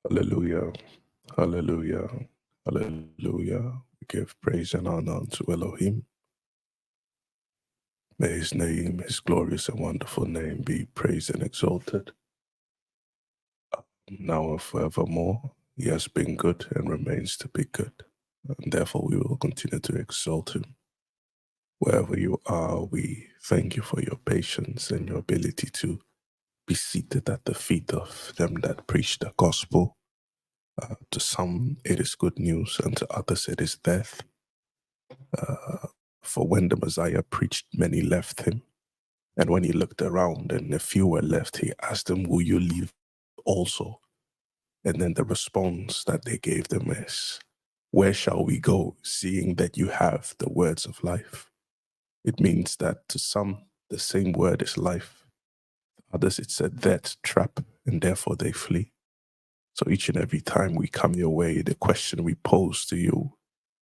Hallelujah. Hallelujah. Hallelujah. We give praise and honor unto Elohim. May his name, his glorious and wonderful name, be praised and exalted now and forevermore. He has been good and remains to be good. And therefore, we will continue to exalt him. Wherever you are, we thank you for your patience and your ability to be seated at the feet of them that preach the gospel. To some, it is good news, and to others, it is death. For when the Messiah preached, many left him. And when he looked around and a few were left, he asked them, will you leave also? And then the response that they gave them is, where shall we go, seeing that you have the words of life? It means that to some, the same word is life. Others, it's a death trap, and therefore they flee. So each and every time we come your way, the question we pose to you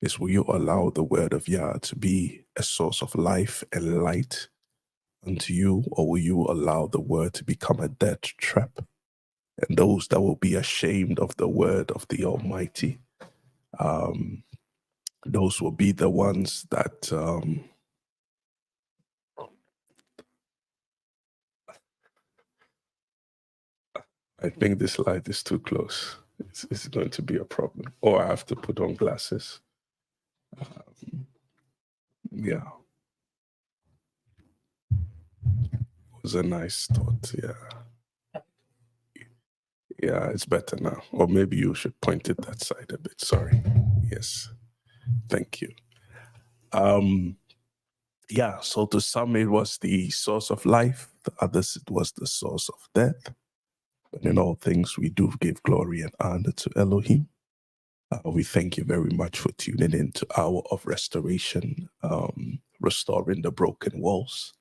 is, will you allow the word of Yah to be a source of life and light unto you, or will you allow the word to become a death trap? And those that will be ashamed of the word of the Almighty, those will be the ones that I think this light is too close. It's going to be a problem. Or I have to put on glasses. Yeah. It was a nice thought. Yeah. Yeah, it's better now. Or maybe you should point it that side a bit. Sorry. Yes. Thank you. Yeah, so to some it was the source of life, to others it was the source of death. But in all things we do give glory and honor to Elohim. We thank you very much for tuning in to Hour of Restoration, restoring the broken walls.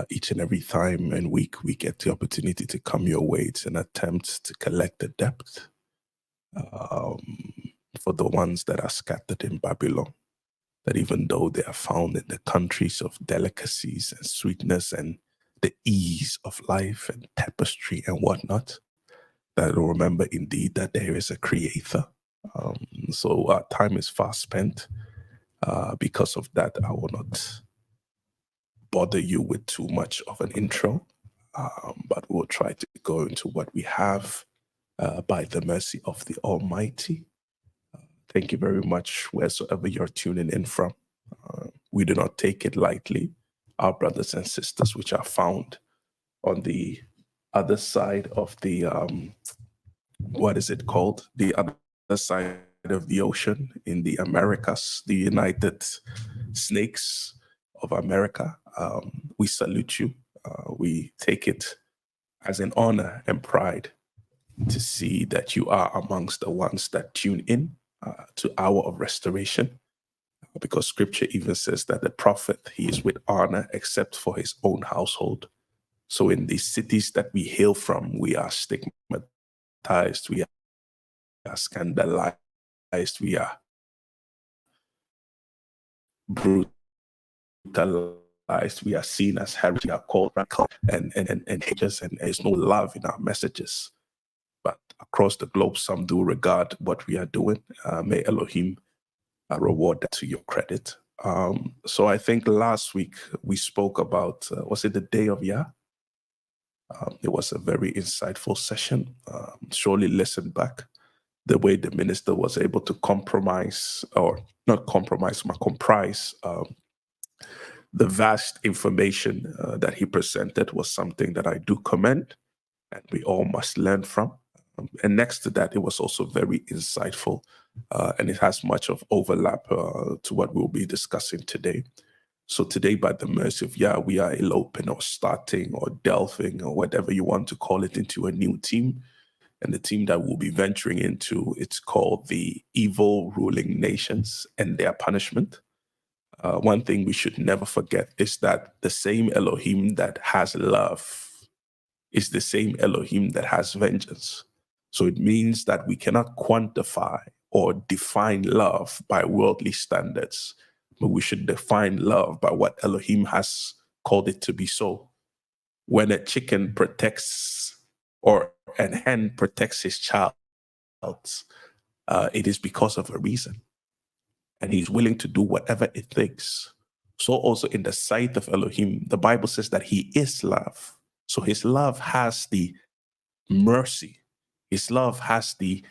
Each and every time and week we get the opportunity to come your way. It's an attempt to collect the depth for the ones that are scattered in Babylon. That even though they are found in the countries of delicacies and sweetness and the ease of life and tapestry and whatnot, that will remember indeed that there is a creator. So our time is fast spent. Because of that, I will not bother you with too much of an intro, but we'll try to go into what we have by the mercy of the Almighty. Thank you very much, wheresoever you're tuning in from. We do not take it lightly. Our brothers and sisters, which are found on the other side of the, what is it called? The other side of the ocean in the Americas, the United Snakes of America. We salute you. We take it as an honor and pride to see that you are amongst the ones that tune in to Hour of Restoration, because scripture even says that the prophet, he is with honor except for his own household. So in the cities that we hail from, we are stigmatized, we are scandalized, we are brutalized, we are seen as heresy, we are called and haters, and there's no love in our messages. But across the globe, some do regard what we are doing. May Elohim reward that to your credit. So I think last week we spoke about, was it the Day of Yah? It was a very insightful session. Surely listen back. The way the minister was able to compromise, or not compromise, but comprise the vast information that he presented was something that I do commend and we all must learn from. And next to that, it was also very insightful, and it has much of overlap to what we'll be discussing today. So today, by the mercy of Yah, we are eloping or starting or delving or whatever you want to call it into a new team. And the team that we'll be venturing into, it's called the Evil Ruling Nations and Their Punishment. One thing we should never forget is that the same Elohim that has love is the same Elohim that has vengeance. So it means that we cannot quantify or define love by worldly standards, but we should define love by what Elohim has called it to be so. When a chicken protects or a hen protects his child, it is because of a reason. And he's willing to do whatever it takes. So also in the sight of Elohim, the Bible says that he is love. So his love has the mercy. His love has his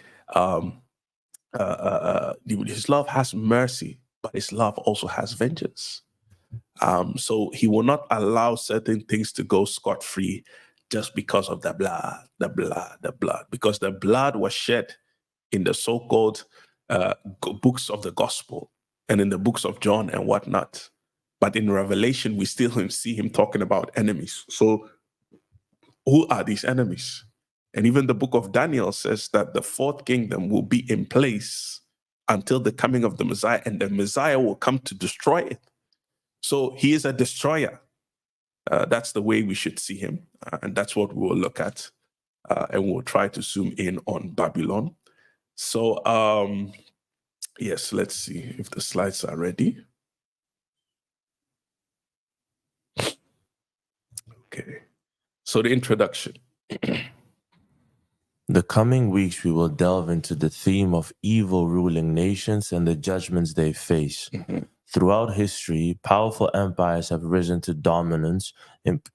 love has mercy, but his love also has vengeance. So he will not allow certain things to go scot-free just because of the blood, because the blood was shed in the so-called books of the gospel and in the books of John and whatnot. But in Revelation, we still see him talking about enemies. So who are these enemies? And even the book of Daniel says that the fourth kingdom will be in place until the coming of the Messiah, and the Messiah will come to destroy it. So he is a destroyer. That's the way we should see him. And that's what we will look at. And we'll try to zoom in on Babylon. So, yes, let's see if the slides are ready. Okay. So the introduction. The coming weeks, we will delve into the theme of evil ruling nations and the judgments they face. Throughout history, powerful empires have risen to dominance,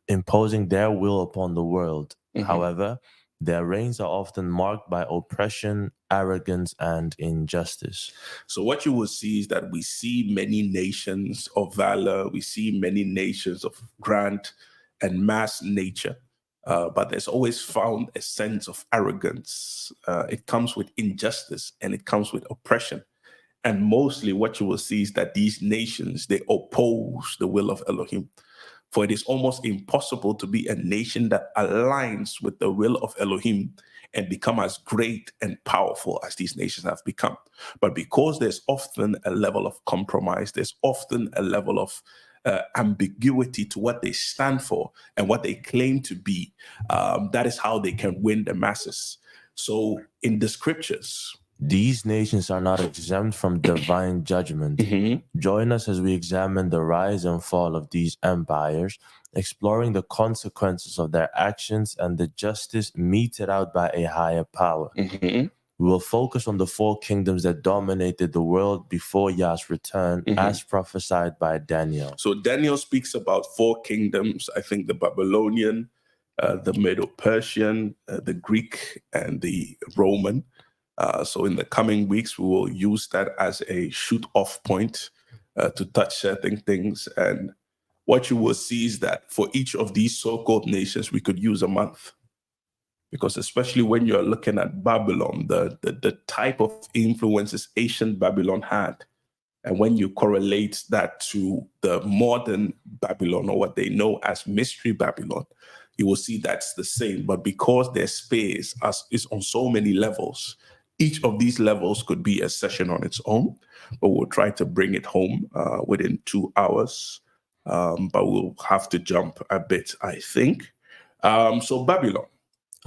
imposing their will upon the world. However, their reigns are often marked by oppression, arrogance, and injustice. So what you will see is that we see many nations of valor, we see many nations of grand and mass nature, but there's always found a sense of arrogance. It comes with injustice and it comes with oppression. And mostly what you will see is that these nations, they oppose the will of Elohim. For it is almost impossible to be a nation that aligns with the will of Elohim and become as great and powerful as these nations have become. But because there's often a level of compromise, there's often a level of ambiguity to what they stand for and what they claim to be, that is how they can win the masses. So in the scriptures, these nations are not exempt from divine judgment. Join us as we examine the rise and fall of these empires, exploring the consequences of their actions and the justice meted out by a higher power. We will focus on the four kingdoms that dominated the world before Yah's return, as prophesied by Daniel. So Daniel speaks about four kingdoms, I think the Babylonian, the Medo-Persian, the Greek, and the Roman. So in the coming weeks, we will use that as a shoot-off point to touch certain things. And what you will see is that for each of these so-called nations, we could use a month. Because especially when you're looking at Babylon, the type of influences ancient Babylon had, and when you correlate that to the modern Babylon, or what they know as Mystery Babylon, you will see that's the same. But because their space is on so many levels, each of these levels could be a session on its own, but we'll try to bring it home within 2 hours. But we'll have to jump a bit, I think. So Babylon.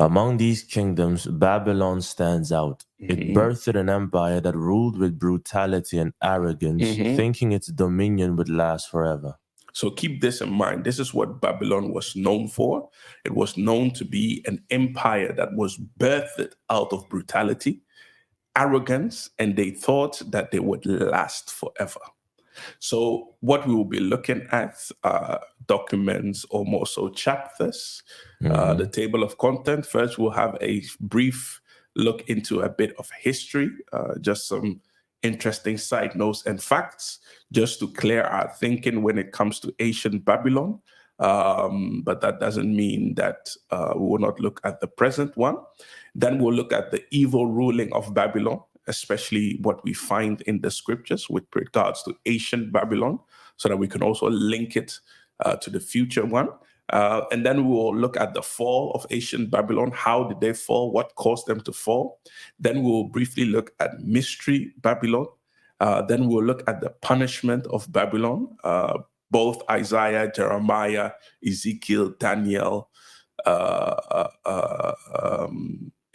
Among these kingdoms, Babylon stands out. It birthed an empire that ruled with brutality and arrogance, thinking its dominion would last forever. So keep this in mind. This is what Babylon was known for. It was known to be an empire that was birthed out of brutality, arrogance, and they thought that they would last forever. So what we will be looking at are documents or more so chapters, the table of content. First, we'll have a brief look into a bit of history, just some interesting side notes and facts, just to clear our thinking when it comes to ancient Babylon. But that doesn't mean that we will not look at the present one. Then we'll look at the evil ruling of Babylon, especially what we find in the scriptures with regards to ancient Babylon, so that we can also link it to the future one. And then we will look at the fall of ancient Babylon. How did they fall? What caused them to fall? Then we will briefly look at Mystery Babylon. Then we'll look at the punishment of Babylon. Both Isaiah, Jeremiah, Ezekiel, Daniel,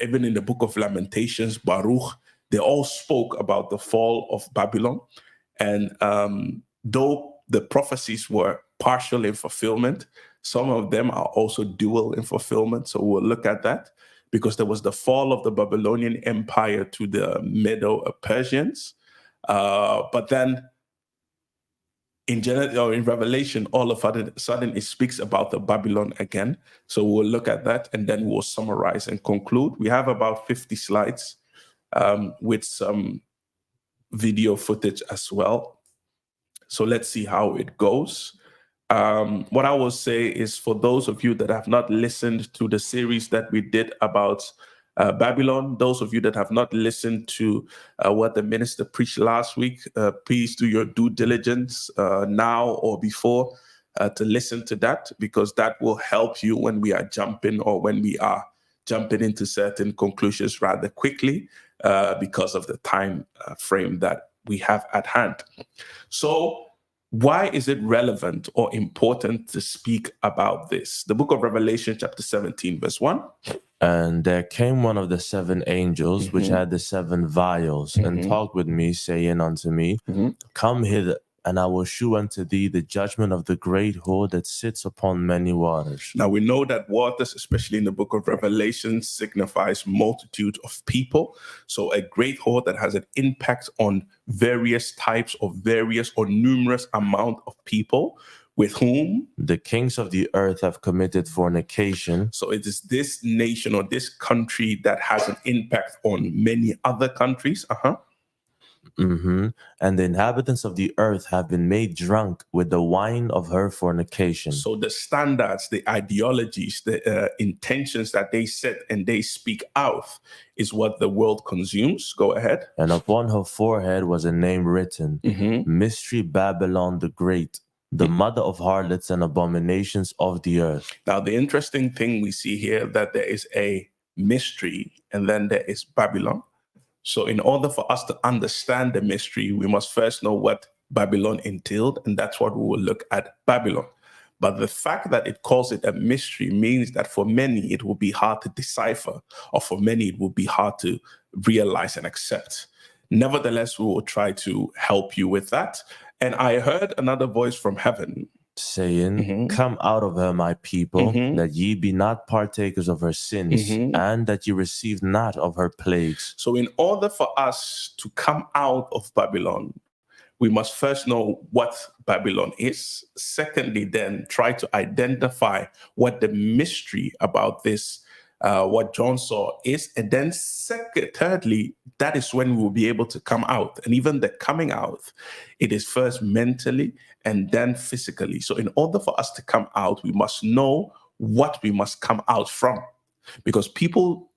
even in the book of Lamentations, Baruch, they all spoke about the fall of Babylon. And though the prophecies were partial in fulfillment, some of them are also dual in fulfillment. So we'll look at that. because there was the fall of the Babylonian Empire to the Medo-Persians. But then in Revelation, all of a sudden it speaks about the Babylon again. So we'll look at that and then we'll summarize and conclude. We have about 50 slides with some video footage as well. So let's see how it goes. What I will say is, for those of you that have not listened to the series that we did about Babylon, those of you that have not listened to what the minister preached last week, please do your due diligence now or before to listen to that, because that will help you when we are jumping into certain conclusions rather quickly because of the time frame that we have at hand. So why is it relevant or important to speak about this? The book of Revelation, chapter 17, verse 1. And there came one of the 7 angels, which had the 7 vials, and talked with me, saying unto me, Come hither, and I will shew unto thee the judgment of the great whore that sits upon many waters. Now we know that waters, especially in the book of Revelation, signifies multitude of people. So a great whore that has an impact on various types of various or numerous amount of people, with whom the kings of the earth have committed fornication. So it is this nation or this country that has an impact on many other countries. And the inhabitants of the earth have been made drunk with the wine of her fornication. So the standards, the ideologies, the intentions that they set and they speak out is what the world consumes. Go ahead. And upon her forehead was a name written, Mystery Babylon the Great, the mother of harlots and abominations of the earth. Now, the interesting thing we see here, that there is a mystery and then there is Babylon. So in order for us to understand the mystery, we must first know what Babylon entailed, and that's what we will look at Babylon. But the fact that it calls it a mystery means that for many it will be hard to decipher, or for many it will be hard to realize and accept. Nevertheless, we will try to help you with that. And I heard another voice from heaven saying, Come out of her, my people, that ye be not partakers of her sins, and that ye receive not of her plagues. So in order for us to come out of Babylon, we must first know what Babylon is. Secondly, then try to identify what the mystery about this, what John saw is. And then thirdly, that is when we will be able to come out. And even the coming out, it is first mentally and then physically. So in order for us to come out, we must know what we must come out from. Because people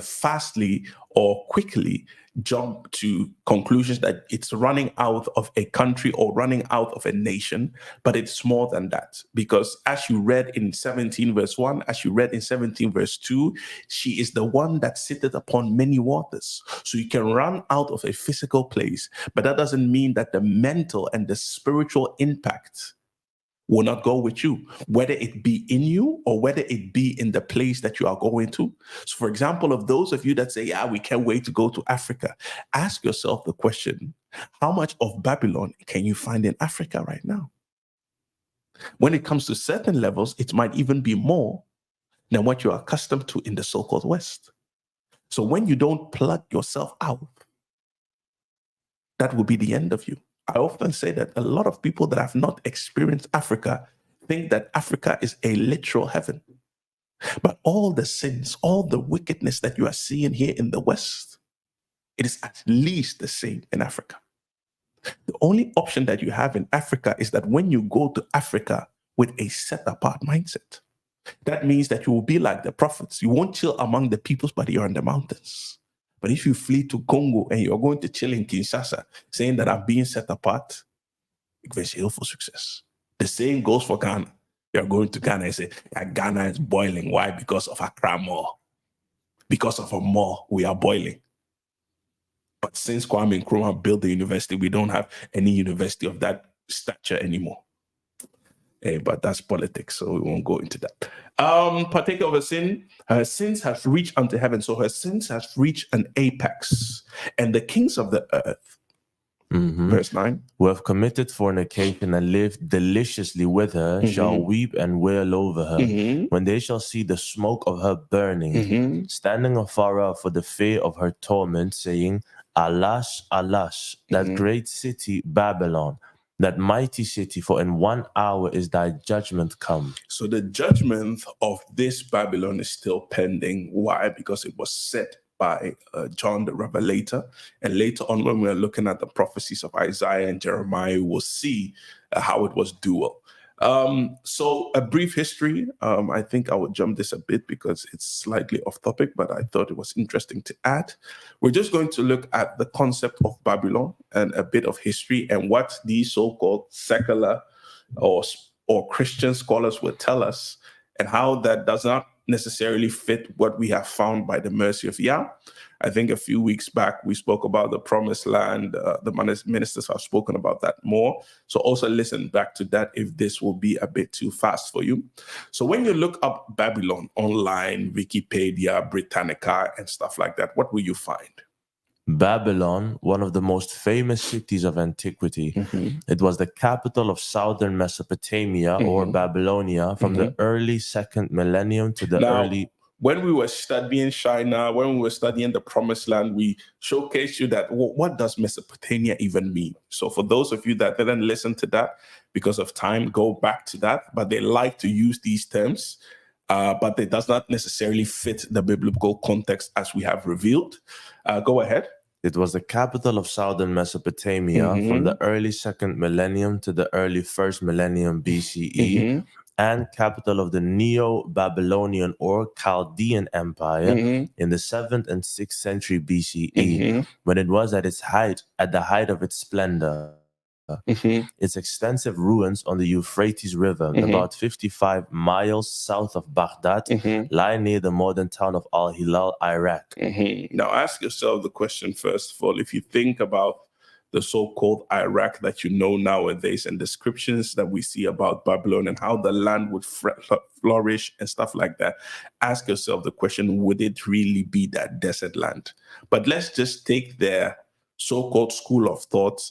fastly or quickly jump to conclusions that it's running out of a country or running out of a nation, but it's more than that. Because as you read in 17 verse 1, as you read in 17 verse 2, she is the one that sitteth upon many waters. So you can run out of a physical place, but that doesn't mean that the mental and the spiritual impact will not go with you, whether it be in you or whether it be in the place that you are going to. So for example, of those of you that say, yeah, we can't wait to go to Africa, ask yourself the question, how much of Babylon can you find in Africa right now? When it comes to certain levels, it might even be more than what you're accustomed to in the so-called West. So when you don't plug yourself out, that will be the end of you. I often say that a lot of people that have not experienced Africa think that Africa is a literal heaven. But all the sins, all the wickedness that you are seeing here in the West, it is at least the same in Africa. The only option that you have in Africa is that when you go to Africa with a set-apart mindset, that means that you will be like the prophets. You won't chill among the peoples, but you're in the mountains. But if you flee to Congo and you're going to chill in Kinshasa, saying that I'm being set apart, ik wens je heel veel success. The same goes for Ghana. You're going to Ghana and say, yeah, Ghana is boiling. Why? Because of Accra Mall. Because of a mall, we are boiling. But since Kwame Nkrumah built the university, we don't have any university of that stature anymore. But that's politics, so we won't go into that. Partake of her sins have reached unto heaven. So her sins have reached an apex. And the kings of the earth Verse 9. Who have committed fornication and lived deliciously with her shall weep and wail over her when they shall see the smoke of her burning, standing afar off for the fear of her torment, saying, Alas, alas, that great city Babylon, that mighty city, for in 1 hour is thy judgment come. So the judgment of this Babylon is still pending. Why? Because it was set by John the Revelator. And later on, when we're looking at the prophecies of Isaiah and Jeremiah, we'll see how it was dual. So a brief history. I think I would jump this a bit because it's slightly off topic, but I thought it was interesting to add. We're just going to look at the concept of Babylon and a bit of history and what these so-called secular or Christian scholars would tell us, and how that does not necessarily fit what we have found by the mercy of Yah. I think a few weeks back, we spoke about the promised land. The ministers have spoken about that more. So also listen back to that if this will be a bit too fast for you. So when you look up Babylon online, Wikipedia, Britannica, and stuff like that, what will you find? Babylon, one of the most famous cities of antiquity. It was the capital of southern Mesopotamia or Babylonia from the early 2nd millennium to the early... When we were studying China, when we were studying the Promised Land, we showcased you that what does Mesopotamia even mean? So for those of you that didn't listen to that because of time, go back to that. But they like to use these terms, but it does not necessarily fit the biblical context as we have revealed. Go ahead. It was the capital of southern Mesopotamia from the early 2nd millennium to the early 1st millennium BCE, and capital of the Neo-Babylonian or Chaldean Empire in the 7th and 6th century BCE, when it was at the height of its splendor. Its extensive ruins on the Euphrates River, about 55 miles south of Baghdad, lie near the modern town of Al-Hilal, Iraq. Now ask yourself the question, first of all, if you think about the so-called Iraq that you know nowadays and descriptions that we see about Babylon and how the land would flourish and stuff like that, ask yourself the question, would it really be that desert land? But let's just take their so-called school of thought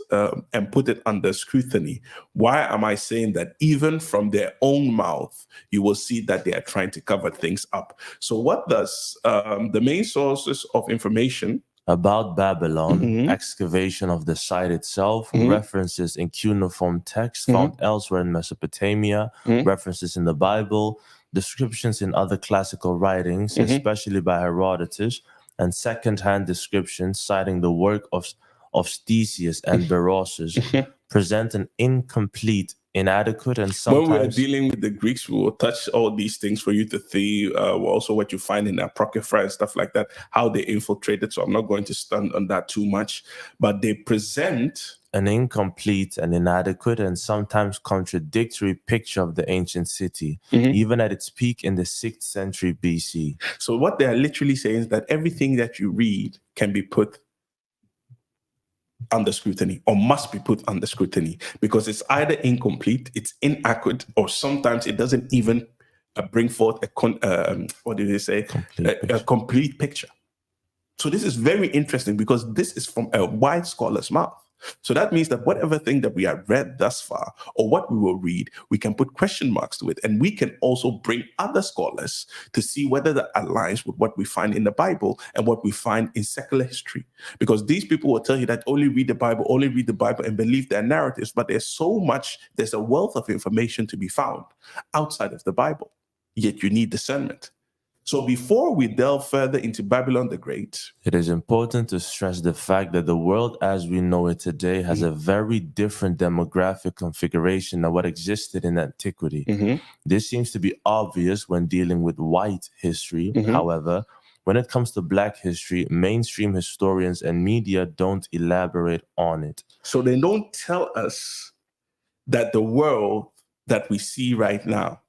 and put it under scrutiny. Why am I saying that? Even from their own mouth, you will see that they are trying to cover things up. So what does the main sources of information about Babylon, excavation of the site itself, references in cuneiform text found elsewhere in Mesopotamia, references in the Bible, descriptions in other classical writings, especially by Herodotus, and second-hand descriptions citing the work of Ctesias and Berosus present an incomplete, inadequate, and sometimes... When we are dealing with the Greeks, we will touch all these things for you to see, also what you find in Apocrypha and stuff like that, how they infiltrated. So I'm not going to stand on that too much, but they present an incomplete and inadequate and sometimes contradictory picture of the ancient city, even at its peak in the 6th century BC. So what they are literally saying is that everything that you read can be put under scrutiny, or must be put under scrutiny, because it's either incomplete, it's inaccurate, or sometimes it doesn't even bring forth a complete picture. So this is very interesting because this is from a wide scholar's mouth. So that means that whatever thing that we have read thus far, or what we will read, we can put question marks to it. And we can also bring other scholars to see whether that aligns with what we find in the Bible and what we find in secular history. Because these people will tell you that only read the Bible and believe their narratives. But there's a wealth of information to be found outside of the Bible. Yet you need discernment. So before we delve further into Babylon the Great, it is important to stress the fact that the world as we know it today has a very different demographic configuration than what existed in antiquity. This seems to be obvious when dealing with white history. However, when it comes to Black history, mainstream historians and media don't elaborate on it. So they don't tell us that the world that we see right now,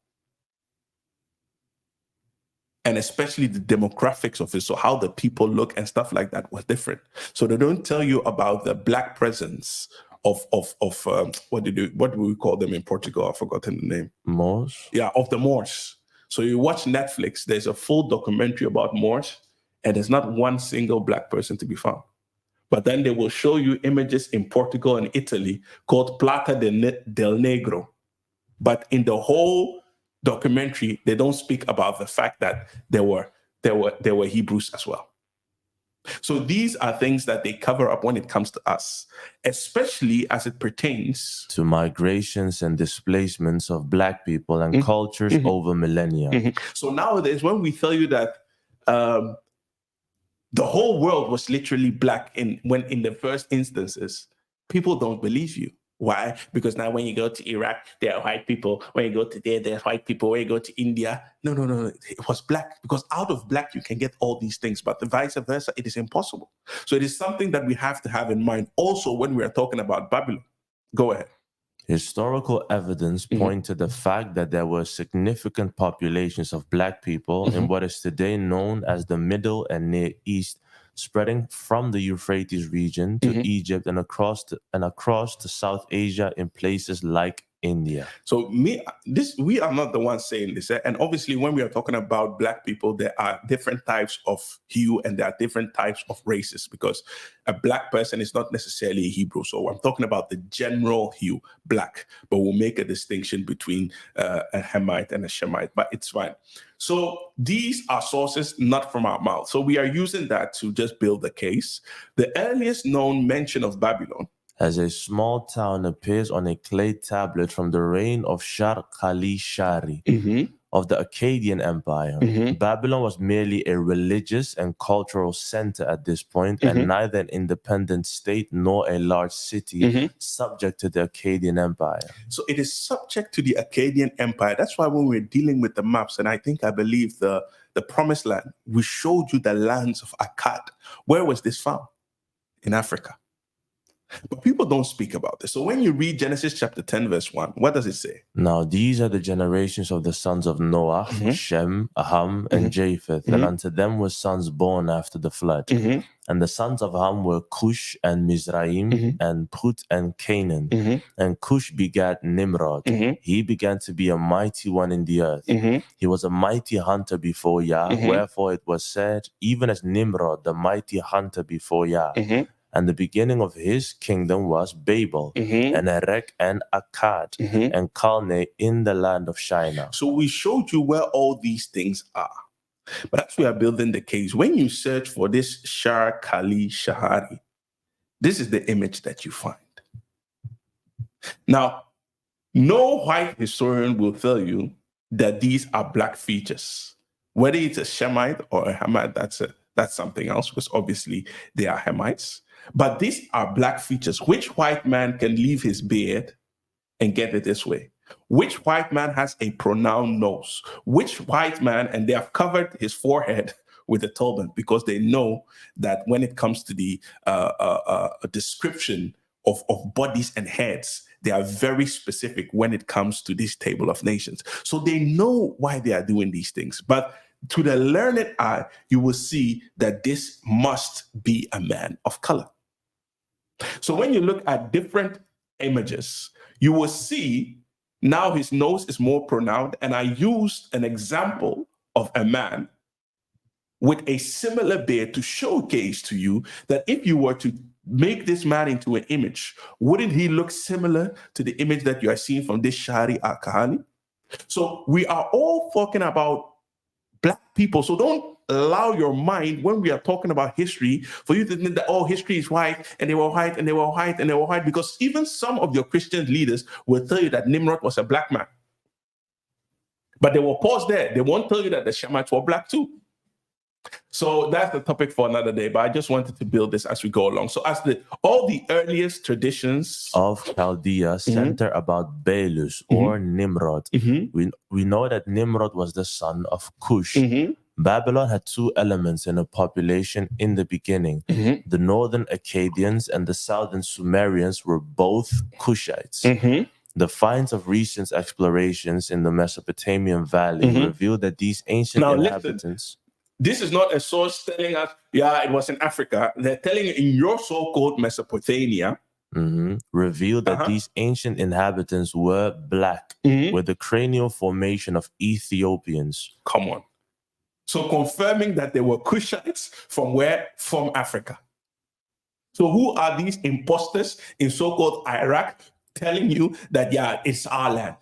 and especially the demographics of it, so how the people look and stuff like that was different. So they don't tell you about the Black presence of what do we call them in Portugal? I've forgotten the name. Moors? Yeah, of the Moors. So you watch Netflix, there's a full documentary about Moors, and there's not one single Black person to be found. But then they will show you images in Portugal and Italy called Plata del Negro. But in the whole documentary, they don't speak about the fact that there were Hebrews as well. So these are things that they cover up when it comes to us, especially as it pertains to migrations and displacements of Black people and cultures over millennia. So nowadays, when we tell you that the whole world was literally Black in the first instances, people don't believe you. Why? Because now when you go to Iraq, there are white people. When you go to there's white people. When you go to India, no. It was Black, because out of Black you can get all these things, but the vice versa, it is impossible. So it is something that we have to have in mind also when we are talking about Babylon. Go ahead. Historical evidence point to the fact that there were significant populations of Black people in what is today known as the Middle and Near East, spreading from the Euphrates region to Egypt and across to South Asia in places like India. So we are not the ones saying this. And obviously, when we are talking about Black people, there are different types of hue and there are different types of races, because a Black person is not necessarily a Hebrew. So I'm talking about the general hue, Black, but we'll make a distinction between a Hamite and a Shemite, but it's fine. So these are sources not from our mouth. So we are using that to just build the case. The earliest known mention of Babylon as a small town appears on a clay tablet from the reign of Shar Khali Shari of the Akkadian Empire. Babylon was merely a religious and cultural center at this point, and neither an independent state nor a large city subject to the Akkadian Empire. So it is subject to the Akkadian Empire. That's why when we're dealing with the maps, and I believe the Promised Land, we showed you the lands of Akkad. Where was this found? In Africa. But people don't speak about this. So when you read Genesis chapter 10, verse 1, what does it say? Now these are the generations of the sons of Noah, Shem, Ham, and Japheth, and unto them were sons born after the flood. And the sons of Ham were Cush and Mizraim, and Put and Canaan. And Cush begat Nimrod. He began to be a mighty one in the earth. He was a mighty hunter before Yah, wherefore it was said, even as Nimrod, the mighty hunter before Yah. And the beginning of his kingdom was Babel, and Erech, and Akkad, and Calneh in the land of Shinar. So we showed you where all these things are. But as we are building the case, when you search for this Shar Khali Shahari, this is the image that you find. Now, no white historian will tell you that these are Black features. Whether it's a Shemite or a Hamite, that's something else, because obviously they are Hamites. But these are Black features. Which white man can leave his beard and get it this way? Which white man has a pronounced nose? Which white man, and they have covered his forehead with a turban, because they know that when it comes to the description of bodies and heads, they are very specific when it comes to this table of nations. So they know why they are doing these things. But to the learned eye, you will see that this must be a man of color. So when you look at different images, you will see now his nose is more pronounced. And I used an example of a man with a similar beard to showcase to you that if you were to make this man into an image, wouldn't he look similar to the image that you are seeing from this Shari Al-Kahani? So we are all talking about Black people. So don't allow your mind, when we are talking about history, for you to think that, oh, history is white, and they were white, and they were white, and they were white, because even some of your Christian leaders will tell you that Nimrod was a Black man. But they will pause there. They won't tell you that the Shemites were Black too. So that's the topic for another day, but I just wanted to build this as we go along. So as all the earliest traditions of Chaldea center about Belus or Nimrod, we know that Nimrod was the son of Cush. Babylon had two elements in a population in the beginning. The northern Akkadians and the southern Sumerians were both Cushites. The finds of recent explorations in the Mesopotamian valley reveal that these ancient inhabitants... This is not a source telling us, yeah, it was in Africa. They're telling you in your so-called Mesopotamia. Revealed that these ancient inhabitants were Black, with the cranial formation of Ethiopians. Come on. So confirming that they were Cushites from where? From Africa. So who are these imposters in so-called Iraq telling you that, yeah, it's our land?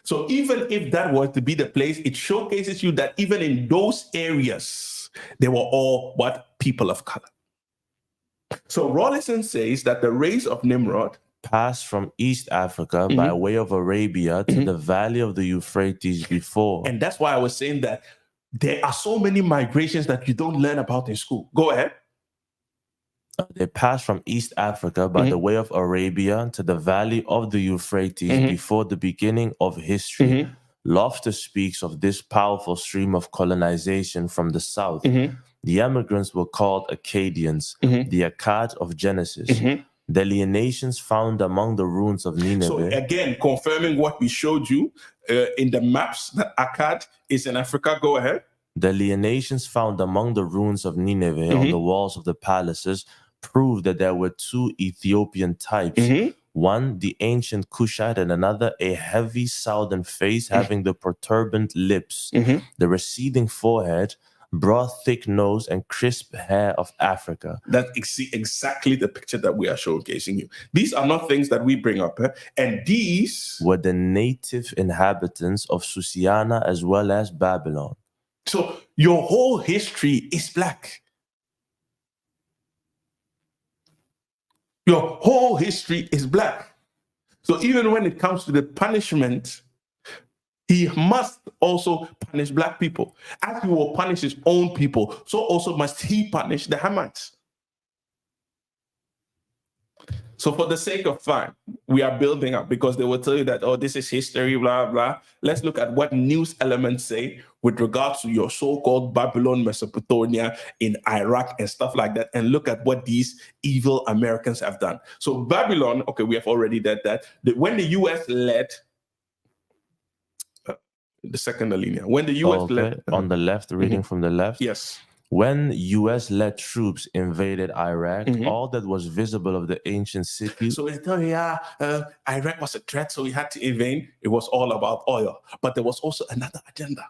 So even if that was to be the place, it showcases you that even in those areas, they were all what? People of color. So Rawlinson says that the race of Nimrod passed from East Africa by way of Arabia to the valley of the Euphrates before. And that's why I was saying that there are so many migrations that you don't learn about in school. Go ahead. They passed from East Africa by the way of Arabia to the valley of the Euphrates before the beginning of history. Loftus speaks of this powerful stream of colonization from the south. The emigrants were called Akkadians, the Akkad of Genesis. Delineations found among the ruins of Nineveh. So again, confirming what we showed you in the maps, that Akkad is in Africa. Go ahead. Delineations found among the ruins of Nineveh on the walls of the palaces prove that there were two Ethiopian types. One, the ancient Cushite, and another, a heavy southern face having the protuberant lips, the receding forehead, broad, thick nose, and crisp hair of Africa. That's exactly the picture that we are showcasing you. These are not things that we bring up. And these were the native inhabitants of Susiana as well as Babylon. So your whole history is black. Your whole history is black. So even when it comes to the punishment, he must also punish black people. As he will punish his own people, so also must he punish the Hamites. So for the sake of fun, we are building up because they will tell you that, oh, this is history, blah, blah. Let's look at what news elements say with regards to your so-called Babylon, Mesopotamia in Iraq and stuff like that, and look at what these evil Americans have done. So Babylon, okay, we have already did that. When the U.S. led, the second alinea, when the U.S. led... On the left, reading from the left. Yes. When U.S.-led troops invaded Iraq, all that was visible of the ancient city... So they tell you, yeah, Iraq was a threat, so we had to invade. It was all about oil. But there was also another agenda.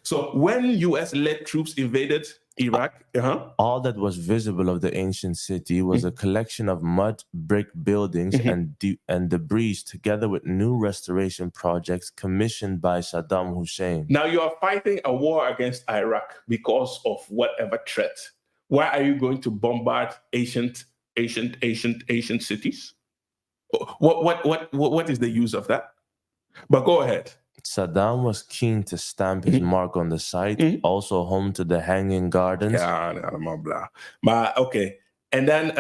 So when U.S.-led troops invaded Iraq... all that was visible of the ancient city was a collection of mud brick buildings and debris, together with new restoration projects commissioned by Saddam Hussein. Now you are fighting a war against Iraq because of whatever threat. Why are you going to bombard ancient cities? What is the use of that? But go ahead. Saddam was keen to stamp his mark on the site, also home to the Hanging Gardens. Yeah, blah, blah. But okay. And then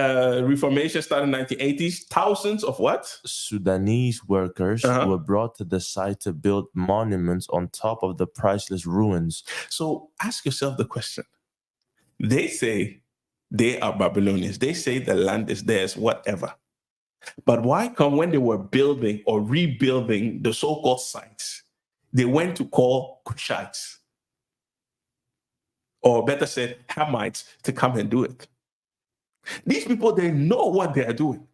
Reformation started in the 1980s. Thousands of what? Sudanese workers were brought to the site to build monuments on top of the priceless ruins. So ask yourself the question. They say they are Babylonians. They say the land is theirs, whatever. But why come when they were building or rebuilding the so-called sites, they went to call Cushites, or better said, Hamites, to come and do it? These people, they know what they are doing.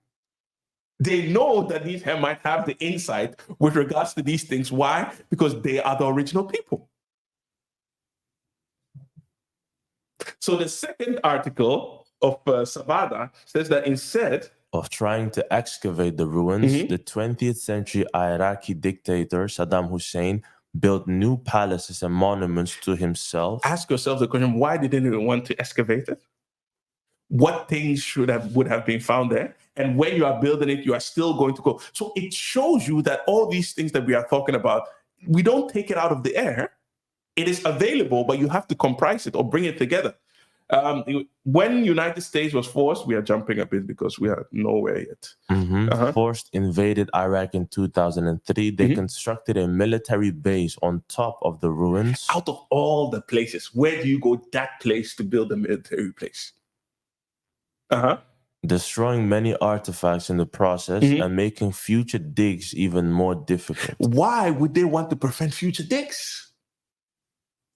They know that these Hamites have the insight with regards to these things. Why? Because they are the original people. So the second article of Sabada says that instead of trying to excavate the ruins, the 20th century Iraqi dictator Saddam Hussein built new palaces and monuments to himself. Ask yourself the question, why didn't he want to excavate it? What things would have been found there? And when you are building it, you are still going to go. So it shows you that all these things that we are talking about, we don't take it out of the air. It is available, but you have to comprise it or bring it together. When United States was forced, we are jumping a bit because we are nowhere yet. Forced invaded Iraq in 2003. They constructed a military base on top of the ruins. Out of all the places, where do you go that place to build a military place? Destroying many artifacts in the process and making future digs even more difficult. Why would they want to prevent future digs?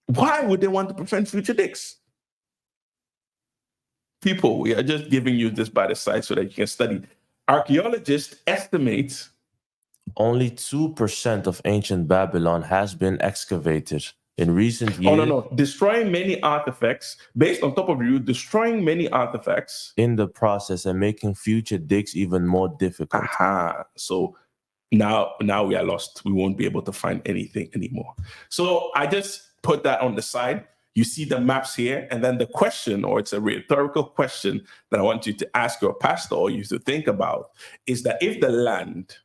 Why would they want to prevent future digs? People, we are just giving you this by the side so that you can study. Archaeologists estimate only 2% of ancient Babylon has been excavated. In recent Oh, years, no. Destroying many artifacts, based on top of you, destroying many artifacts. in the process and making future digs even more difficult. So now we are lost. We won't be able to find anything anymore. So I just put that on the side. You see the maps here, and then the question, or it's a rhetorical question that I want you to ask your pastor or you to think about, is that if the land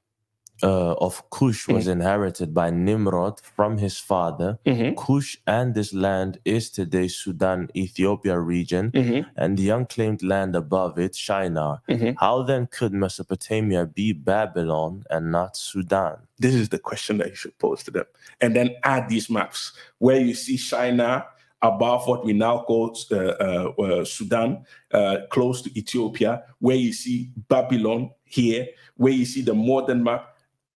of Cush was inherited by Nimrod from his father. Cush and this land is today Sudan, Ethiopia region, and the unclaimed land above it, Shinar. How then could Mesopotamia be Babylon and not Sudan? This is the question that you should pose to them. And then add these maps where you see Shinar above what we now call Sudan, close to Ethiopia, where you see Babylon here, where you see the modern map.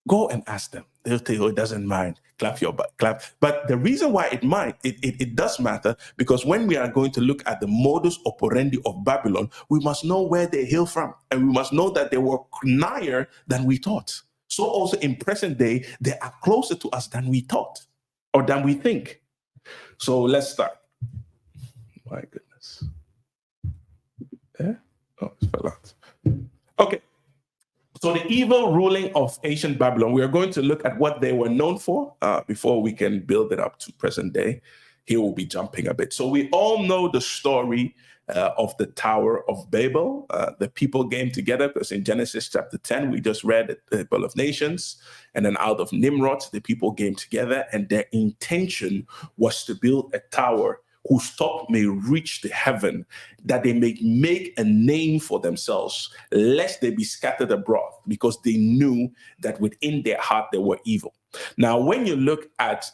Go and ask them. They'll tell you it doesn't mind. Clap your butt, clap. But the reason why it does matter, because when we are going to look at the modus operandi of Babylon, we must know where they hail from. And we must know that they were nigher than we thought. So also in present day, they are closer to us than we thought or than we think. So let's start. My goodness. Yeah? Oh, it fell out. Okay. So the evil ruling of ancient Babylon, we are going to look at what they were known for before we can build it up to present day. Here we'll be jumping a bit. So we all know the story of the Tower of Babel. The people came together because in Genesis chapter 10, we just read the Table of Nations. And then out of Nimrod, the people came together and their intention was to build a tower whose top may reach the heaven, that they may make a name for themselves, lest they be scattered abroad, because they knew that within their heart they were evil. Now, when you look at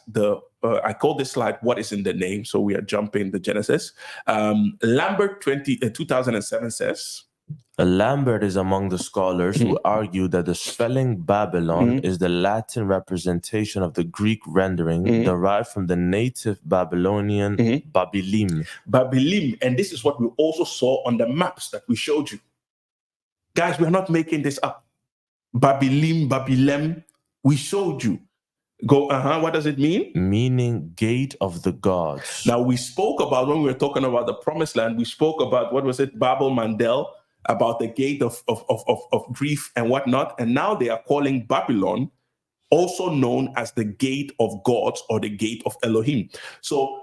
I call this slide, what is in the name? So we are jumping the Genesis. Lambert 2007 says, Lambert is among the scholars who argue that the spelling Babylon is the Latin representation of the Greek rendering derived from the native Babylonian Babilim. Babilim, and this is what we also saw on the maps that we showed you. Guys, we're not making this up. Babilim, Babilem, we showed you. Go, what does it mean? Meaning gate of the gods. Now, we spoke about, when we were talking about the promised land, we spoke about, what was it, Babel Mandel, about the gate of grief and whatnot. And now they are calling Babylon, also known as the gate of gods or the gate of Elohim. So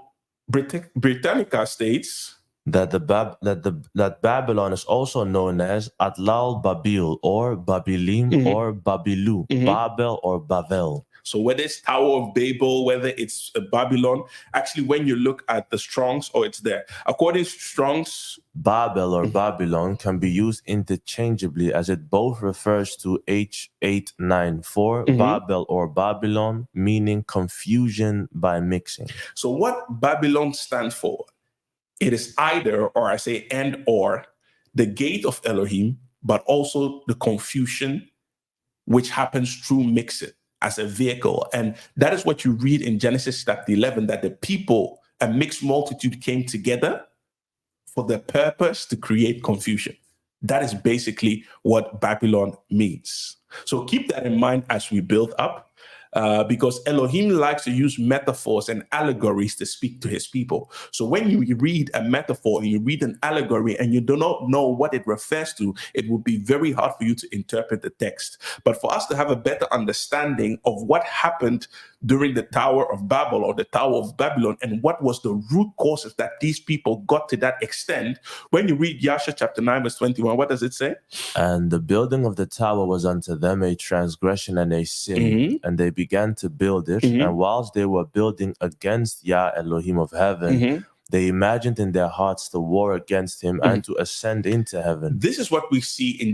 Britannica states that that Babylon is also known as Atlal Babil or Babilim or Babilu, Babel or Bavel. So whether it's Tower of Babel, whether it's Babylon, actually when you look at the Strongs, it's there. According to Strongs, Babel or Babylon can be used interchangeably as it both refers to H894, Babel or Babylon, meaning confusion by mixing. So what Babylon stands for, it is either, or I say and or, the gate of Elohim, but also the confusion which happens through mixing as a vehicle. And that is what you read in Genesis chapter 11, that the people, a mixed multitude, came together for the purpose to create confusion. That is basically what Babylon means. So keep that in mind as we build up, because Elohim likes to use metaphors and allegories to speak to his people. So when you read a metaphor, you read an allegory, and you do not know what it refers to, it would be very hard for you to interpret the text. But for us to have a better understanding of what happened during the Tower of Babel or the Tower of Babylon, and what was the root causes that these people got to that extent, when you read Yasha chapter 9 verse 21, what does it say? And the building of the tower was unto them a transgression and a sin, and they began to build it, and whilst they were building against Yah Elohim of heaven, they imagined in their hearts to war against him and to ascend into heaven. This is what we see in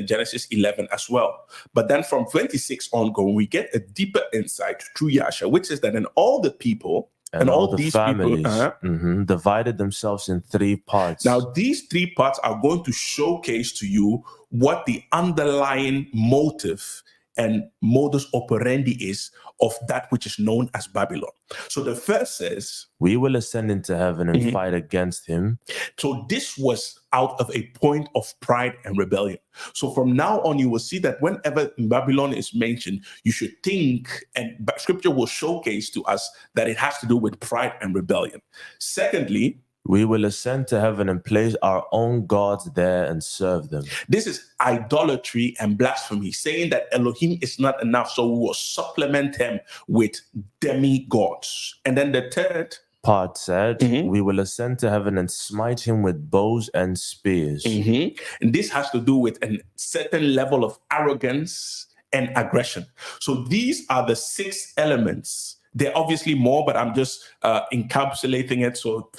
Genesis 11 as well. But then from 26 ongoing, we get a deeper insight through Yasha, which is that in all the people and all the these families people divided themselves in three parts. Now, these three parts are going to showcase to you what the underlying motive and modus operandi is of that which is known as Babylon. So the first says, we will ascend into heaven and fight against him. So this was out of a point of pride and rebellion. So from now on, you will see that whenever Babylon is mentioned, you should think, and scripture will showcase to us that it has to do with pride and rebellion. Secondly, we will ascend to heaven and place our own gods there and serve them. This is idolatry and blasphemy, saying that Elohim is not enough, so we will supplement him with demigods. And then the third part said, we will ascend to heaven and smite him with bows and spears. And this has to do with a certain level of arrogance and aggression. So these are the 6 elements. There are obviously more, but I'm just encapsulating it so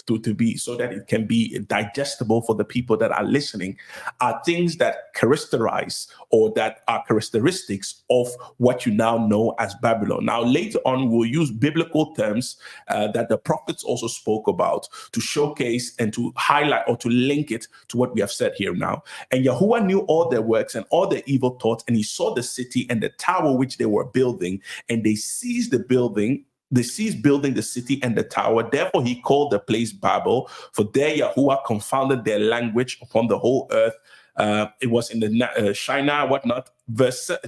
that it can be digestible for the people that are listening. Are things that characterize or that are characteristics of what you now know as Babylon. Now, later on, we'll use biblical terms that the prophets also spoke about to showcase and to highlight or to link it to what we have said here now. And Yahuwah knew all their works and all their evil thoughts, and he saw the city and the tower which they were building, and they seized the building. They ceased building the city and the tower. Therefore, he called the place Babel, for there Yahuwah confounded their language upon the whole earth. It was in the Shinar, whatnot,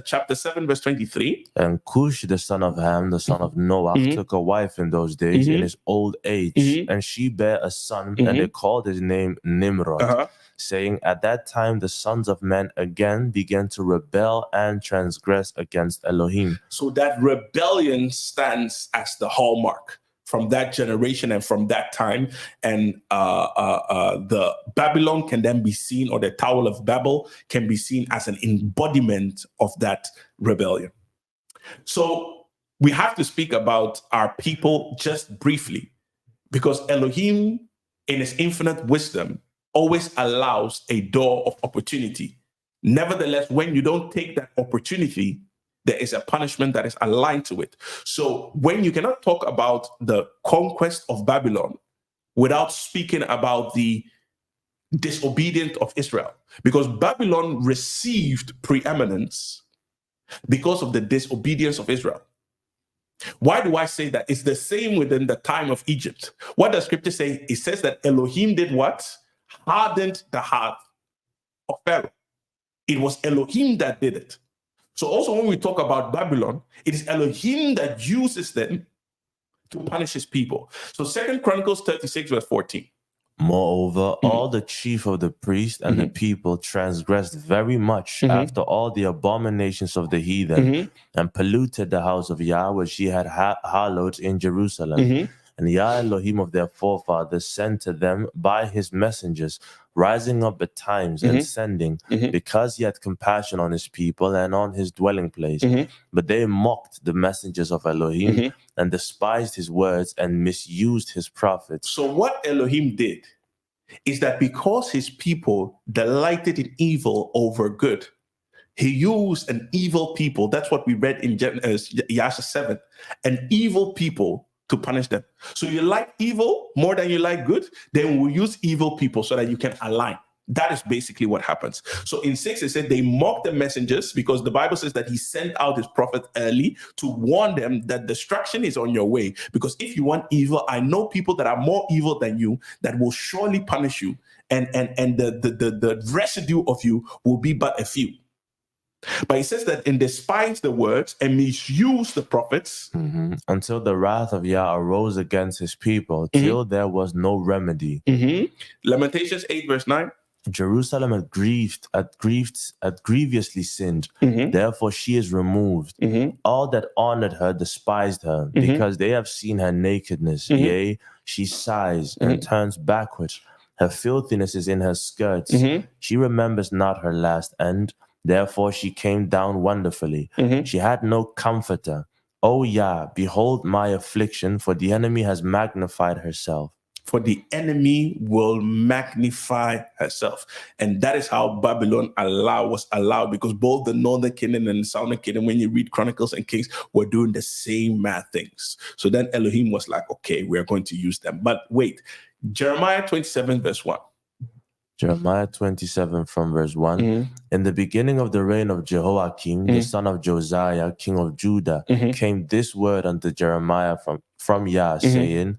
chapter 7, verse 23. And Cush, the son of Ham, the son of Noah, took a wife in those days in his old age, and she bare a son, and they called his name Nimrod, saying, at that time the sons of men again began to rebel and transgress against Elohim. So that rebellion stands as the hallmark from that generation and from that time. And the Babylon can then be seen, or the Tower of Babel can be seen as an embodiment of that rebellion. So we have to speak about our people just briefly, because Elohim, in his infinite wisdom, always allows a door of opportunity. Nevertheless, when you don't take that opportunity, there is a punishment that is aligned to it. So when you cannot talk about the conquest of Babylon without speaking about the disobedience of Israel, because Babylon received preeminence because of the disobedience of Israel. Why do I say that? It's the same within the time of Egypt. What does scripture say? It says that Elohim did what? Hardened the heart of Pharaoh. It was Elohim that did it. So also when we talk about Babylon, it is Elohim that uses them to punish his people. So 2 Chronicles 36, verse 14. Moreover, all the chief of the priests and the people transgressed very much after all the abominations of the heathen, and polluted the house of Yah, which he had hallowed in Jerusalem. And Yah Elohim of their forefathers sent to them by his messengers, rising up at times and sending, because he had compassion on his people and on his dwelling place. But they mocked the messengers of Elohim and despised his words and misused his prophets. So what Elohim did is that because his people delighted in evil over good, he used an evil people. That's what we read in Yasha 7, an evil people to punish them. So you like evil more than you like good, then we'll use evil people so that you can align. That is basically what happens. So in 6, it said they mocked the messengers, because the Bible says that he sent out his prophet early to warn them that destruction is on your way. Because if you want evil, I know people that are more evil than you that will surely punish you. And the residue of you will be but a few. But he says that and despise the words and misuse the prophets until the wrath of Yah arose against his people, till there was no remedy. Lamentations 8, verse 9. Jerusalem had grievously sinned. Therefore she is removed. All that honored her despised her, because they have seen her nakedness. Yea, she sighs and turns backwards. Her filthiness is in her skirts. She remembers not her last end. Therefore she came down wonderfully. She had no comforter. O Yah, behold my affliction, for the enemy has magnified herself. For the enemy will magnify herself. And that is how Babylon was allowed, because both the northern kingdom and the southern kingdom, when you read Chronicles and Kings, were doing the same mad things. So then Elohim was like, okay, we're going to use them. But wait, Jeremiah 27, verse 1. Jeremiah 27 from verse 1. Mhm. In the beginning of the reign of Jehoiakim, the son of Josiah, king of Judah, came this word unto Jeremiah from Yah, saying,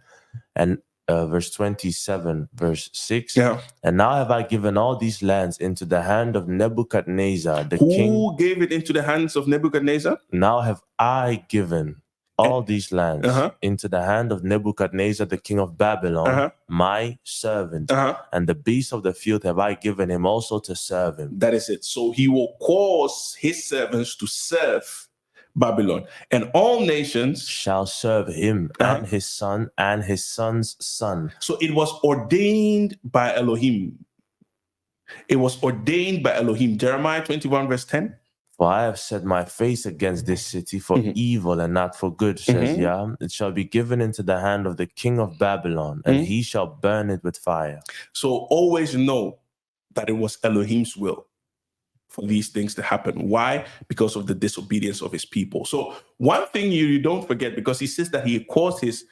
and verse 27, verse 6. Yeah. And now have I given all these lands into the hand of Nebuchadnezzar, the king. Who gave it into the hands of Nebuchadnezzar? Now have I given all these lands into the hand of Nebuchadnezzar, the king of Babylon, my servant, and the beasts of the field have I given him also to serve him. That is it. So he will cause his servants to serve Babylon, and all nations shall serve him and his son and his son's son. So it was ordained by Elohim. It was ordained by Elohim. Jeremiah 21 verse 10. For I have set my face against this city for evil and not for good, says Yah. It shall be given into the hand of the king of Babylon, and he shall burn it with fire. So always know that it was Elohim's will for these things to happen. Why? Because of the disobedience of his people. So one thing you don't forget, because he says that he caused his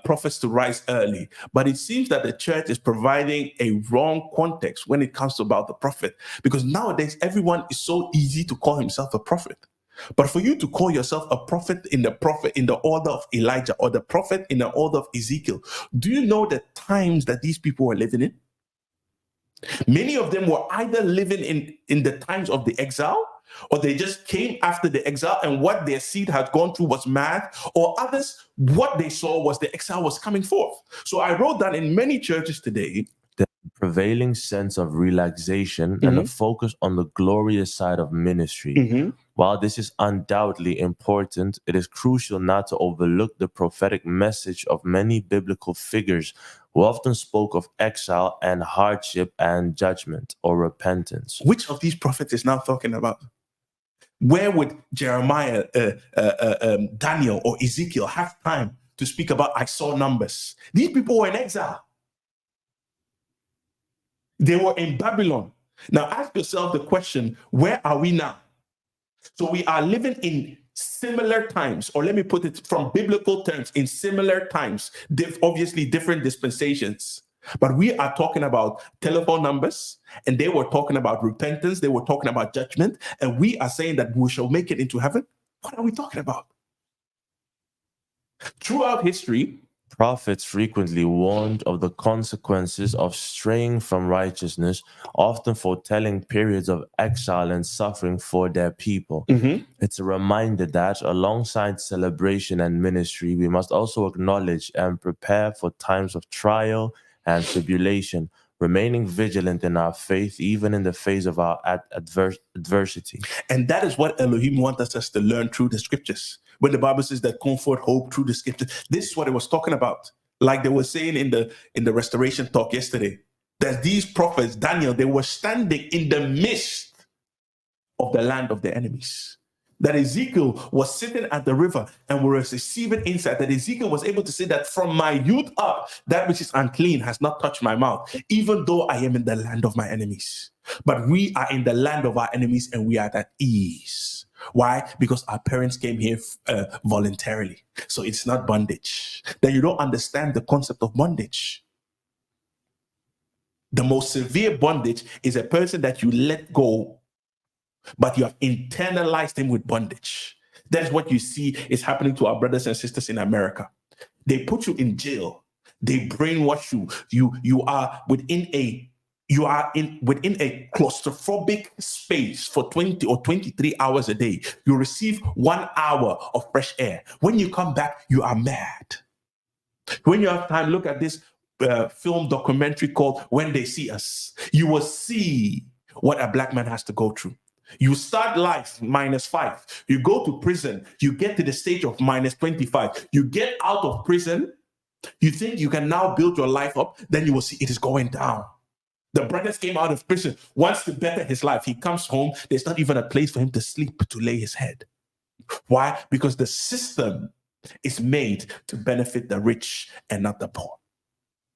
prophets to rise early, but it seems that the church is providing a wrong context when it comes about the prophet, because nowadays everyone is so easy to call himself a prophet. But for you to call yourself a prophet in the order of Elijah, or the prophet in the order of Ezekiel, do you know the times that these people were living in? Many of them were either living in the times of the exile, or they just came after the exile, and what their seed had gone through was mad, or others, what they saw was the exile was coming forth. So I wrote that in many churches today, the prevailing sense of relaxation and a focus on the glorious side of ministry. While this is undoubtedly important, it is crucial not to overlook the prophetic message of many biblical figures who often spoke of exile and hardship and judgment or repentance. Which of these prophets is now talking about? Where would Jeremiah, Daniel, or Ezekiel have time to speak about I saw numbers? These people were in exile. They were in Babylon. Now ask yourself the question, where are we now? So we are living in similar times, or let me put it from biblical terms, in similar times, obviously different dispensations. But we are talking about telephone numbers, and they were talking about repentance, they were talking about judgment, and we are saying that we shall make it into heaven. What are we talking about? Throughout history, prophets frequently warned of the consequences of straying from righteousness, often foretelling periods of exile and suffering for their people. It's a reminder that alongside celebration and ministry, we must also acknowledge and prepare for times of trial and tribulation, remaining vigilant in our faith, even in the face of our adversity. And that is what Elohim wants us to learn through the scriptures. When the Bible says that comfort, hope through the scriptures, this is what it was talking about. Like they were saying in the restoration talk yesterday, that these prophets, Daniel, they were standing in the midst of the land of their enemies. That Ezekiel was sitting at the river and was receiving insight, that Ezekiel was able to say that from my youth up, that which is unclean has not touched my mouth, even though I am in the land of my enemies. But we are in the land of our enemies, and we are at ease. Why? Because our parents came here voluntarily. So it's not bondage. Then you don't understand the concept of bondage. The most severe bondage is a person that you let go, but you have internalized him with bondage. That is what you see is happening to our brothers and sisters in America. They put you in jail. They brainwash you. You are within a claustrophobic space for 20 or 23 hours a day. You receive 1 hour of fresh air. When you come back, you are mad. When you have time, look at this film documentary called When They See Us. You will see what a black man has to go through. You start life -5. You go to prison. You get to the stage of -25. You get out of prison. You think you can now build your life up. Then you will see it is going down. The brothers came out of prison, wants to better his life. He comes home. There's not even a place for him to sleep, to lay his head. Why? Because the system is made to benefit the rich and not the poor.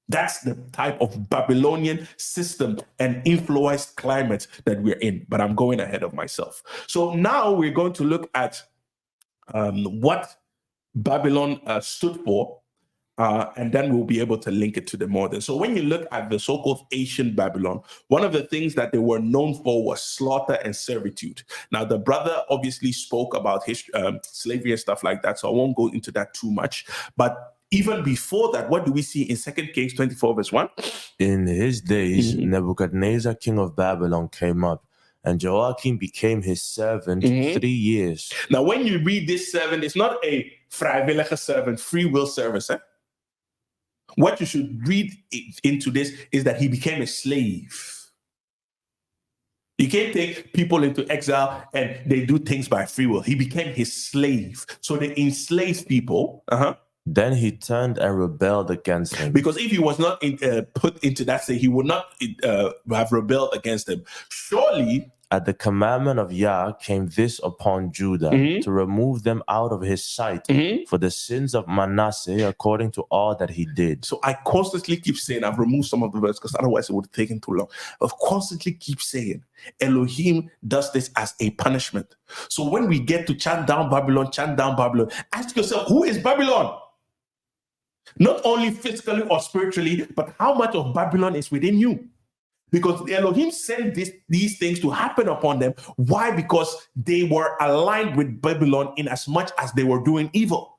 That's the type of Babylonian system and influenced climate that we're in. But I'm going ahead of myself. So now we're going to look at what Babylon stood for And then we'll be able to link it to the modern. So when you look at the so-called ancient Babylon, one of the things that they were known for was slaughter and servitude. Now, the brother obviously spoke about history, slavery and stuff like that, so I won't go into that too much. But even before that, what do we see in 2 Kings 24 verse 1? In his days, Nebuchadnezzar, king of Babylon, came up, and Joachim became his servant 3 years. Now, when you read this servant, it's not a vrijwillige servant, free will service. What you should read into this is that he became a slave. You can't take people into exile and they do things by free will. He became his slave. So they enslaved people. Then he turned and rebelled against him. Because if he was not put into that state, he would not have rebelled against him. Surely, at the commandment of Yah came this upon Judah, to remove them out of his sight for the sins of Manasseh, according to all that he did. So I constantly keep saying, I've removed some of the words because otherwise it would have taken too long. I constantly keep saying, Elohim does this as a punishment. So when we get to chant down Babylon, ask yourself, who is Babylon? Not only physically or spiritually, but how much of Babylon is within you? Because Elohim sent these things to happen upon them. Why? Because they were aligned with Babylon in as much as they were doing evil.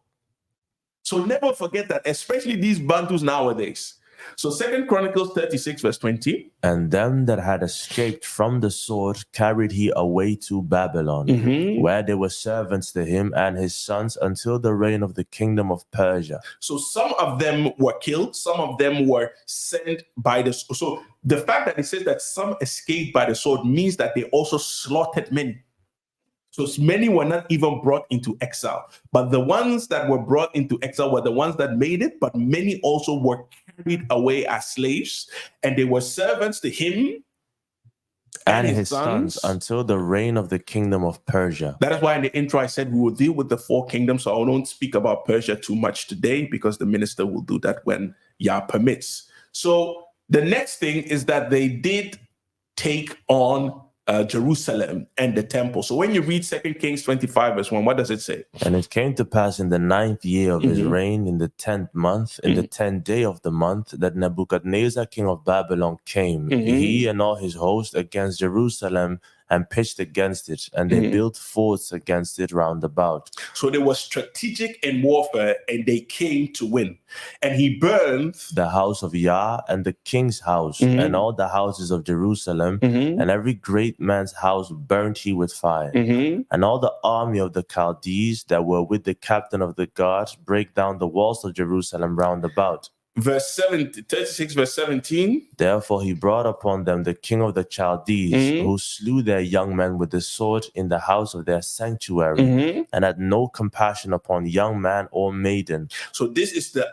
So never forget that, especially these Bantus nowadays. So 2 Chronicles 36 verse 20. And them that had escaped from the sword carried he away to Babylon, where they were servants to him and his sons until the reign of the kingdom of Persia. So some of them were killed, some of them were sent by the sword. So the fact that it says that some escaped by the sword means that they also slaughtered many. So many were not even brought into exile. But the ones that were brought into exile were the ones that made it, but many also were carried away as slaves, and they were servants to him and his sons until the reign of the kingdom of Persia. That is why in the intro I said we will deal with the 4 kingdoms, so I don't speak about Persia too much today because the minister will do that when Yah permits. So the next thing is that they did take on Jerusalem and the temple. So when you read 2 Kings 25 verse 1, what does it say? And it came to pass in the 9th year of his reign, in the 10th month, in the 10th day of the month, that Nebuchadnezzar king of Babylon came, he and all his host, against Jerusalem, and pitched against it, and they built forts against it round about. So they were strategic in warfare, and they came to win. And he burned the house of Yah and the king's house, and all the houses of Jerusalem, and every great man's house burnt he with fire. And all the army of the Chaldees that were with the captain of the guards brake down the walls of Jerusalem round about. Verse 36 verse 17. Therefore he brought upon them the king of the Chaldees, who slew their young men with the sword in the house of their sanctuary, and had no compassion upon young man or maiden. So this is the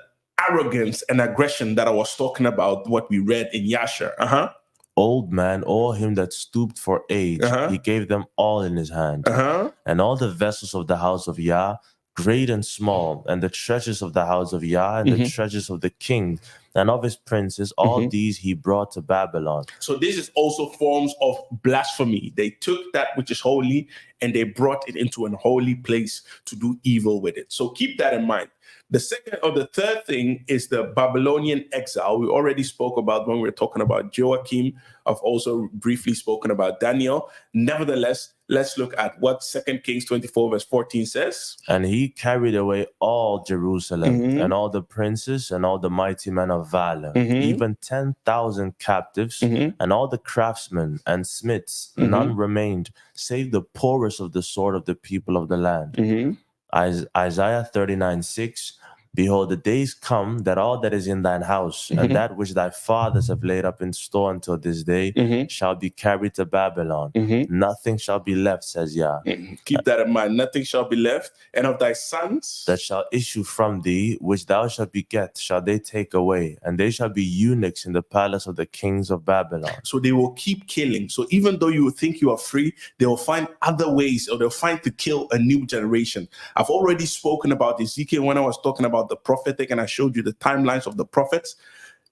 arrogance and aggression that I was talking about, what we read in Yasher. Old man or him that stooped for age, he gave them all in his hand. And all the vessels of the house of Yah, great and small, and the treasures of the house of Yah, and the treasures of the king and of his princes, all these he brought to Babylon. So this is also forms of blasphemy. They took that which is holy and they brought it into an holy place to do evil with it. So keep that in mind. The second or the third thing is the Babylonian exile. We already spoke about when we were talking about Joachim. I've also briefly spoken about Daniel. Nevertheless, let's look at what 2 Kings 24 verse 14 says. And he carried away all Jerusalem, and all the princes, and all the mighty men of valor, even 10,000 captives, and all the craftsmen and smiths. None remained, save the poorest of the sword of the people of the land. Isaiah 39:6. Behold, the days come that all that is in thine house, and that which thy fathers have laid up in store until this day, shall be carried to Babylon. Nothing shall be left, says Yah. Keep that in mind. Nothing shall be left. And of thy sons that shall issue from thee, which thou shalt beget, shall they take away, and they shall be eunuchs in the palace of the kings of Babylon. So they will keep killing. So even though you think you are free, they will find other ways, or they'll find to kill a new generation. I've already spoken about Ezekiel when I was talking about the prophetic, and I showed you the timelines of the prophets.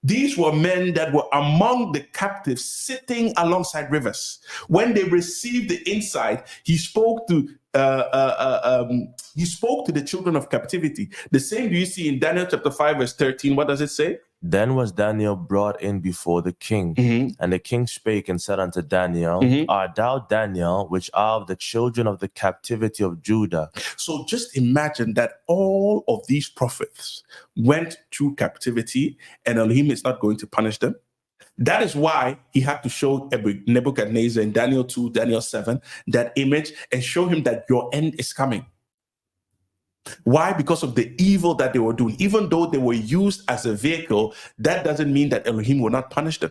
These were men that were among the captives sitting alongside rivers. When they received the insight, he spoke to the children of captivity. The same do you see in Daniel chapter 5 verse 13. What does it say? Then was Daniel brought in before the king, and the king spake and said unto Daniel, Art thou Daniel, which are of the children of the captivity of Judah? So just imagine that all of these prophets went through captivity, and Elohim is not going to punish them. That is why he had to show Nebuchadnezzar in Daniel 2, Daniel 7, that image and show him that your end is coming. Why? Because of the evil that they were doing. Even though they were used as a vehicle, that doesn't mean that Elohim will not punish them.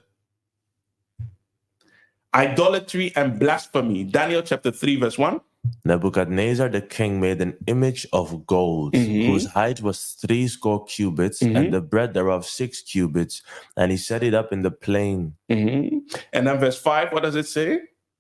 Idolatry and blasphemy. Daniel chapter 3 verse 1. Nebuchadnezzar the king made an image of gold, whose height was 70 cubits, and the breadth thereof 6 cubits, and he set it up in the plain. And then verse 5, what does it say?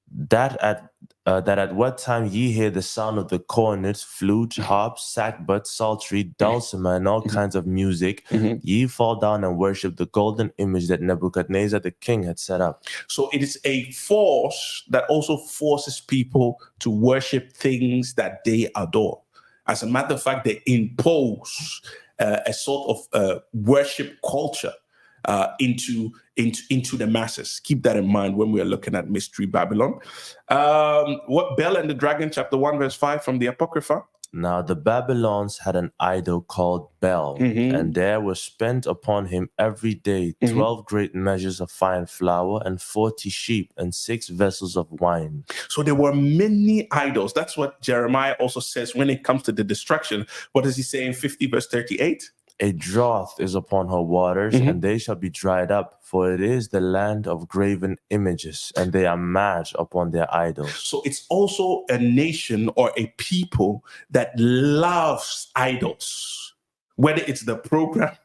That at what time ye hear the sound of the cornet, flute, harp, sackbut, psaltery, dulcimer, and all kinds of music, ye fall down and worship the golden image that Nebuchadnezzar the king had set up. So it is a force that also forces people to worship things that they adore. As a matter of fact, they impose a sort of worship culture into the masses. Keep that in mind when we are looking at Mystery Babylon. What Bel and the Dragon, chapter 1, verse 5 from the Apocrypha. Now the Babylons had an idol called Bel, and there was spent upon him every day 12 great measures of fine flour, and 40 sheep, and 6 vessels of wine. So there were many idols. That's what Jeremiah also says when it comes to the destruction. What does he say in 50 verse 38? A drought is upon her waters, and they shall be dried up, for it is the land of graven images, and they are mad upon their idols. So it's also a nation or a people that loves idols, whether it's the program,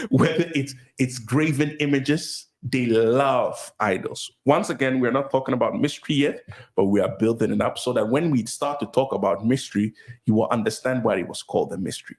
whether it's graven images. They love idols. Once again, we're not talking about mystery yet, but we are building it up so that when we start to talk about mystery, you will understand why it was called a mystery.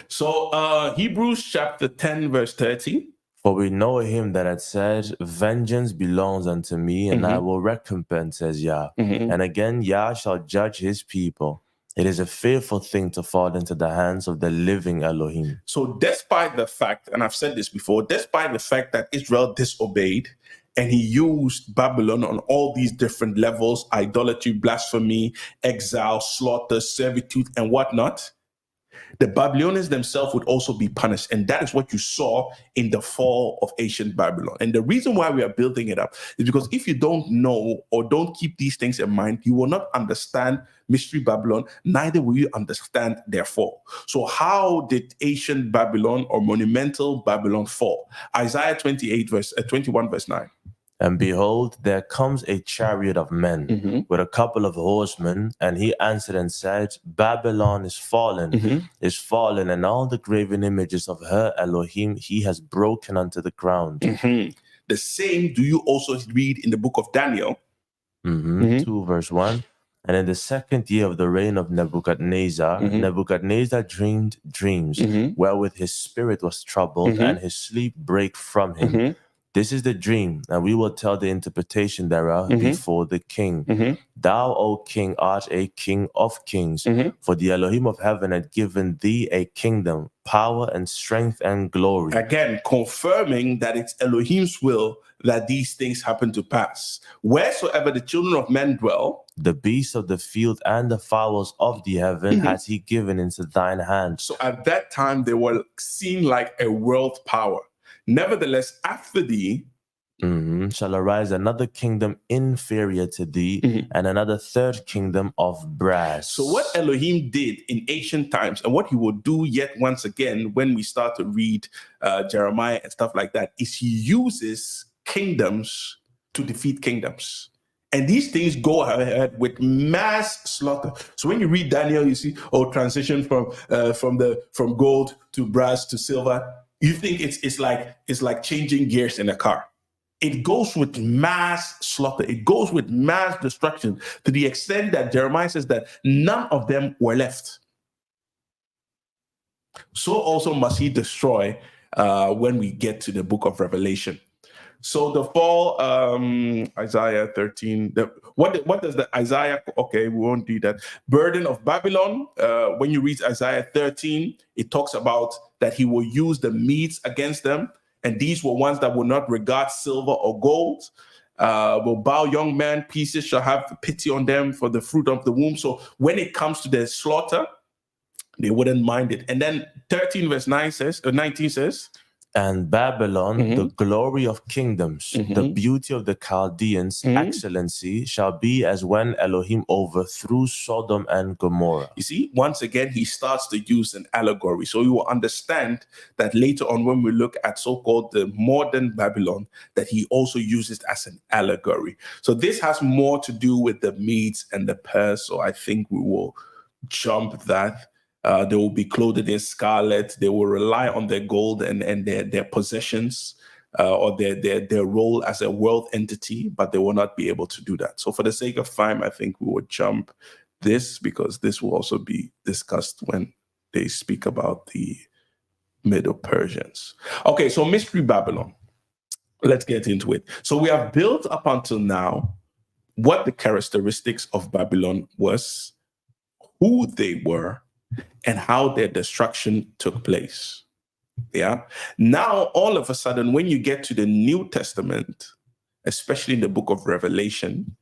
So Hebrews chapter 10 verse 30. For we know him that had said, vengeance belongs unto me, and I will recompense, says Yah. And again, Yah shall judge his people. It is a fearful thing to fall into the hands of the living Elohim. So despite the fact, and I've said this before, despite the fact that Israel disobeyed, and he used Babylon on all these different levels, idolatry, blasphemy, exile, slaughter, servitude, and whatnot, the Babylonians themselves would also be punished. And that is what you saw in the fall of ancient Babylon. And the reason why we are building it up is because if you don't know or don't keep these things in mind, you will not understand Mystery Babylon, neither will you understand their fall. So how did ancient Babylon or monumental Babylon fall? Isaiah 21 verse 9. And behold, there comes a chariot of men with a couple of horsemen. And he answered and said, Babylon is fallen, and all the graven images of her Elohim he has broken unto the ground. The same do you also read in the book of Daniel. 2 verse 1. And in the 2nd year of the reign of Nebuchadnezzar, Nebuchadnezzar dreamed dreams, wherewith his spirit was troubled, and his sleep brake from him. This is the dream, and we will tell the interpretation thereof before the king. Thou, O king, art a king of kings, for the Elohim of heaven had given thee a kingdom, power and strength and glory. Again, confirming that it's Elohim's will that these things happen to pass. Wheresoever the children of men dwell, the beasts of the field and the fowls of the heaven has he given into thine hand. So at that time, they were seen like a world power. Nevertheless, after thee shall arise another kingdom inferior to thee, and another third kingdom of brass. So what Elohim did in ancient times, and what he will do yet once again when we start to read Jeremiah and stuff like that, is he uses kingdoms to defeat kingdoms. And these things go ahead with mass slaughter. So when you read Daniel, you see, transition from gold to brass to silver. You think it's like changing gears in a car. It goes with mass slaughter. It goes with mass destruction to the extent that Jeremiah says that none of them were left. So also must he destroy when we get to the book of Revelation. So the fall, Isaiah 13. What does the Isaiah? Okay, we won't do that. Burden of Babylon. When you read Isaiah 13, it talks about that he will use the Medes against them, and these were ones that will not regard silver or gold. Will bow young man, pieces shall have pity on them for the fruit of the womb. So when it comes to their slaughter, they wouldn't mind it. And then 13 verse 19 says, and Babylon, the glory of kingdoms, the beauty of the Chaldeans, excellency, shall be as when Elohim overthrew Sodom and Gomorrah. You see, once again, he starts to use an allegory. So you will understand that later on when we look at so-called the modern Babylon, that he also uses it as an allegory. So this has more to do with the Medes and the Pers. So I think we will jump that. They will be clothed in scarlet. They will rely on their gold and their possessions or their role as a world entity, but they will not be able to do that. So for the sake of time, I think we will jump this because this will also be discussed when they speak about the Middle Persians. Okay, so Mystery Babylon. Let's get into it. So we have built up until now what the characteristics of Babylon was, who they were, and how their destruction took place. Yeah. Now, all of a sudden, when you get to the New Testament, especially in the book of Revelation,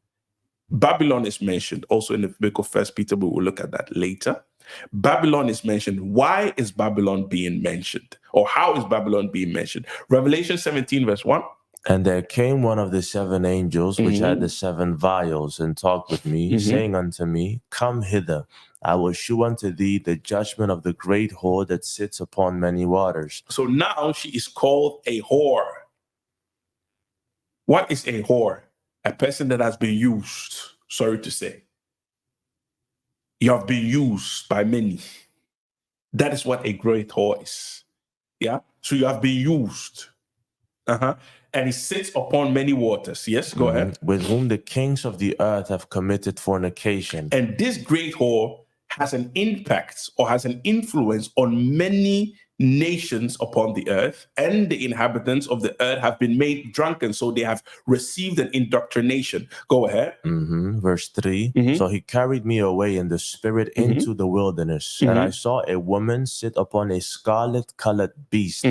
Babylon is mentioned. Also in the book of First Peter, we will look at that later. Babylon is mentioned. Why is Babylon being mentioned? Or how is Babylon being mentioned? Revelation 17, verse 1. And there came one of the seven angels, which had the seven vials, and talked with me, saying unto me, Come hither, I will shew unto thee the judgment of the great whore that sits upon many waters. So now she is called a whore. What is a whore? A person that has been used, sorry to say. You have been used by many. That is what a great whore is. Yeah? So you have been used. And he sits upon many waters. Yes, go ahead. With whom the kings of the earth have committed fornication. And this great whore has an impact or has an influence on many nations upon the earth, and the inhabitants of the earth have been made drunken, so they have received an indoctrination. Go ahead. Verse 3. So he carried me away in the spirit into the wilderness, and I saw a woman sit upon a scarlet-colored beast,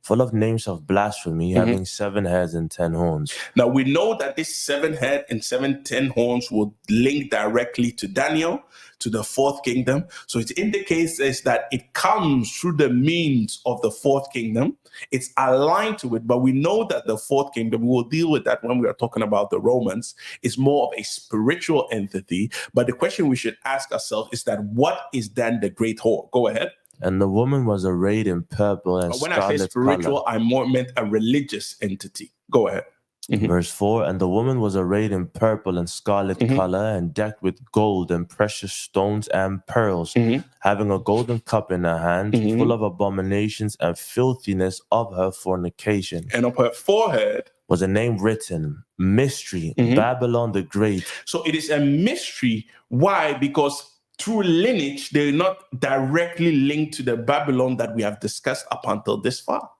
full of names of blasphemy, having 7 heads and 10 horns. Now we know that this 7 head and 10 horns will link directly to Daniel, to the 4th kingdom. So it indicates is that it comes through the means of the 4th kingdom. It's aligned to it, but we know that the 4th kingdom, we will deal with that when we are talking about the Romans, is more of a spiritual entity. But the question we should ask ourselves is that what is then the great whore? Go ahead. And the woman was arrayed in purple and when scarlet I say spiritual, color. I more meant a religious entity. Go ahead. Verse 4, and the woman was arrayed in purple and scarlet color, and decked with gold and precious stones and pearls, having a golden cup in her hand, full of abominations and filthiness of her fornication. And on her forehead was a name written, Mystery, Babylon the Great. So it is a mystery. Why? Because through lineage, they're not directly linked to the Babylon that we have discussed up until this far.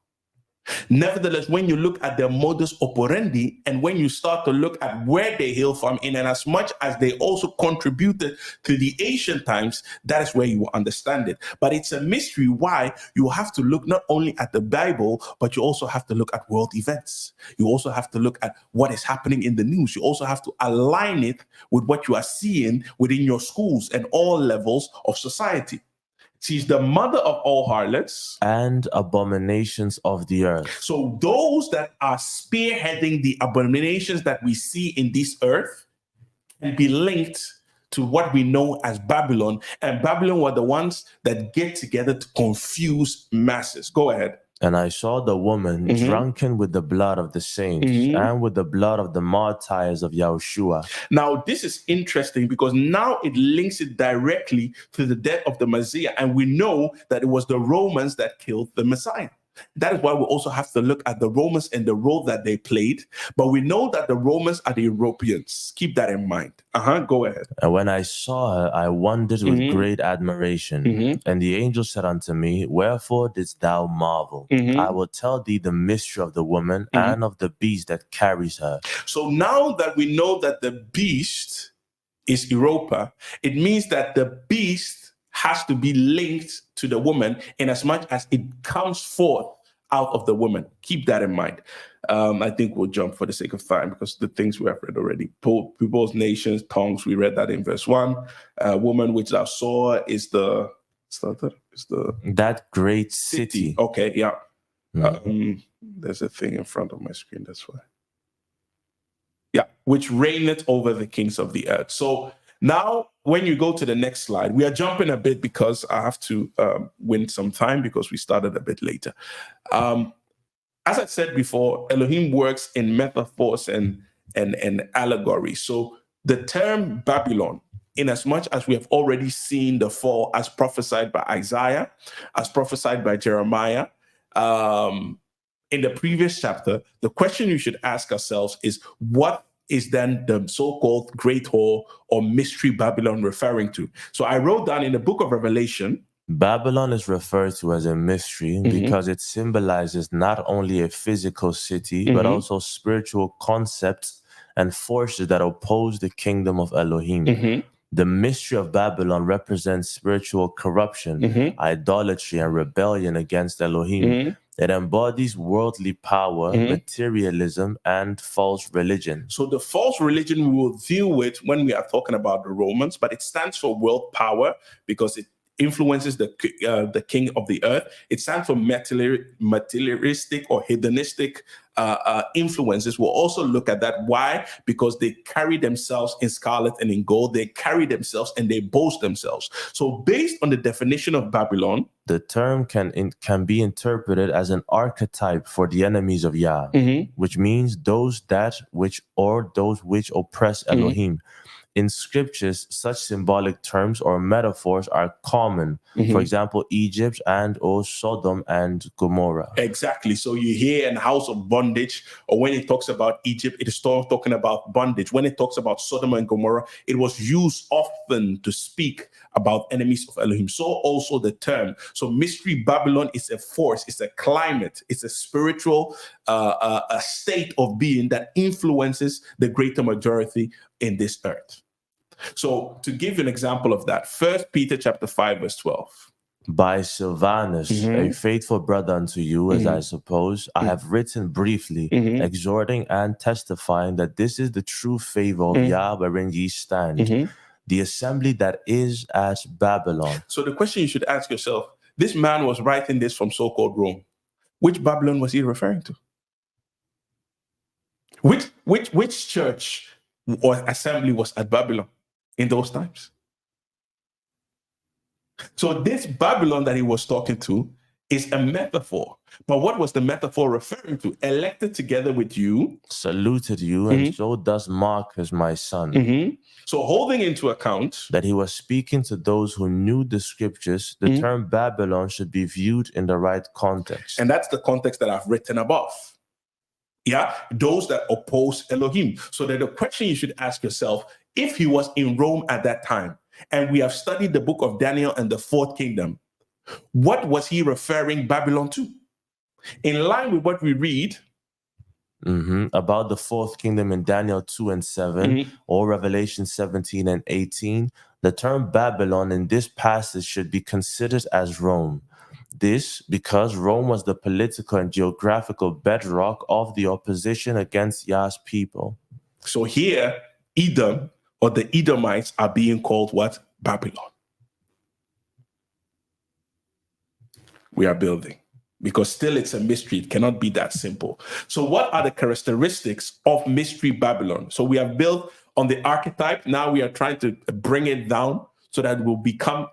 Nevertheless, when you look at their modus operandi and when you start to look at where they hail from, in and as much as they also contributed to the ancient times, that is where you will understand it. But it's a mystery why you have to look not only at the Bible, but you also have to look at world events. You also have to look at what is happening in the news. You also have to align it with what you are seeing within your schools and all levels of society. She's the mother of all harlots and abominations of the earth. So those that are spearheading the abominations that we see in this earth can be linked to what we know as Babylon. And Babylon were the ones that get together to confuse masses. Go ahead. And I saw the woman drunken with the blood of the saints and with the blood of the martyrs of Yahushua. Now, this is interesting because now it links it directly to the death of the Messiah. And we know that it was the Romans that killed the Messiah. That is why we also have to look at the Romans and the role that they played. But we know that the Romans are the Europeans. Keep that in mind. Go ahead. And when I saw her, I wondered with great admiration. And the angel said unto me, wherefore didst thou marvel? I will tell thee the mystery of the woman and of the beast that carries her. So now that we know that the beast is Europa, it means that the beast has to be linked to the woman in as much as it comes forth out of the woman. Keep that in mind. I think we'll jump for the sake of time because the things we have read already. Peoples, nations, tongues, we read that in verse 1. Woman which thou saw is the that great city. Okay, yeah. There's a thing in front of my screen, that's why. Yeah, which reigneth over the kings of the earth. So now, when you go to the next slide, we are jumping a bit because I have to win some time because we started a bit later. As I said before, Elohim works in metaphors and allegory. So the term Babylon, in as much as we have already seen the fall as prophesied by Isaiah, as prophesied by Jeremiah, in the previous chapter, the question you should ask ourselves is, what is then the so-called Great Whore or Mystery Babylon referring to? So I wrote down in the book of Revelation, Babylon is referred to as a mystery because it symbolizes not only a physical city, but also spiritual concepts and forces that oppose the kingdom of Elohim. The mystery of Babylon represents spiritual corruption, idolatry, and rebellion against Elohim. It embodies worldly power, materialism, and false religion. So the false religion we will deal with when we are talking about the Romans, but it stands for world power because it influences the king of the earth. It stands for materialistic or hedonistic influences. We'll also look at that. Why? Because they carry themselves in scarlet and in gold. They carry themselves and they boast themselves. So based on the definition of Babylon, the term can be interpreted as an archetype for the enemies of Yah, which means those which oppress Elohim. In scriptures, such symbolic terms or metaphors are common. For example, Egypt and or Sodom and Gomorrah. Exactly. So you hear in house of bondage, or when it talks about Egypt, it is talking about bondage. When it talks about Sodom and Gomorrah, it was used often to speak about enemies of Elohim. So also the term. So Mystery Babylon is a force, it's a climate, it's a spiritual a state of being that influences the greater majority in this earth. So to give you an example of that, 1 Peter chapter 5, verse 12. By Silvanus, a faithful brother unto you, as I suppose, I have written briefly, exhorting and testifying that this is the true favor of Yah wherein ye stand, the assembly that is at Babylon. So the question you should ask yourself, this man was writing this from so-called Rome. Which Babylon was he referring to? Which church or assembly was at Babylon in those times? So this Babylon that he was talking to is a metaphor. But what was the metaphor referring to? Elected together with you. Saluted you, and so does Mark as my son. So holding into account that he was speaking to those who knew the scriptures, the term Babylon should be viewed in the right context. And that's the context that I've written above. Yeah, those that oppose Elohim. So that the question you should ask yourself, if he was in Rome at that time, and we have studied the book of Daniel and the fourth kingdom, what was he referring Babylon to? In line with what we read about the fourth kingdom in Daniel 2 and 7 or Revelation 17 and 18, the term Babylon in this passage should be considered as Rome. This because Rome was the political and geographical bedrock of the opposition against Yah's people. So here, Edom or the Edomites are being called what? Babylon. We are building. Because still it's a mystery. It cannot be that simple. So what are the characteristics of Mystery Babylon? So we have built on the archetype. Now we are trying to bring it down so that it will become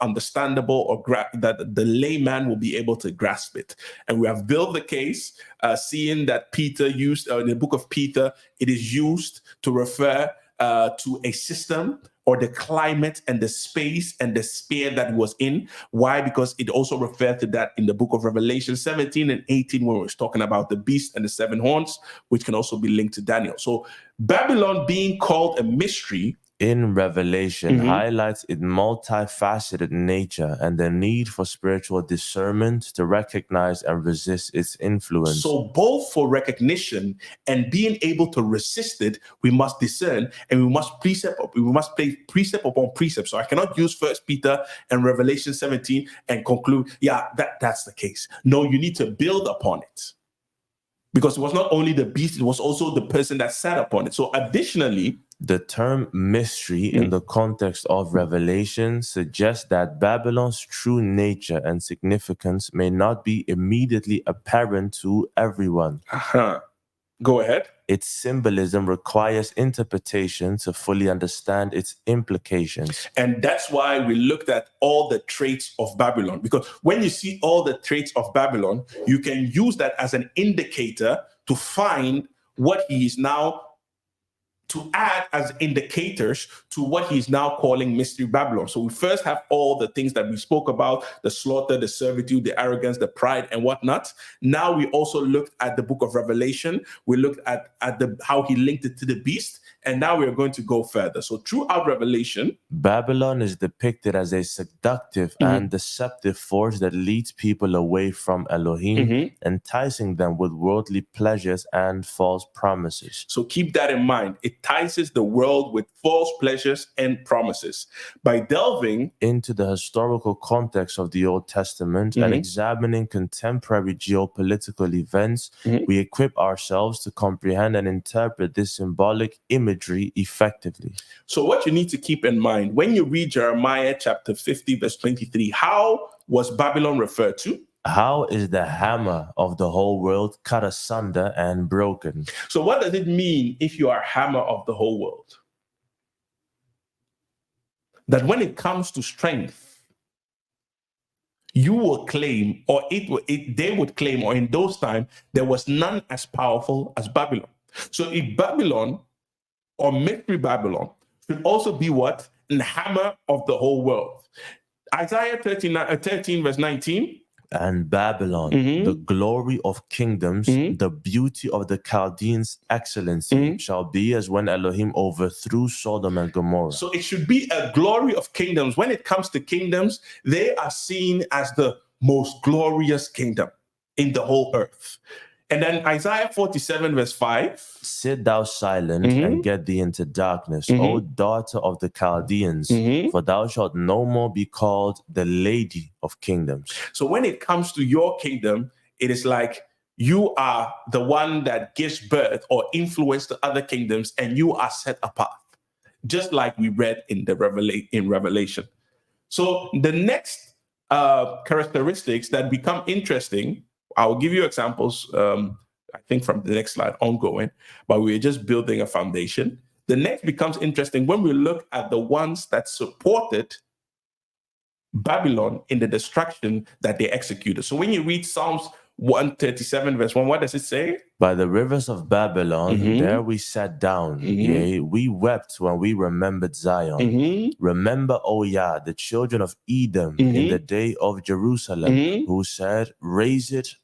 understandable, or that the layman will be able to grasp it. And we have built the case, seeing that Peter used, in the book of Peter, it is used to refer to a system or the climate and the space and the sphere that he was in. Why? Because it also referred to that in the book of Revelation 17 and 18, when we're talking about the beast and the seven horns, which can also be linked to Daniel. So Babylon being called a mystery in Revelation highlights its multifaceted nature and the need for spiritual discernment to recognize and resist its influence. So both for recognition and being able to resist it, we must discern, and we must place precept upon precept. So I cannot use 1 Peter and Revelation 17 and conclude, that's the case. No, you need to build upon it. Because it was not only the beast, it was also the person that sat upon it. So additionally, the term mystery in the context of Revelation suggests that Babylon's true nature and significance may not be immediately apparent to everyone. Go ahead. Its symbolism requires interpretation to fully understand its implications. And that's why we looked at all the traits of Babylon. Because when you see all the traits of Babylon, you can use that as an indicator to find what he is now, to add as indicators to what he's now calling Mystery Babylon. So we first have all the things that we spoke about, the slaughter, the servitude, the arrogance, the pride, and whatnot. Now we also looked at the book of Revelation. We looked at how he linked it to the beast. And now we're going to go further. So throughout Revelation, Babylon is depicted as a seductive and deceptive force that leads people away from Elohim, enticing them with worldly pleasures and false promises. So keep that in mind. It entices the world with false pleasures and promises. By delving into the historical context of the Old Testament and examining contemporary geopolitical events, we equip ourselves to comprehend and interpret this symbolic imagery effectively. So what you need to keep in mind, when you read Jeremiah chapter 50, verse 23, how was Babylon referred to? How is the hammer of the whole world cut asunder and broken? So what does it mean if you are hammer of the whole world? That when it comes to strength, you will claim, or they would claim, or in those times, there was none as powerful as Babylon. So if Babylon, or Mystery Babylon, should also be what? The hammer of the whole world. Isaiah 13 verse 19. And Babylon, the glory of kingdoms, the beauty of the Chaldeans' excellency, shall be as when Elohim overthrew Sodom and Gomorrah. So it should be a glory of kingdoms. When it comes to kingdoms, they are seen as the most glorious kingdom in the whole earth. And then Isaiah 47 verse 5. Sit thou silent and get thee into darkness, O daughter of the Chaldeans, for thou shalt no more be called the lady of kingdoms. So when it comes to your kingdom, it is like you are the one that gives birth or influence to other kingdoms, and you are set apart, just like we read in Revelation. So the next characteristics that become interesting, I will give you examples, I think from the next slide ongoing, but we're just building a foundation. The next becomes interesting when we look at the ones that supported Babylon in the destruction that they executed. So when you read Psalms 137 verse 1, what does it say? By the rivers of Babylon, there we sat down. Yea, we wept when we remembered Zion. Remember, O Yah, the children of Edom in the day of Jerusalem, who said, raise it,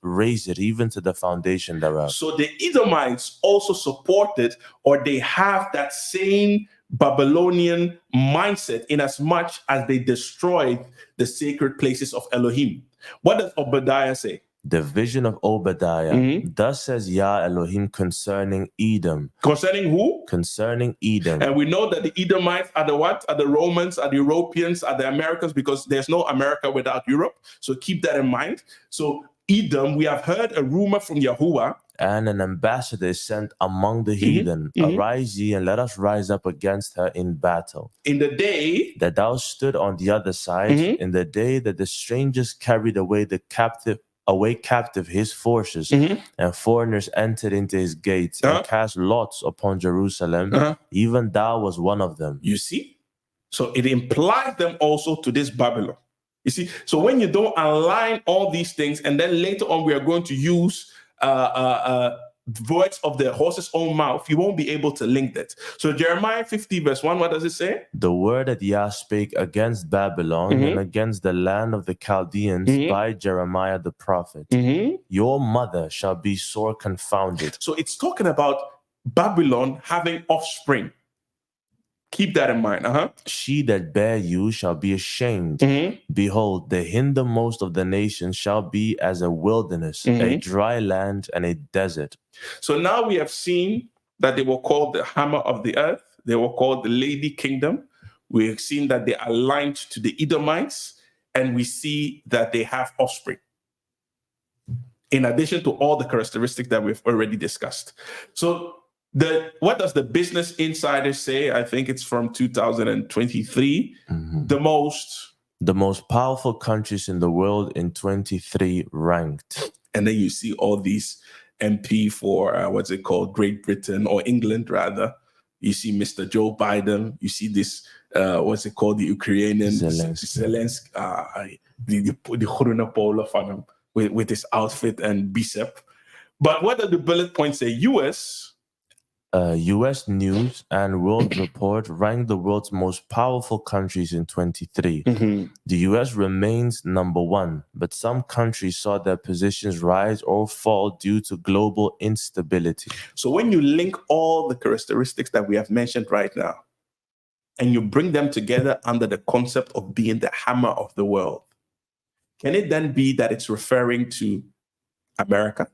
even to the foundation thereof. So the Edomites also supported, or they have that same Babylonian mindset in as much as they destroyed the sacred places of Elohim. What does Obadiah say? The vision of Obadiah. Thus says Yah Elohim concerning Edom. Concerning who? Concerning Edom. And we know that the Edomites are the what? Are the Romans, are the Europeans, are the Americans, because there's no America without Europe. So keep that in mind. So Edom, we have heard a rumor from Yahuwah. And an ambassador is sent among the heathen. Arise ye, and let us rise up against her in battle. In the day that thou stood on the other side, in the day that the strangers carried away captive his forces, and foreigners entered into his gates and cast lots upon Jerusalem, even thou was one of them. You see? So it implies them also to this Babylon. You see? So when you don't align all these things, and then later on we are going to use words of the horse's own mouth, you won't be able to link that. So Jeremiah 50 verse 1, what does it say? The word that Yah spake against Babylon and against the land of the Chaldeans by Jeremiah the prophet. Your mother shall be sore confounded. So it's talking about Babylon having offspring. Keep that in mind. She that bare you shall be ashamed. Behold, the hindermost of the nations shall be as a wilderness, a dry land, and a desert. So now we have seen that they were called the hammer of the earth. They were called the lady kingdom. We have seen that they are linked to the Edomites, and we see that they have offspring, in addition to all the characteristics that we've already discussed. So what does the Business Insider say? I think it's from 2023. The most powerful countries in the world in 23 ranked. And then you see all these MP for what's it called, Great Britain, or England rather. You see Mr. Joe Biden. You see this what's it called, the Ukrainian Zelensky, the Khuruna Paula Fanam with his outfit and bicep. But what do the bullet points say? U.S. News and World Report ranked the world's most powerful countries in 23. The U.S. remains number one, but some countries saw their positions rise or fall due to global instability. So when you link all the characteristics that we have mentioned right now, and you bring them together under the concept of being the hammer of the world, can it then be that it's referring to America?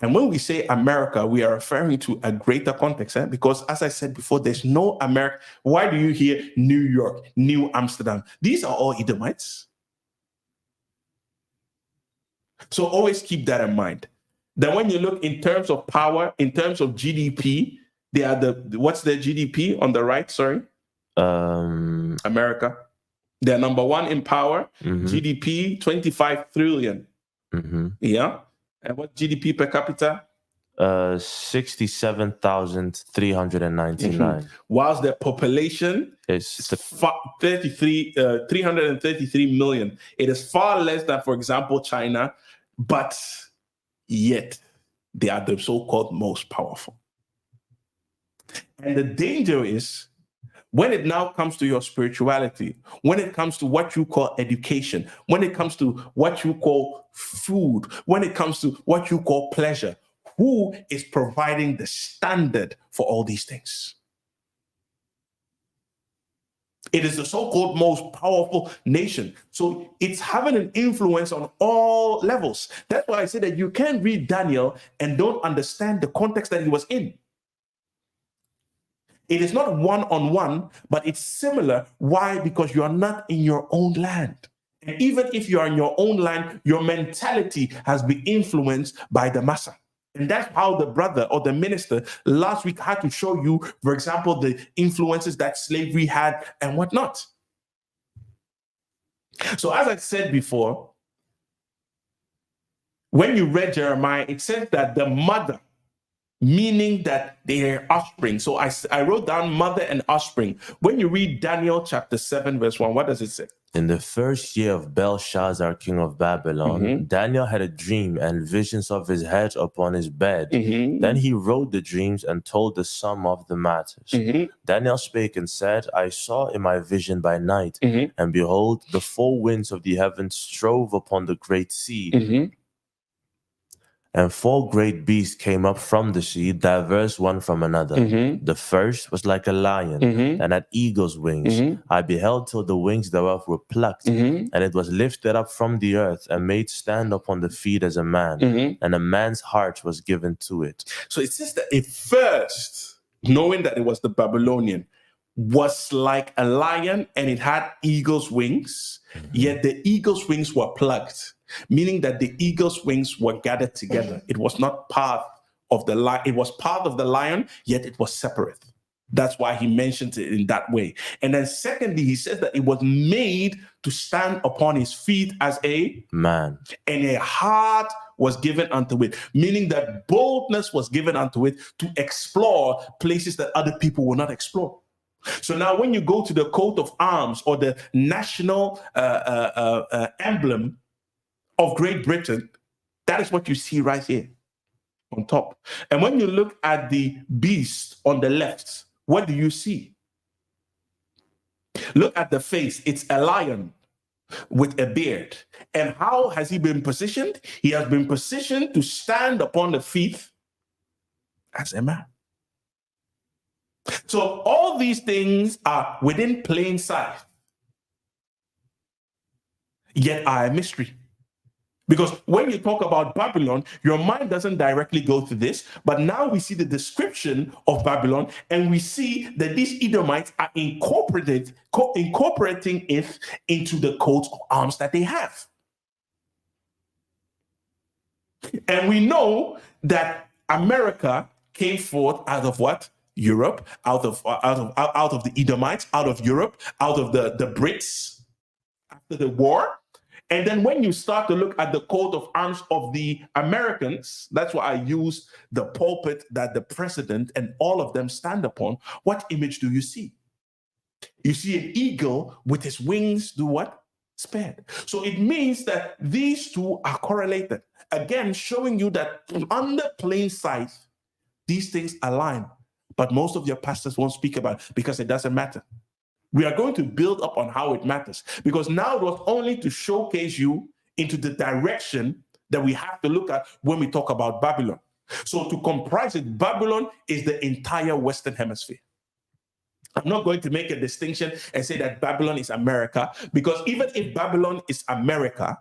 And when we say America, we are referring to a greater context, because as I said before, there's no America. Why do you hear New York, New Amsterdam? These are all Edomites. So always keep that in mind. Then when you look in terms of power, in terms of GDP, they are what's their GDP on the right? Sorry. America. They're number one in power. GDP, 25 trillion. Yeah. And what GDP per capita? 67,399. Whilst their population is 333 million. It is far less than, for example, China, but yet they are the so-called most powerful. And the danger is, when it now comes to your spirituality, when it comes to what you call education, when it comes to what you call food, when it comes to what you call pleasure, who is providing the standard for all these things? It is the so-called most powerful nation. So it's having an influence on all levels. That's why I say that you can't read Daniel and don't understand the context that he was in. It is not one-on-one, but it's similar. Why? Because you are not in your own land. And even if you are in your own land, your mentality has been influenced by the massa. And that's how the brother or the minister last week had to show you, for example, the influences that slavery had and whatnot. So as I said before, when you read Jeremiah, it says that the mother, meaning that they are offspring. So I wrote down mother and offspring. When you read Daniel chapter 7, verse 1, what does it say? In the first year of Belshazzar, king of Babylon, Daniel had a dream and visions of his head upon his bed. Then he wrote the dreams and told the sum of the matters. Daniel spake and said, I saw in my vision by night, and behold, the four winds of the heavens strove upon the great sea. And four great beasts came up from the sea, diverse one from another. The first was like a lion, and had eagle's wings. I beheld till the wings thereof were plucked, and it was lifted up from the earth, and made stand upon the feet as a man, and a man's heart was given to it. So it says that at first, knowing that it was the Babylonian, was like a lion, and it had eagle's wings, yet the eagle's wings were plucked. Meaning that the eagle's wings were gathered together. It was not part of the lion. It was part of the lion, yet it was separate. That's why he mentions it in that way. And then secondly, he says that it was made to stand upon his feet as a man. And a heart was given unto it. Meaning that boldness was given unto it to explore places that other people will not explore. So now when you go to the coat of arms or the national emblem of Great Britain, that is what you see right here. on top. And when you look at the beast on the left, what do you see? Look at the face. It's a lion with a beard. And how has he been positioned? He has been positioned to stand upon the feet as a man. So all these things are within plain sight, yet are a mystery. Because when you talk about Babylon, your mind doesn't directly go to this, but now we see the description of Babylon, and we see that these Edomites are incorporating it into the coat of arms that they have. And we know that America came forth out of what? Europe, out of the Edomites, out of Europe, out of the Brits after the war. And then when you start to look at the coat of arms of the Americans, that's why I use the pulpit that the president and all of them stand upon. What image do you see? You see an eagle with his wings do what? Spread. So it means that these two are correlated. Again, showing you that under plain sight, these things align. But most of your pastors won't speak about it because it doesn't matter. We are going to build up on how it matters, because now it was only to showcase you into the direction that we have to look at when we talk about Babylon. So to comprise it, Babylon is the entire Western Hemisphere. I'm not going to make a distinction and say that Babylon is America, because even if Babylon is America,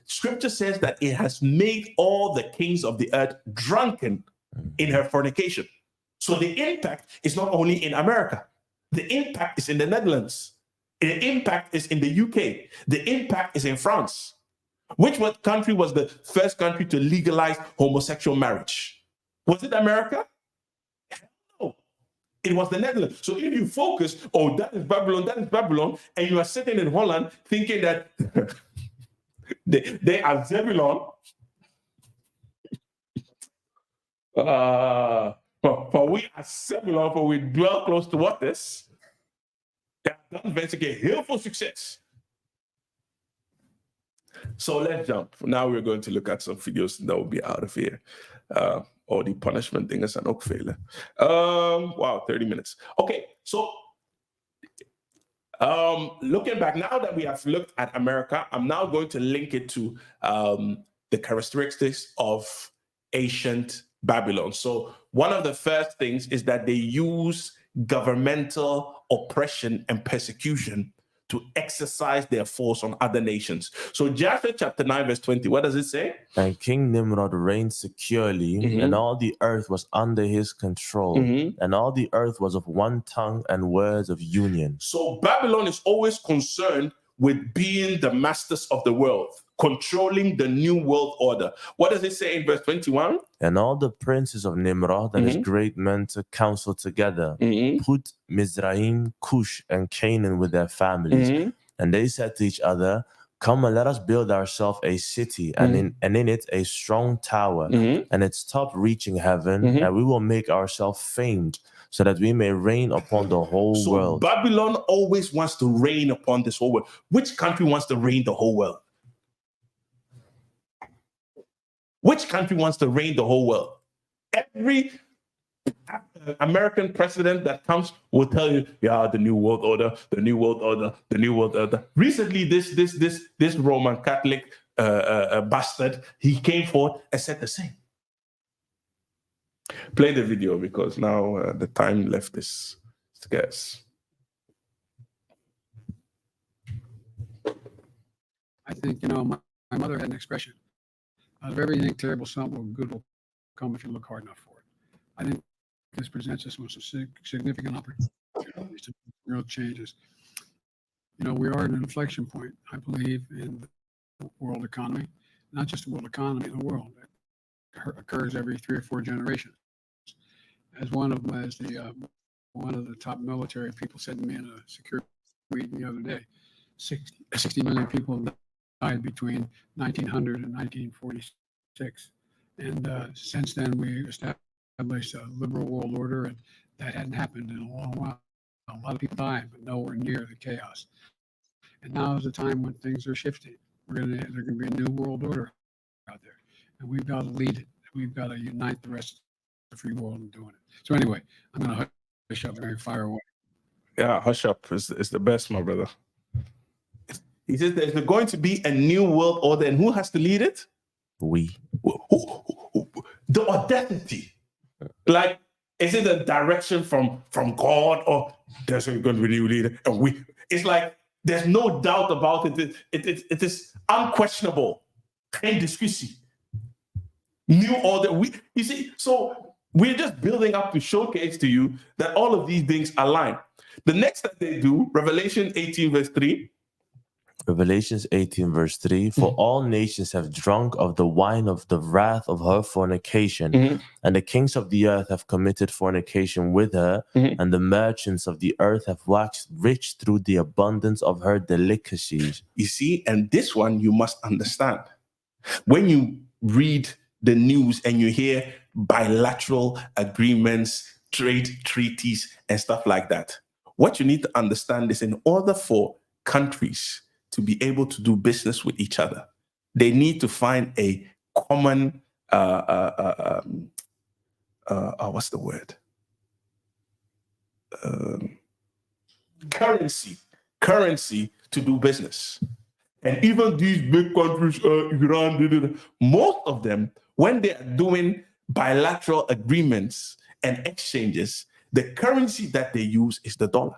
Scripture says that it has made all the kings of the earth drunken in her fornication. So the impact is not only in America. The impact is in the Netherlands. The impact is in the UK. The impact is in France. Which country was the first country to legalize homosexual marriage? Was it America? No. It was the Netherlands. So if you focus, oh, that is Babylon, and you are sitting in Holland thinking that they are Zebulon, for we are Zebulon, for we dwell close to waters, that done investigate heel for success. So let's jump. Now we're going to look at some videos that will be out of here. Or the punishment thing is an ook vele. Wow, 30 minutes. Okay, so looking back, now that we have looked at America, I'm now going to link it to the characteristics of ancient Babylon. So one of the first things is that they use governmental oppression and persecution to exercise their force on other nations. So Joshua chapter 9, verse 20, what does it say? And King Nimrod reigned securely, and all the earth was under his control, and all the earth was of one tongue and words of union. So Babylon is always concerned with being the masters of the world, controlling the new world order. What does it say in verse 21? And all the princes of Nimrod and his great men took counsel together, Put, Mizraim, Cush, and Canaan with their families. And they said to each other, come and let us build ourselves a city, and in it a strong tower, and its top reaching heaven, and we will make ourselves famed, so that we may reign upon the whole world. Babylon always wants to reign upon this whole world. Which country wants to reign the whole world? Which country wants to reign the whole world? Every American president that comes will tell you, yeah, the new world order, the new world order, the new world order. Recently, this Roman Catholic bastard, he came forth and said the same. Play the video, because now the time left is scarce. I think, my mother had an expression: out of everything terrible, something good will come if you look hard enough for it. I think this presents us with some significant opportunities to make real changes. We are at an inflection point, I believe, in the world economy. Not just the world economy, the world. It occurs every 3 or 4 generations. As one of the top military people said to me in a security meeting the other day, 60 million people died between 1900 and 1946. And since then, we established a liberal world order, and that hadn't happened in a long while. A lot of people died, but nowhere near the chaos. And now is the time when things are shifting. There's going to be a new world order out there, and we've got to lead it. we've got to unite the rest of the free world in doing it. So anyway, I'm going to hush up and fire away. Yeah, hush up is the best, my brother. He says there's going to be a new world order, and who has to lead it? We. The audacity. Like, is it a direction from God, or there's going to be a new leader? And we, it's like there's no doubt about it. It is unquestionable. Indiscussion. New order. You see, so we're just building up to showcase to you that all of these things align. The next that they do, Revelation 18, verse 3. Revelations 18, verse 3, for all nations have drunk of the wine of the wrath of her fornication, and the kings of the earth have committed fornication with her, and the merchants of the earth have waxed rich through the abundance of her delicacies. You see, and this one you must understand. When you read the news and you hear bilateral agreements, trade treaties, and stuff like that, what you need to understand is in order for countries to be able to do business with each other, they need to find a common, what's the word? Currency to do business. And even these big countries, Iran, most of them, when they are doing bilateral agreements and exchanges, the currency that they use is the dollar.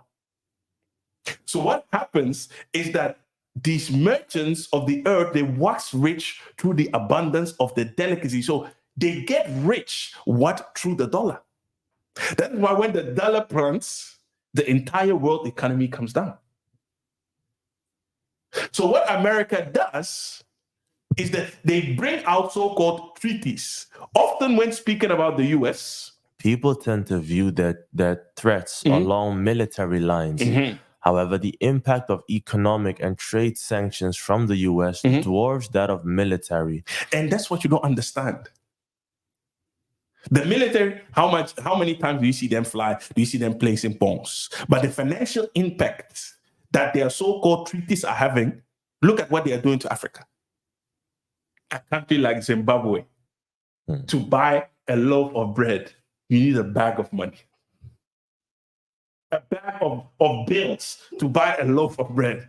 So what happens is that these merchants of the earth, they wax rich through the abundance of the delicacy. So they get rich, what? Through the dollar. That's why when the dollar plumps, the entire world economy comes down. So what America does is that they bring out so-called treaties. Often when speaking about the US, people tend to view their threats along military lines. However, the impact of economic and trade sanctions from the US dwarfs that of military. And that's what you don't understand. The military, how many times do you see them fly? Do you see them placing bombs? But the financial impact that their so-called treaties are having, look at what they are doing to Africa. A country like Zimbabwe, to buy a loaf of bread, you need a bag of money. A bag of bills to buy a loaf of bread.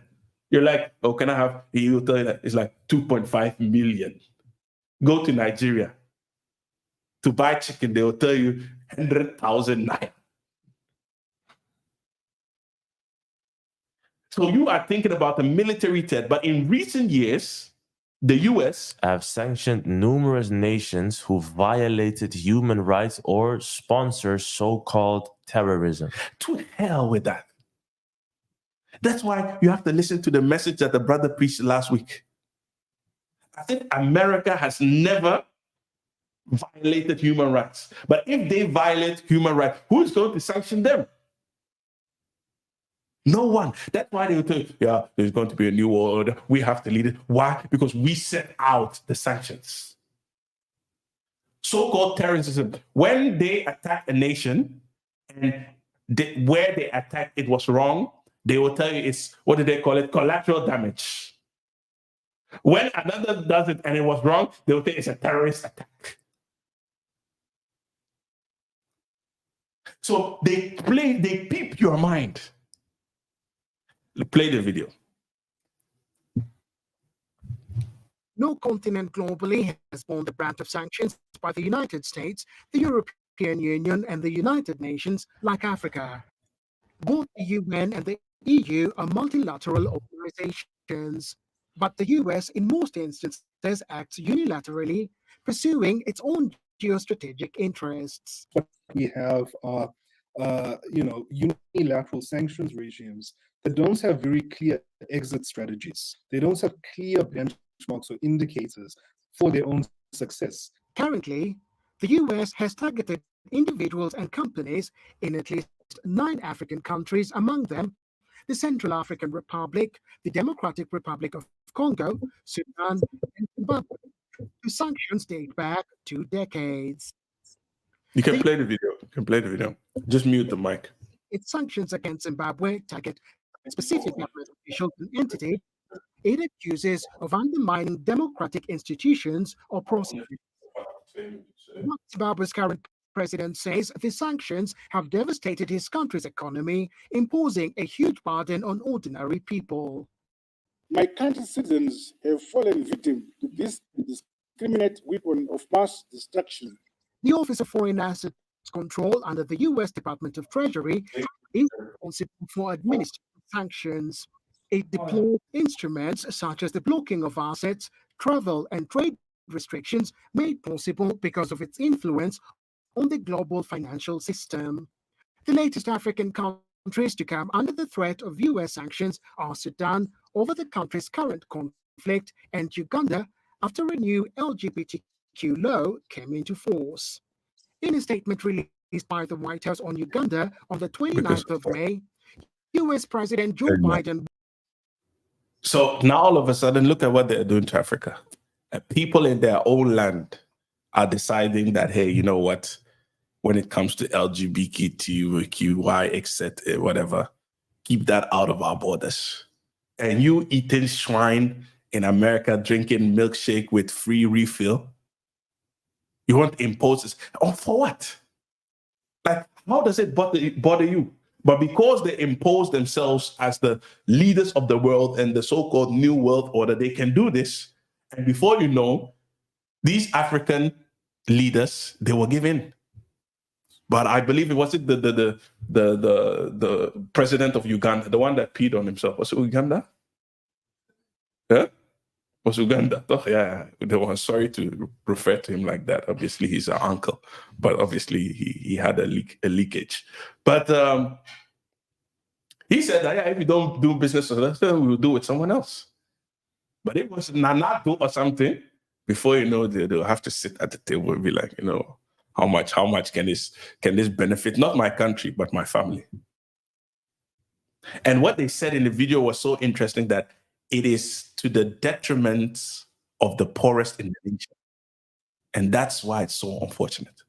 You're like, oh, can I have? He'll tell you that it's like 2.5 million. Go to Nigeria. To buy chicken, they will tell you 100,000 naira. So you are thinking about the military threat, but in recent years, the US have sanctioned numerous nations who violated human rights or sponsor so-called terrorism. To hell with that. That's why you have to listen to the message that the brother preached last week. I think America has never violated human rights. But if they violate human rights, who is going to sanction them? No one. That's why they will tell you, yeah, there's going to be a new order. We have to lead it. Why? Because we set out the sanctions. So-called terrorism. When they attack a nation and where they attack it was wrong, they will tell you it's, what do they call it? Collateral damage. When another does it and it was wrong, they will say it's a terrorist attack. So they peep your mind. Play the video. No continent globally has borne the brunt of sanctions by the United States, the European Union, and the United Nations like Africa. Both the UN and the EU are multilateral organizations, but the US in most instances acts unilaterally, pursuing its own geostrategic interests. We have unilateral sanctions regimes that don't have very clear exit strategies. They don't have clear benchmarks or indicators for their own success. Currently, the US has targeted individuals and companies in at least 9 African countries, among them the Central African Republic, the Democratic Republic of Congo, Sudan, and Zimbabwe. The sanctions date back 2 decades. You can play the video. Just mute the mic. Its sanctions against Zimbabwe target specific government officials and entities it accuses of undermining democratic institutions or processes. Zimbabwe's current president says the sanctions have devastated his country's economy, imposing a huge burden on ordinary people. My country's citizens have fallen victim to this indiscriminate weapon of mass destruction. The Office of Foreign Assets Control under the U.S. Department of Treasury is responsible for administering sanctions. It deploys instruments such as the blocking of assets, travel, and trade restrictions made possible because of its influence on the global financial system. The latest African countries to come under the threat of U.S. sanctions are Sudan over the country's current conflict and Uganda after a new LGBTQ law came into force. In a statement released by the White House on Uganda on the 29th of May, U.S. President Joe Biden. So now all of a sudden, look at what they're doing to Africa. People in their own land are deciding that, hey, you know what? When it comes to LGBTQI, etc., whatever, keep that out of our borders. And you eating swine in America, drinking milkshake with free refill, you want to impose this? Oh, for what? Like, how does it bother you? But because they impose themselves as the leaders of the world and the so-called New World Order, they can do this. And before you know, these African leaders, they will give in. But I believe it was the president of Uganda, the one that peed on himself. Was it Uganda? Yeah? Was Uganda? Oh, yeah. They were sorry to refer to him like that. Obviously, he's our uncle, but obviously he had a leakage. But he said that, yeah, if you don't do business with us, then we'll do it with someone else. But it was Nanado or something. Before you know, they'll have to sit at the table and be like, you know, how much can this benefit not my country but my family? And what they said in the video was so interesting that it is to the detriment of the poorest in the nation. And that's why it's so unfortunate.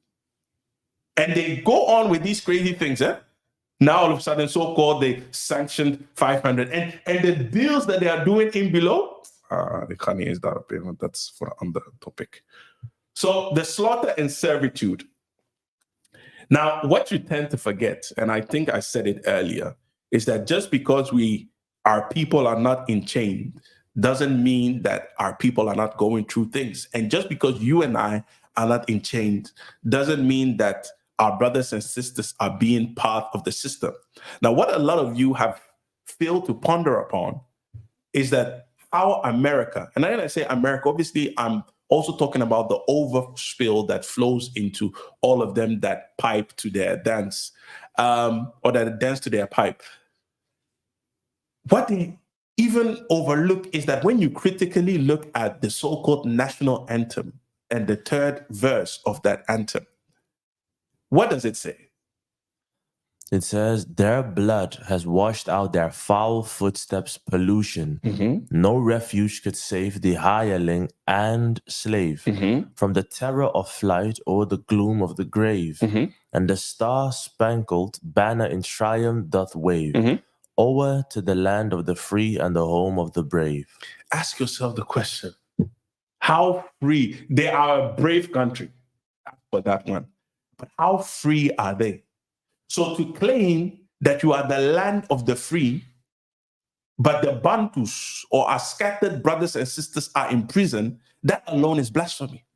And they go on with these crazy things, eh? Now all of a sudden, so-called, they sanctioned 500. And the deals that they are doing in below, the Kanye is that payment. That's for another topic. So the slaughter and servitude. Now, what you tend to forget, and I think I said it earlier, is that just because our people are not in chains doesn't mean that our people are not going through things. And just because you and I are not in chains doesn't mean that our brothers and sisters are being part of the system. Now, what a lot of you have failed to ponder upon is that our America, and when I say America, obviously I'm also talking about the overspill that flows into all of them that pipe to their dance, or that dance to their pipe. What they even overlook is that when you critically look at the so-called national anthem and the third verse of that anthem, what does it say? It says, their blood has washed out their foul footsteps' pollution. Mm-hmm. No refuge could save the hireling and slave from the terror of flight or the gloom of the grave. And the star-spangled banner in triumph doth wave. Over to the land of the free and the home of the brave. Ask yourself the question, how free? They are a brave country for that one. But how free are they? So to claim that you are the land of the free, but the Bantus or our scattered brothers and sisters are in prison, that alone is blasphemy.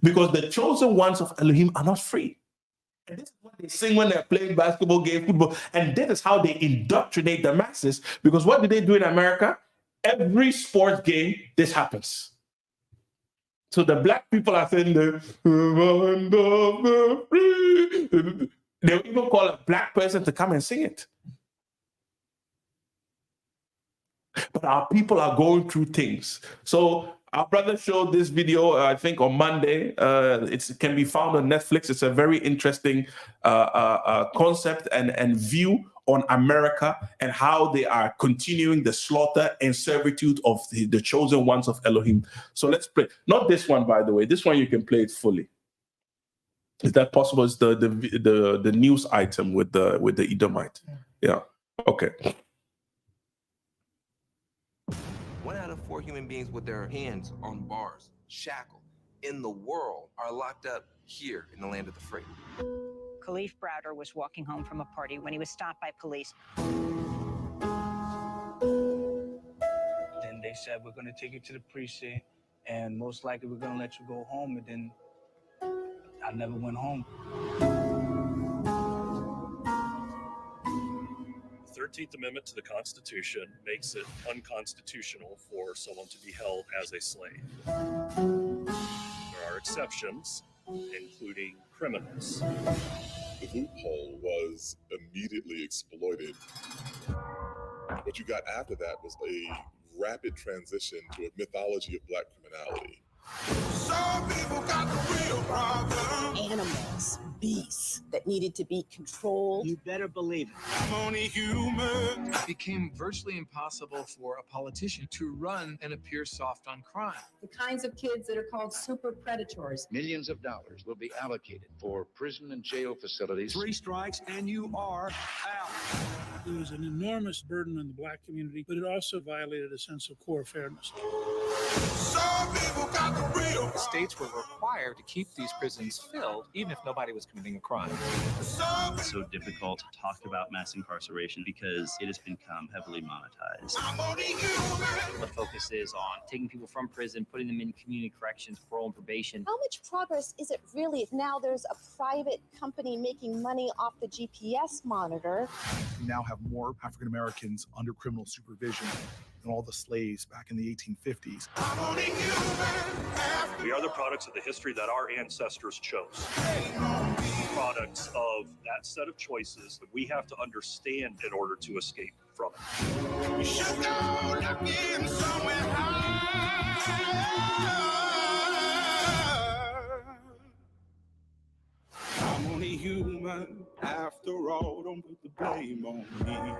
Because the chosen ones of Elohim are not free. And this is what they sing when they're playing basketball, game, football. And that is how they indoctrinate the masses. Because what do they do in America? Every sports game, this happens. So the black people are saying the land of the free. They'll even call a black person to come and sing it. But our people are going through things. So our brother showed this video, I think on Monday. It can be found on Netflix. It's a very interesting concept and view on America and how they are continuing the slaughter and servitude of the chosen ones of Elohim. So let's play. Not this one, by the way. This one you can play it fully. Is that possible? It's the news item with the Edomite. Yeah. Okay. 1 out of 4 human beings with their hands on bars, shackled, in the world are locked up here in the land of the free. Khalif Browder was walking home from a party when he was stopped by police. Then they said, we're going to take you to the precinct, and most likely we're going to let you go home. And then I never went home. The 13th Amendment to the Constitution makes it unconstitutional for someone to be held as a slave. There are exceptions, including criminals. The loophole was immediately exploited. What you got after that was a rapid transition to a mythology of Black criminality. Some people got the real problem. Animals, beasts that needed to be controlled. You better believe it. I'm only human. It became virtually impossible for a politician to run and appear soft on crime. The kinds of kids that are called super predators. Millions of dollars will be allocated for prison and jail facilities. 3 strikes and you are out. It was an enormous burden on the Black community, but it also violated a sense of core fairness. Some people got the real problem. States were required to keep these prisons filled, even if nobody was committing a crime. It's so difficult to talk about mass incarceration because it has become heavily monetized. The focus is on taking people from prison, putting them in community corrections, parole, and probation. How much progress is it really if now there's a private company making money off the GPS monitor? We now have more African Americans under criminal supervision than all the slaves back in the 1850s. We are the products of the history that our ancestors chose. Products of that set of choices that we have to understand in order to escape from it. You should go looking somewhere high. I'm only human after all. Don't put the blame on me.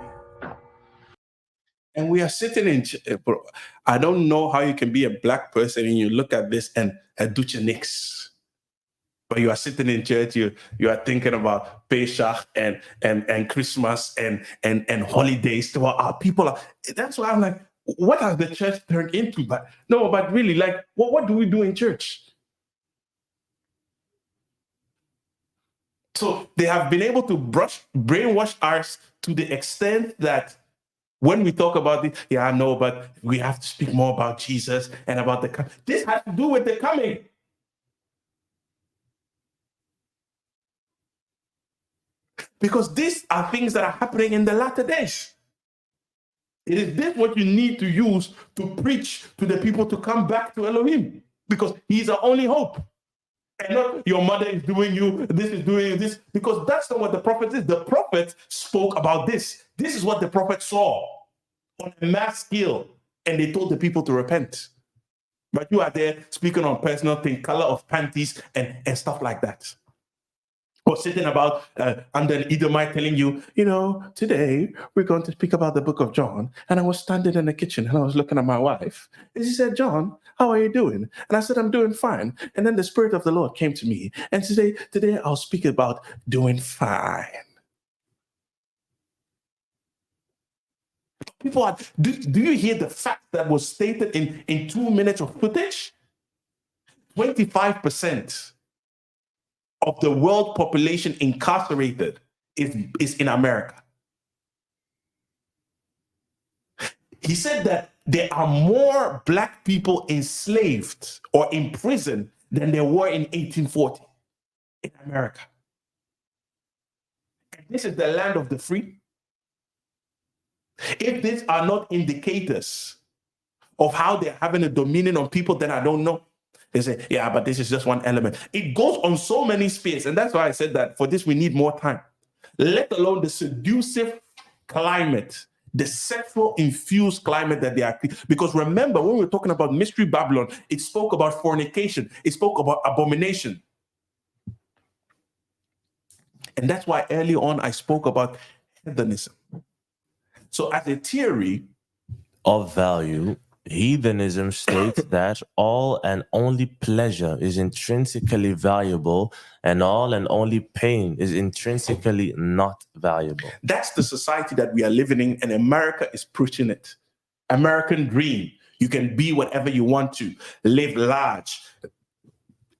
And we are sitting in, I don't know how you can be a Black person and you look at this and do your nicks. But you are sitting in church, you are thinking about Pesach and Christmas and holidays. To our people, that's why I'm like, what has the church turned into? But really, like, what do we do in church? So they have been able to brainwash us to the extent that when we talk about it, but we have to speak more about Jesus and about the coming. This has to do with the coming. Because these are things that are happening in the latter days. It is this what you need to use to preach to the people to come back to Elohim, because he's our only hope. And not your mother is doing you, this is doing this, because that's not what the prophet is. The prophet spoke about this. This is what the prophet saw on a mass scale, and they told the people to repent. But you are there speaking on personal things, color of panties and stuff like that. Or sitting about under an Edomite telling you, today we're going to speak about the book of John. And I was standing in the kitchen and I was looking at my wife. And she said, John, how are you doing? And I said, I'm doing fine. And then the Spirit of the Lord came to me and said, today I'll speak about doing fine. People are, do you hear the fact that was stated in 2 minutes of footage? 25% of the world population incarcerated is in America. He said that there are more Black people enslaved or in prison than there were in 1840 in America. And this is the land of the free. If these are not indicators of how they're having a dominion on people, then I don't know. They say, but this is just one element. It goes on so many spheres. And that's why I said that for this, we need more time. Let alone the seductive climate, the sexual infused climate that they are. Because remember, when we were talking about Mystery Babylon, it spoke about fornication. It spoke about abomination. And that's why early on I spoke about hedonism. So as a theory of value, heathenism states that all and only pleasure is intrinsically valuable and all and only pain is intrinsically not valuable. That's the society that we are living in, and America is preaching it. American dream. You can be whatever you want to, live large,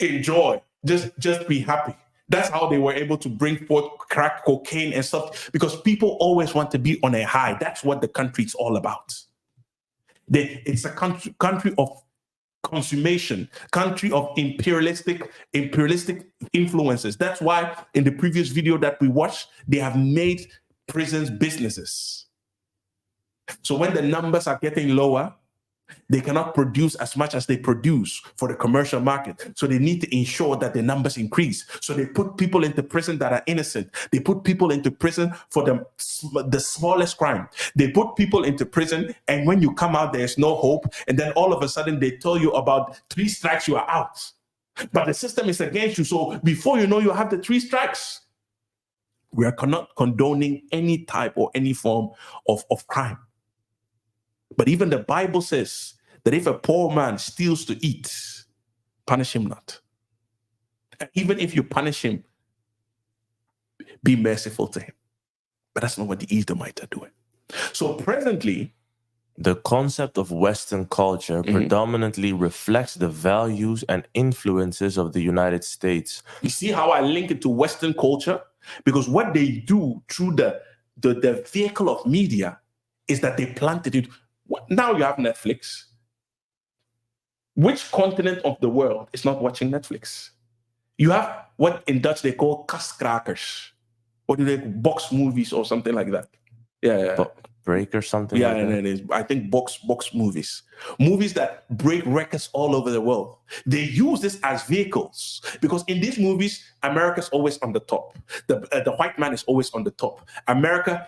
enjoy, just be happy. That's how they were able to bring forth crack cocaine and stuff, because people always want to be on a high. That's what the country is all about. It's a country of consummation, country of imperialistic influences. That's why in the previous video that we watched, they have made prisons businesses. So when the numbers are getting lower, they cannot produce as much as they produce for the commercial market. So they need to ensure that the numbers increase. So they put people into prison that are innocent. They put people into prison for the smallest crime. They put people into prison, and when you come out, there's no hope. And then all of a sudden they tell you about 3 strikes, you are out. But the system is against you. So before you know, you have the 3 strikes. We are not condoning any type or any form of crime. But even the Bible says that if a poor man steals to eat, punish him not. And even if you punish him, be merciful to him. But that's not what the Edomites are doing. So presently, the concept of Western culture predominantly reflects the values and influences of the United States. You see how I link it to Western culture? Because what they do through the vehicle of media is that they planted it. Now you have Netflix. Which continent of the world is not watching Netflix? You have what in Dutch they call kaskrakers. Or do they box movies or something like that? Yeah. Break or something yeah, like that? and I think box movies. Movies that break records all over the world. They use this as vehicles because in these movies, America's always on the top. The white man is always on the top. America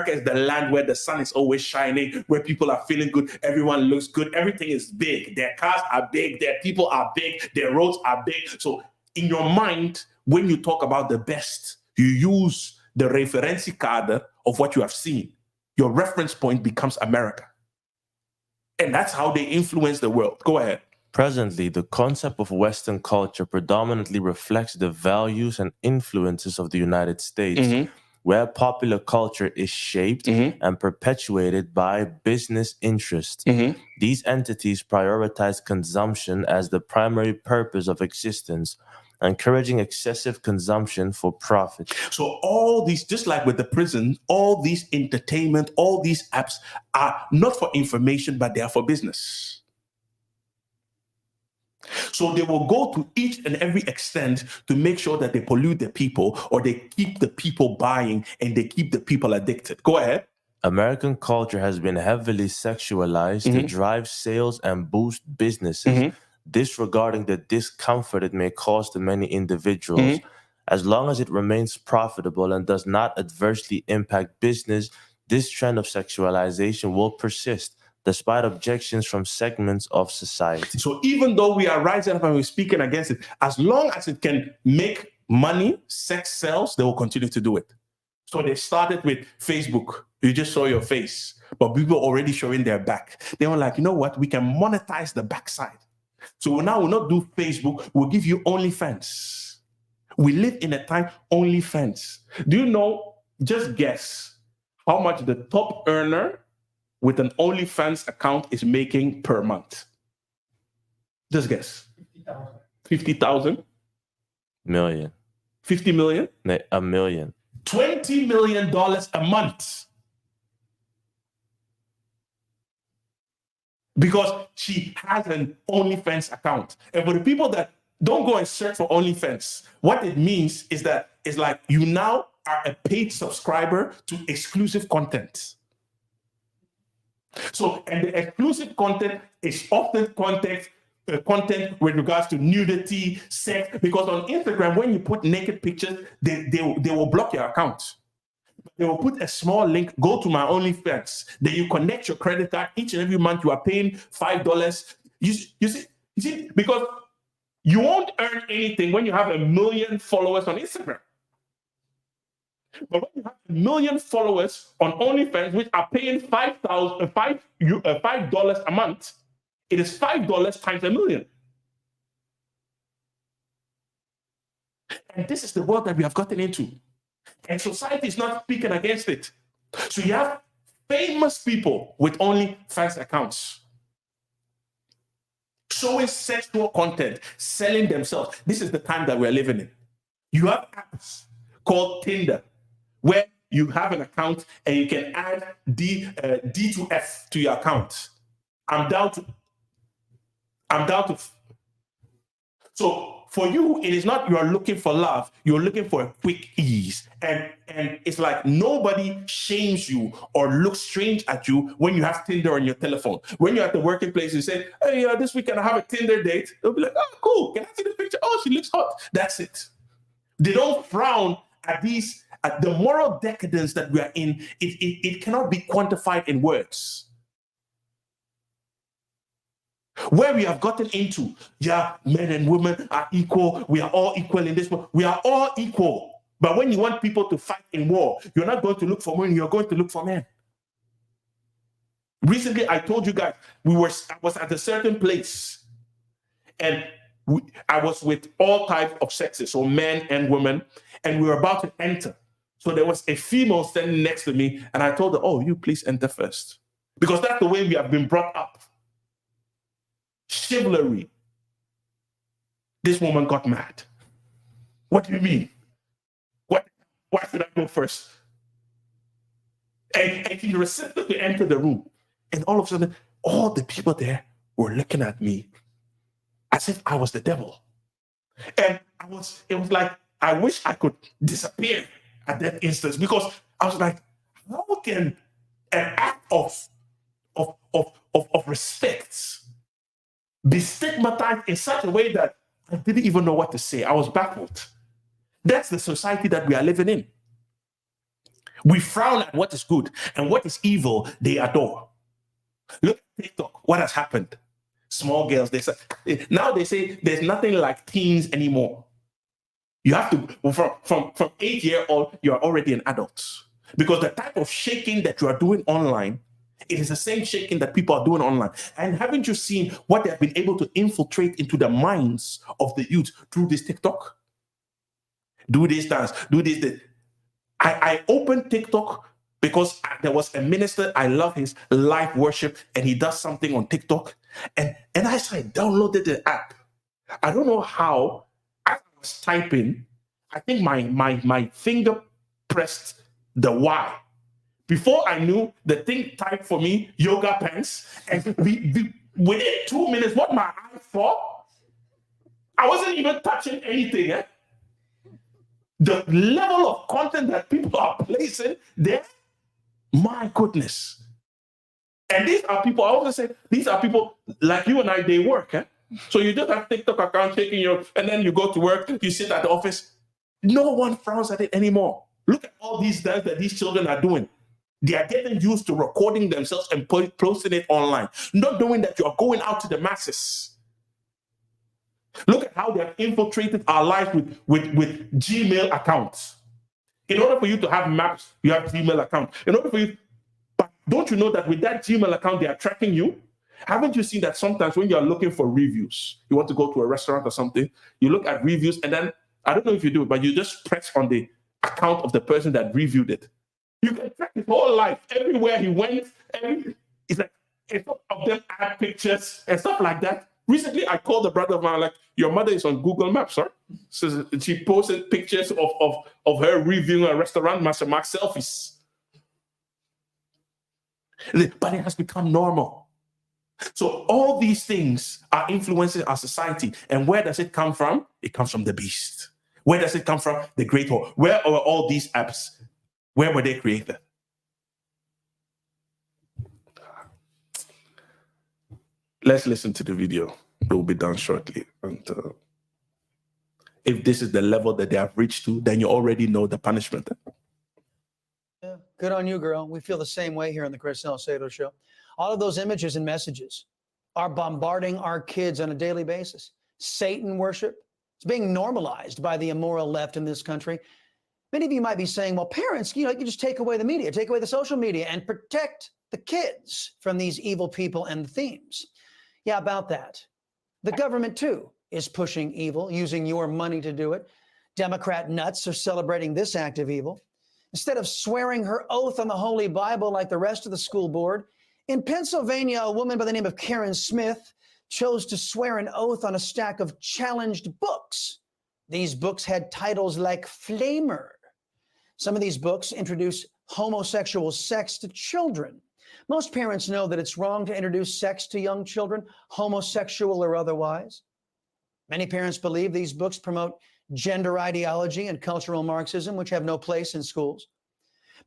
is the land where the sun is always shining, where people are feeling good, everyone looks good, everything is big. Their cars are big, their people are big, their roads are big. So in your mind, when you talk about the best, you use the referentiekader of what you have seen. Your reference point becomes America. And that's how they influence the world. Go ahead. Presently, the concept of Western culture predominantly reflects the values and influences of the United States, where popular culture is shaped and perpetuated by business interests. These entities prioritize consumption as the primary purpose of existence, encouraging excessive consumption for profit. So all these, just like with the prison, all these entertainment, all these apps are not for information, but they are for business. So they will go to each and every extent to make sure that they pollute the people, or they keep the people buying and they keep the people addicted. Go ahead. American culture has been heavily sexualized to drive sales and boost businesses, disregarding the discomfort it may cause to many individuals. As long as it remains profitable and does not adversely impact business, this trend of sexualization will persist, despite objections from segments of society. So even though we are rising up and we're speaking against it, as long as it can make money, sex sells, they will continue to do it. So they started with Facebook. You just saw your face, but people already showing their back. They were like, you know what? We can monetize the backside. So now we'll not do Facebook, we'll give you OnlyFans. We live in a time OnlyFans. Do you know, just guess how much the top earner with an OnlyFans account is making per month? Just guess. 50,000? Million. 50 million? A million. $20 million a month. Because she has an OnlyFans account. And for the people that don't go and search for OnlyFans, what it means is that it's like you now are a paid subscriber to exclusive content. So, and the exclusive content is often content with regards to nudity, sex, because on Instagram, when you put naked pictures, they will block your account. They will put a small link, go to my OnlyFans. Then you connect your credit card. Each and every month you are paying $5. You see, because you won't earn anything when you have 1 million followers on Instagram. But when you have 1 million followers on OnlyFans, which are paying $5 a month, it is $5 times 1 million. And this is the world that we have gotten into. And society is not speaking against it. So you have famous people with OnlyFans accounts. showing sexual content, selling themselves. This is the time that we're living in. You have apps called Tinder, where you have an account and you can add D to F to your account. I'm down to. So for you, it is not you're looking for love, you're looking for a quick ease. And it's like nobody shames you or looks strange at you when you have Tinder on your telephone. When you're at the working place, you say, hey, this weekend I have a Tinder date. They'll be like, oh, cool. Can I see the picture? Oh, she looks hot. That's it. They don't frown at the moral decadence that we are in. It cannot be quantified in words. Where we have gotten into, men and women are equal. We are all equal in this world. We are all equal. But when you want people to fight in war, you're not going to look for women, you're going to look for men. Recently, I told you guys, I was at a certain place, and I was with all types of sexes, so men and women, and we were about to enter. So there was a female standing next to me, and I told her, oh, you please enter first. Because that's the way we have been brought up. Chivalry. This woman got mad. What do you mean? Why should I go first? And she resisted to enter the room. And all of a sudden, all the people there were looking at me as if I was the devil. And it was like, I wish I could disappear at that instance, because I was like, how can an act of respect be stigmatized in such a way that I didn't even know what to say? I was baffled. That's the society that we are living in. We frown at what is good, and what is evil, they adore. Look at TikTok, what has happened? Small girls, now they say there's nothing like teens anymore. You have to, from 8-year-old, you're already an adult. Because the type of shaking that you are doing online, it is the same shaking that people are doing online. And haven't you seen what they have been able to infiltrate into the minds of the youth through this TikTok? Do this dance, do this. I opened TikTok because there was a minister, I love his live worship, and he does something on TikTok. And I downloaded the app. I don't know how, as I was typing, I think my finger pressed the Y. Before I knew, the thing typed for me, yoga pants. And within 2 minutes, what my eye saw, I wasn't even touching anything. The level of content that people are placing there, my goodness. And these are people, I always say, these are people like you and I, they work. So you just have TikTok account taking and then you go to work, you sit at the office. No one frowns at it anymore. Look at all these things that these children are doing. They are getting used to recording themselves and posting it online, not knowing that you are going out to the masses. Look at how they have infiltrated our lives with Gmail accounts. In order for you to have maps, you have Gmail account. But don't you know that with that Gmail account, they are tracking you? Haven't you seen that sometimes when you're looking for reviews, you want to go to a restaurant or something, you look at reviews and then, I don't know if you do it, but you just press on the account of the person that reviewed it. You can track his whole life, everywhere he went, it's like, some of them add pictures and stuff like that. Recently, I called the brother of mine, like, your mother is on Google Maps, sir. So she posted pictures of her reviewing a restaurant, Master Mark selfies. But it has become normal. So all these things are influencing our society. And where does it come from? It comes from the beast. Where does it come from? The great whore. Where are all these apps? Where were they created? Let's listen to the video. It will be done shortly. And if this is the level that they have reached to, then you already know the punishment. Yeah, good on you, girl. We feel the same way here on the Chris Salcedo Show. All of those images and messages are bombarding our kids on a daily basis. Satan worship is being normalized by the immoral left in this country. Many of you might be saying, well, parents, you just take away the media, take away the social media and protect the kids from these evil people and the themes. Yeah, about that. The government, too, is pushing evil, using your money to do it. Democrat nuts are celebrating this act of evil. Instead of swearing her oath on the Holy Bible like the rest of the school board, in Pennsylvania, a woman by the name of Karen Smith chose to swear an oath on a stack of challenged books. These books had titles like Flamer. Some of these books introduce homosexual sex to children. Most parents know that it's wrong to introduce sex to young children, homosexual or otherwise. Many parents believe these books promote gender ideology and cultural Marxism, which have no place in schools.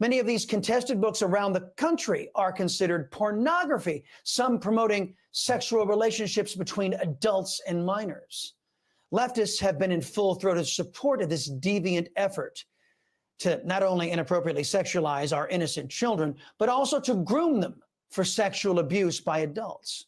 Many of these contested books around the country are considered pornography, some promoting sexual relationships between adults and minors. Leftists have been in full-throated support of this deviant effort to not only inappropriately sexualize our innocent children, but also to groom them for sexual abuse by adults.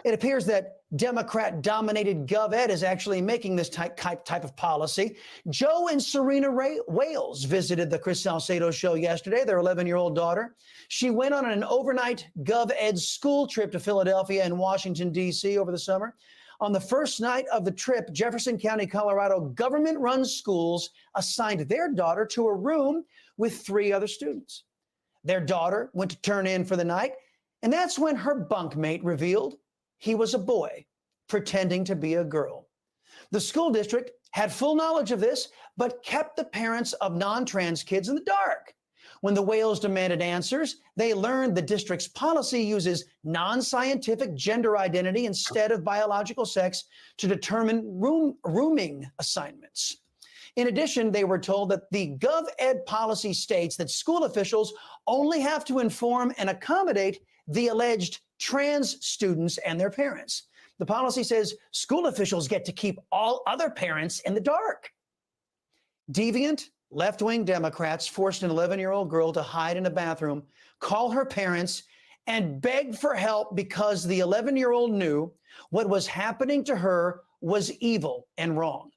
It appears that Democrat-dominated GovEd is actually making this type of policy. Joe and Serena Wales visited the Chris Salcedo show yesterday, their 11-year-old daughter. She went on an overnight GovEd school trip to Philadelphia and Washington, D.C. over the summer. On the first night of the trip, Jefferson County, Colorado government-run schools assigned their daughter to a room with 3 other students. Their daughter went to turn in for the night, and that's when her bunkmate revealed he was a boy pretending to be a girl. The school district had full knowledge of this, but kept the parents of non-trans kids in the dark. When the Whales demanded answers, they learned the district's policy uses non-scientific gender identity instead of biological sex to determine rooming assignments. In addition, they were told that the GovEd policy states that school officials only have to inform and accommodate the alleged trans students and their parents. The policy says school officials get to keep all other parents in the dark. Deviant, left-wing Democrats forced an 11-year-old girl to hide in a bathroom, call her parents, and beg for help because the 11-year-old knew what was happening to her was evil and wrong.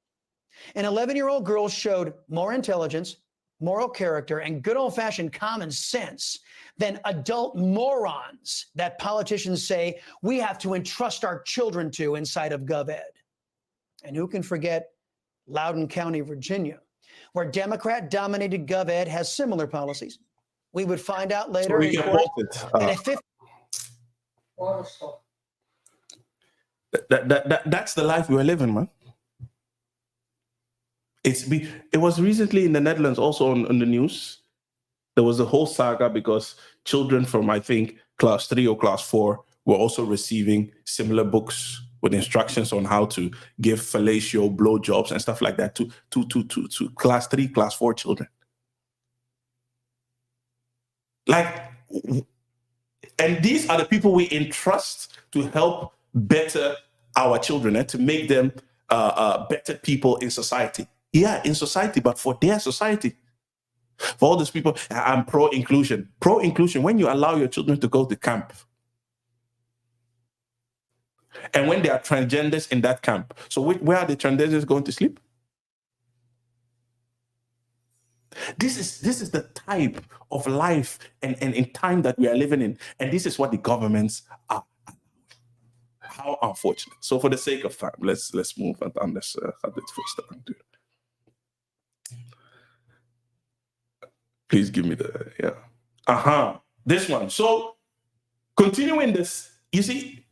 An 11-year-old girl showed more intelligence, moral character, and good old-fashioned common sense than adult morons that politicians say we have to entrust our children to inside of GovEd. And who can forget Loudoun County, Virginia, where Democrat-dominated GovEd has similar policies. We would find out later in court that that's the life we're living, man. It was recently in the Netherlands, also on the news. There was a whole saga because children from, I think, class 3 or class 4 were also receiving similar books with instructions on how to give fellatio blowjobs and stuff like that to class 3, class 4 children. And these are the people we entrust to help better our children and to make them better people in society. Yeah, in society, but for their society. For all these people, I'm pro-inclusion. Pro-inclusion, when you allow your children to go to camp, and when there are transgenders in that camp, so where are the transgenders going to sleep? This is the type of life and in time that we are living in, and this is what the governments are. How unfortunate. So for the sake of time, let's move on this first time. Please give me this one. So continuing this, you see,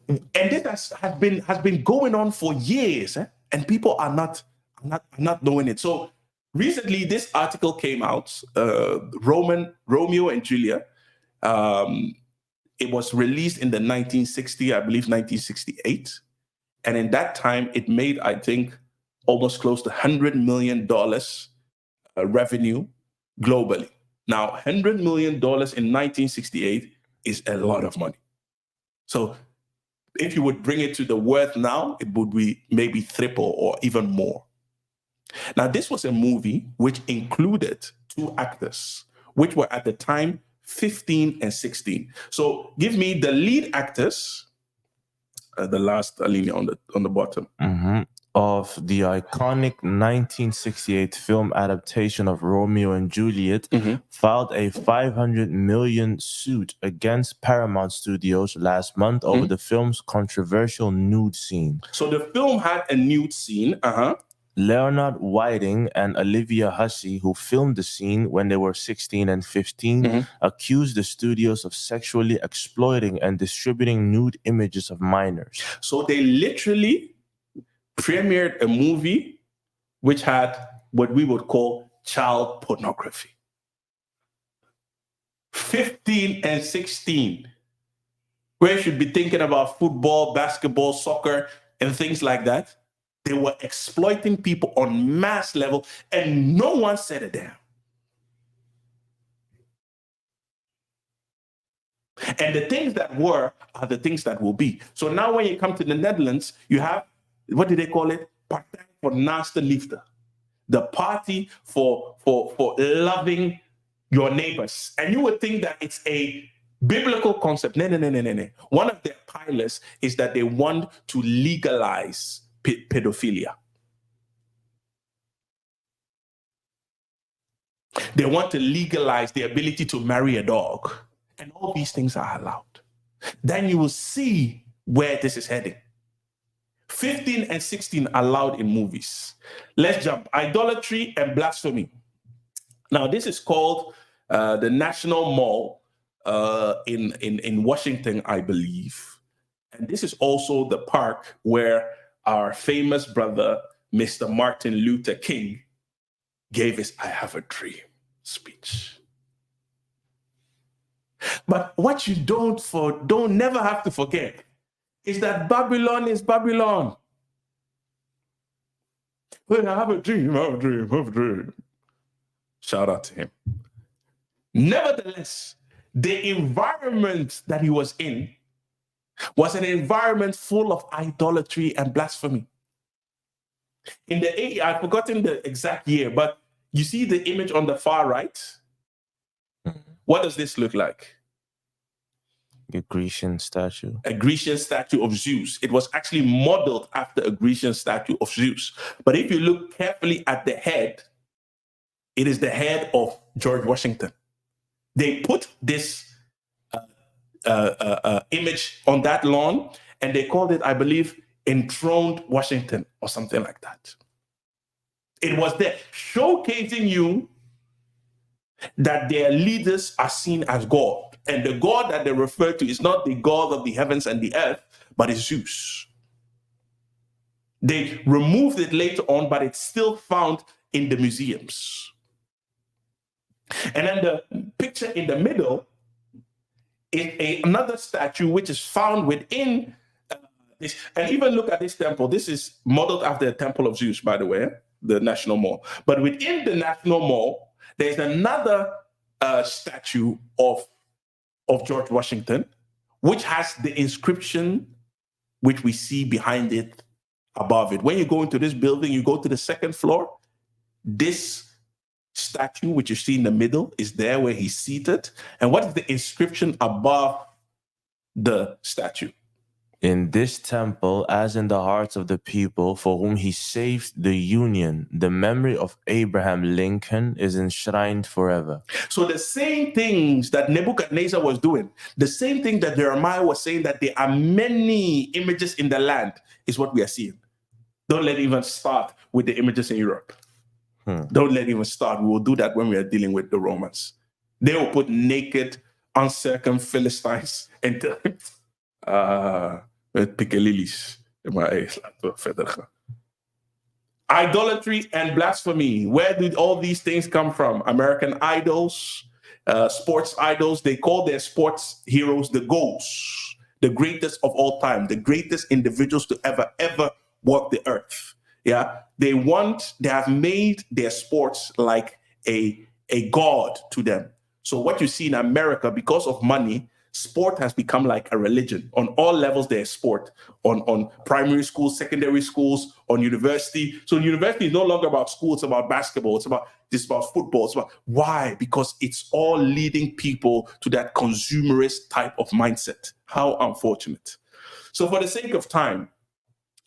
and this has been going on for years, and people are not knowing it. So recently, this article came out, Romeo and Juliet. It was released in the 1960, I believe 1968. And in that time, it made, I think, almost close to $100 million revenue globally. Now, $100 million in 1968 is a lot of money. So if you would bring it to the worth now, it would be maybe triple or even more. Now, this was a movie which included 2 actors, which were at the time 15 and 16. So give me the lead actors, the last alinea on the bottom. Of the iconic 1968 film adaptation of Romeo and Juliet, filed a $500 million suit against Paramount Studios last month over the film's controversial nude scene. So the film had a nude scene, Leonard Whiting and Olivia Hussey, who filmed the scene when they were 16 and 15, accused the studios of sexually exploiting and distributing nude images of minors. So they literally premiered a movie which had what we would call child pornography. 15 and 16, where you should be thinking about football, basketball, soccer, and things like that. They were exploiting people on mass level, and no one said a damn. And the things that were are the things that will be. So now when you come to the Netherlands, you have, what do they call it? Partij voor naaste liefde. The party for loving your neighbors. And you would think that it's a biblical concept. No. One of their pillars is that they want to legalize pedophilia. They want to legalize the ability to marry a dog. And all these things are allowed. Then you will see where this is heading. 15 and 16 allowed in movies. Let's jump. Idolatry and blasphemy. Now, this is called the National Mall in Washington, I believe. And this is also the park where our famous brother, Mr. Martin Luther King, gave his I Have a Dream speech. But what you don't never have to forget is that Babylon is Babylon. Well, I have a dream, I have a dream, I have a dream. Shout out to him. Nevertheless, the environment that he was in was an environment full of idolatry and blasphemy. In the 80s, I've forgotten the exact year, but you see the image on the far right? What does this look like? A Grecian statue. A Grecian statue of Zeus. It was actually modeled after a Grecian statue of Zeus. But if you look carefully at the head, it is the head of George Washington. They put this image on that lawn, and they called it, I believe, Enthroned Washington or something like that. It was there, showcasing you that their leaders are seen as God. And the God that they refer to is not the God of the heavens and the earth, but is Zeus. They removed it later on, but it's still found in the museums. And then the picture in the middle is another statue which is found within this. And even look at this temple. This is modeled after the Temple of Zeus, by the way, the National Mall. But within the National Mall, there's another statue of George Washington, which has the inscription which we see behind it, above it. When you go into this building, you go to the second floor, this statue, which you see in the middle, is there where he's seated. And what is the inscription above the statue? In this temple, as in the hearts of the people for whom he saved the Union, the memory of Abraham Lincoln is enshrined forever. So the same things that Nebuchadnezzar was doing, the same thing that Jeremiah was saying, that there are many images in the land, is what we are seeing. Don't let it even start with the images in Europe. Don't let it even start. We will do that when we are dealing with the Romans. They will put naked, uncircumcised Philistines into pikkelilis. Idolatry and blasphemy. Where did all these things come from? American idols, sports idols. They call their sports heroes the GOATs, the greatest of all time, the greatest individuals to ever walk the earth. Yeah, they have made their sports like a god to them. So what you see in America, because of money, sport has become like a religion. On all levels, there's sport. On primary schools, secondary schools, on university. So university is no longer about school, it's about basketball, it's about football. It's about why? Because it's all leading people to that consumerist type of mindset. How unfortunate. So for the sake of time,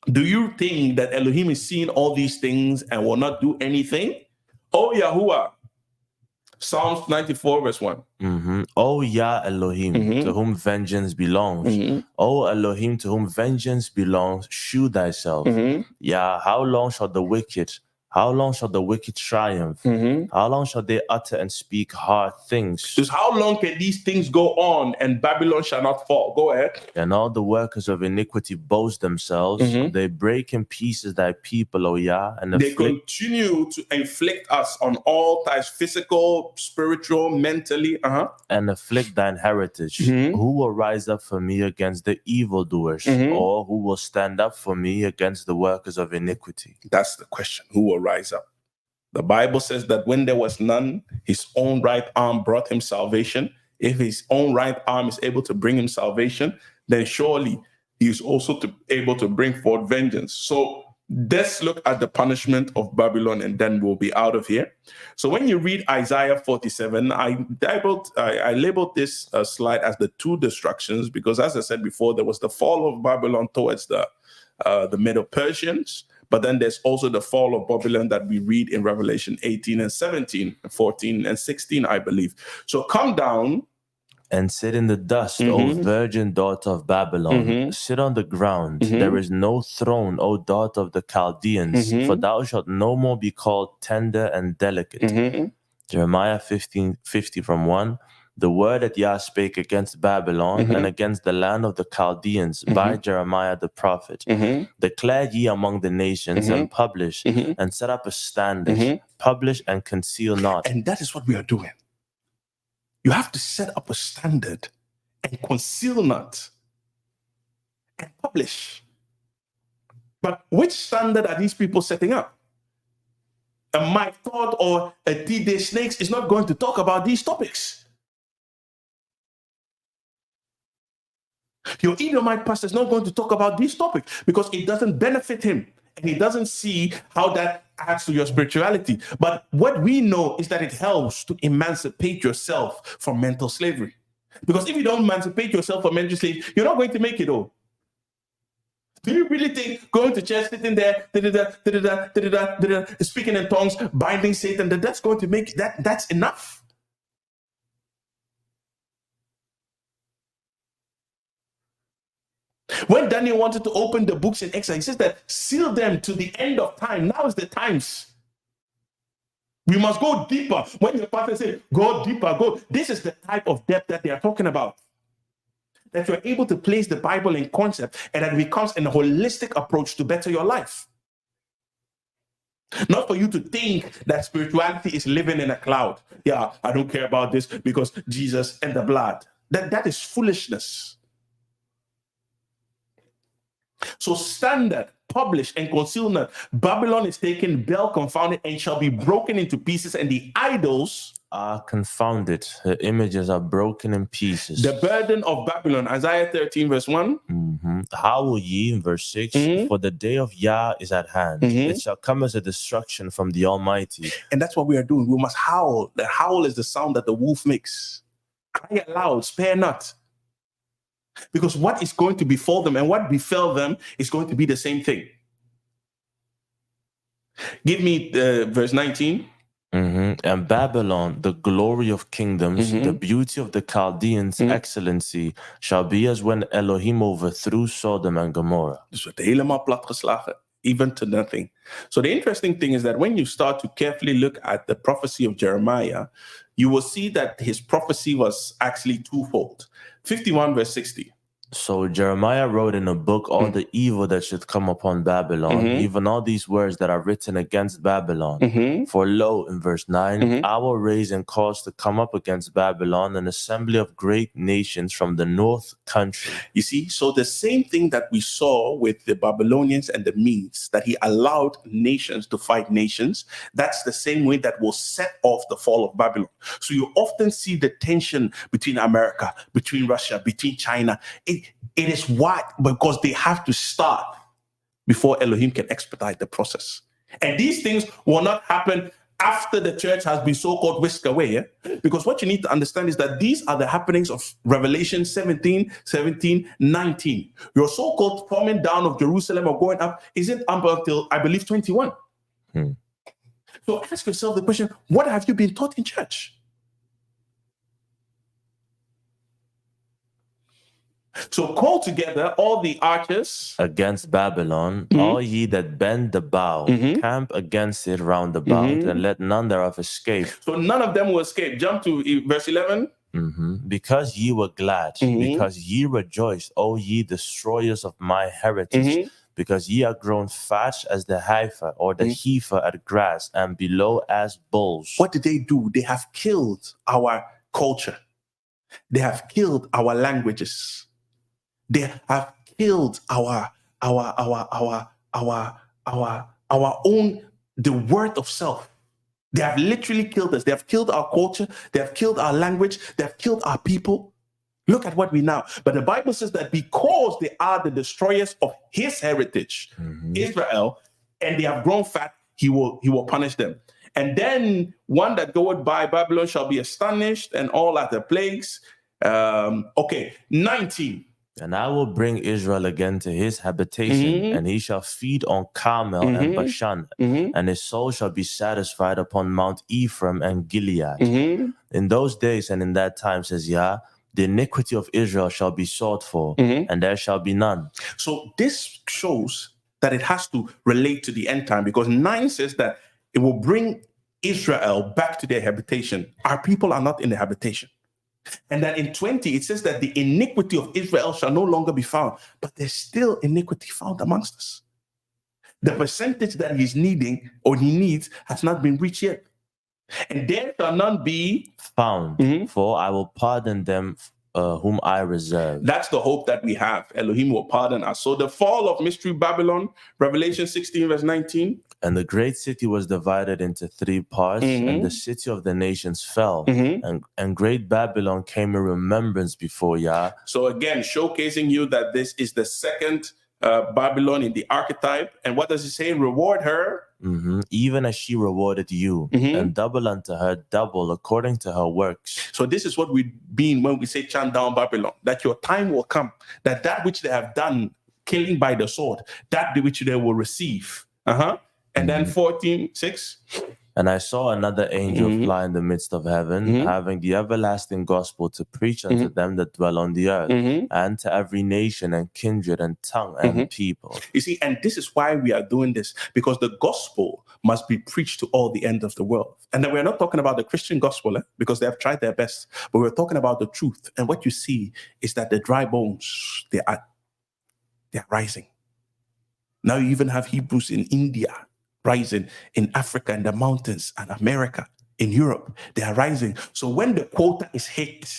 do you think that Elohim is seeing all these things and will not do anything? Oh, Yahuwah, Psalms 94 verse 1. O Yah Elohim, to whom vengeance belongs. O Elohim, to whom vengeance belongs, shew thyself. Yah, how long shall the wicked triumph? How long shall they utter and speak hard things? Just how long can these things go on and Babylon shall not fall? Go ahead. And all the workers of iniquity boast themselves. They break in pieces thy people, O Yah, and they continue to inflict us on all types, physical, spiritual, mentally, and afflict thine heritage. Who will rise up for me against the evildoers, or who will stand up for me against the workers of iniquity? That's the question. Who will rise up? The Bible says that when there was none, his own right arm brought him salvation. If his own right arm is able to bring him salvation, then surely he is also able to bring forth vengeance. So let's look at the punishment of Babylon, and then we'll be out of here. So when you read Isaiah 47, I labeled this slide as the two destructions, because as I said before, there was the fall of Babylon towards the Medo-Persians. But then there's also the fall of Babylon that we read in Revelation 18 and 17, 14 and 16, I believe. So come down and sit in the dust, O virgin daughter of Babylon. Sit on the ground. There is no throne, O daughter of the Chaldeans, for thou shalt no more be called tender and delicate. Jeremiah 50 from 1. The word that Yah spake against Babylon and against the land of the Chaldeans by Jeremiah the prophet. Declare ye among the nations and publish and set up a standard. Publish and conceal not. And that is what we are doing. You have to set up a standard and conceal not and publish. But which standard are these people setting up? A Mike Todd or a D-Day Snakes is not going to talk about these topics. Your Edomite pastor is not going to talk about these topics because it doesn't benefit him. And he doesn't see how that adds to your spirituality. But what we know is that it helps to emancipate yourself from mental slavery. Because if you don't emancipate yourself from mental slavery, you're not going to make it all. Do you really think going to church, sitting there, speaking in tongues, binding Satan, that's going to make that's enough? When Daniel wanted to open the books in Exodus, he says that seal them to the end of time. Now is the times. We must go deeper. When your pastor says, go deeper, go. This is the type of depth that they are talking about. That you're able to place the Bible in concept and that it becomes a holistic approach to better your life. Not for you to think that spirituality is living in a cloud. Yeah, I don't care about this because Jesus and the blood. That is foolishness. So standard, publish, and conceal not. Babylon is taken, Bel confounded, and shall be broken into pieces, and the idols are confounded. Her images are broken in pieces. The burden of Babylon, Isaiah 13 verse 1. Howl ye, in verse 6, for the day of Yah is at hand. It shall come as a destruction from the Almighty. And that's what we are doing. We must howl. The howl is the sound that the wolf makes. Cry aloud, spare not. Because what is going to befall them and what befell them is going to be the same thing. Give me verse 19. And Babylon, the glory of kingdoms, the beauty of the Chaldeans' excellency, shall be as when Elohim overthrew Sodom and Gomorrah. Dus wordt helemaal platgeslagen, even to nothing. So the interesting thing is that when you start to carefully look at the prophecy of Jeremiah, you will see that his prophecy was actually twofold. 51 verse 60. So Jeremiah wrote in a book all the evil that should come upon Babylon, even all these words that are written against Babylon. For lo, in verse 9, I will raise and cause to come up against Babylon an assembly of great nations from the north country. You see, so the same thing that we saw with the Babylonians and the Medes, that he allowed nations to fight nations, that's the same way that will set off the fall of Babylon. So you often see the tension between America, between Russia, between China. It is why, because they have to start before Elohim can expedite the process. And these things will not happen after the church has been so-called whisked away. Yeah? Because what you need to understand is that these are the happenings of Revelation 17, 19. Your so-called coming down of Jerusalem or going up isn't up until, I believe, 21. So ask yourself the question, what have you been taught in church? So call together all the archers against Babylon, all ye that bend the bow, camp against it round about, and let none thereof escape. So none of them will escape. Jump to verse 11. Because ye were glad, because ye rejoiced, O ye destroyers of my heritage, because ye are grown fat as the heifer or the heifer at grass, and below as bulls. What did they do? They have killed our culture. They have killed our languages. They have killed our own, the worth of self. They have literally killed us. They have killed our culture. They have killed our language. They have killed our people. Look at what we now. But the Bible says that because they are the destroyers of his heritage, Israel, and they have grown fat, he will punish them. And then one that goeth by Babylon shall be astonished, and all other plagues. 19. And I will bring Israel again to his habitation, and he shall feed on Carmel and Bashan, and his soul shall be satisfied upon Mount Ephraim and Gilead. In those days and in that time, says Yah, the iniquity of Israel shall be sought for, and there shall be none. So this shows that it has to relate to the end time, because 9 says that it will bring Israel back to their habitation. Our people are not in the habitation. And then in 20, it says that the iniquity of Israel shall no longer be found, but there's still iniquity found amongst us. The percentage that he's needing or he needs has not been reached yet. And there shall none be found, for I will pardon them whom I reserve. That's the hope that we have. Elohim will pardon us. So the fall of Mystery Babylon, Revelation 16 verse 19. And the great city was divided into 3 parts, and the city of the nations fell, and great Babylon came in remembrance before Yah. So again, showcasing you that this is the second Babylon in the archetype. And what does it say? Reward her. Even as she rewarded you, and double unto her double according to her works. So this is what we mean when we say chant down Babylon, that your time will come, that which they have done, killing by the sword, that which they will receive. And then 14:6. And I saw another angel fly in the midst of heaven, having the everlasting gospel to preach unto them that dwell on the earth, and to every nation and kindred and tongue and people. You see, and this is why we are doing this, because the gospel must be preached to all the end of the world. And then we're not talking about the Christian gospel, because they have tried their best, but we're talking about the truth. And what you see is that the dry bones, they are rising. Now you even have Hebrews in India rising, in Africa, in the mountains, and America, in Europe, they are rising. So when the quota is hit,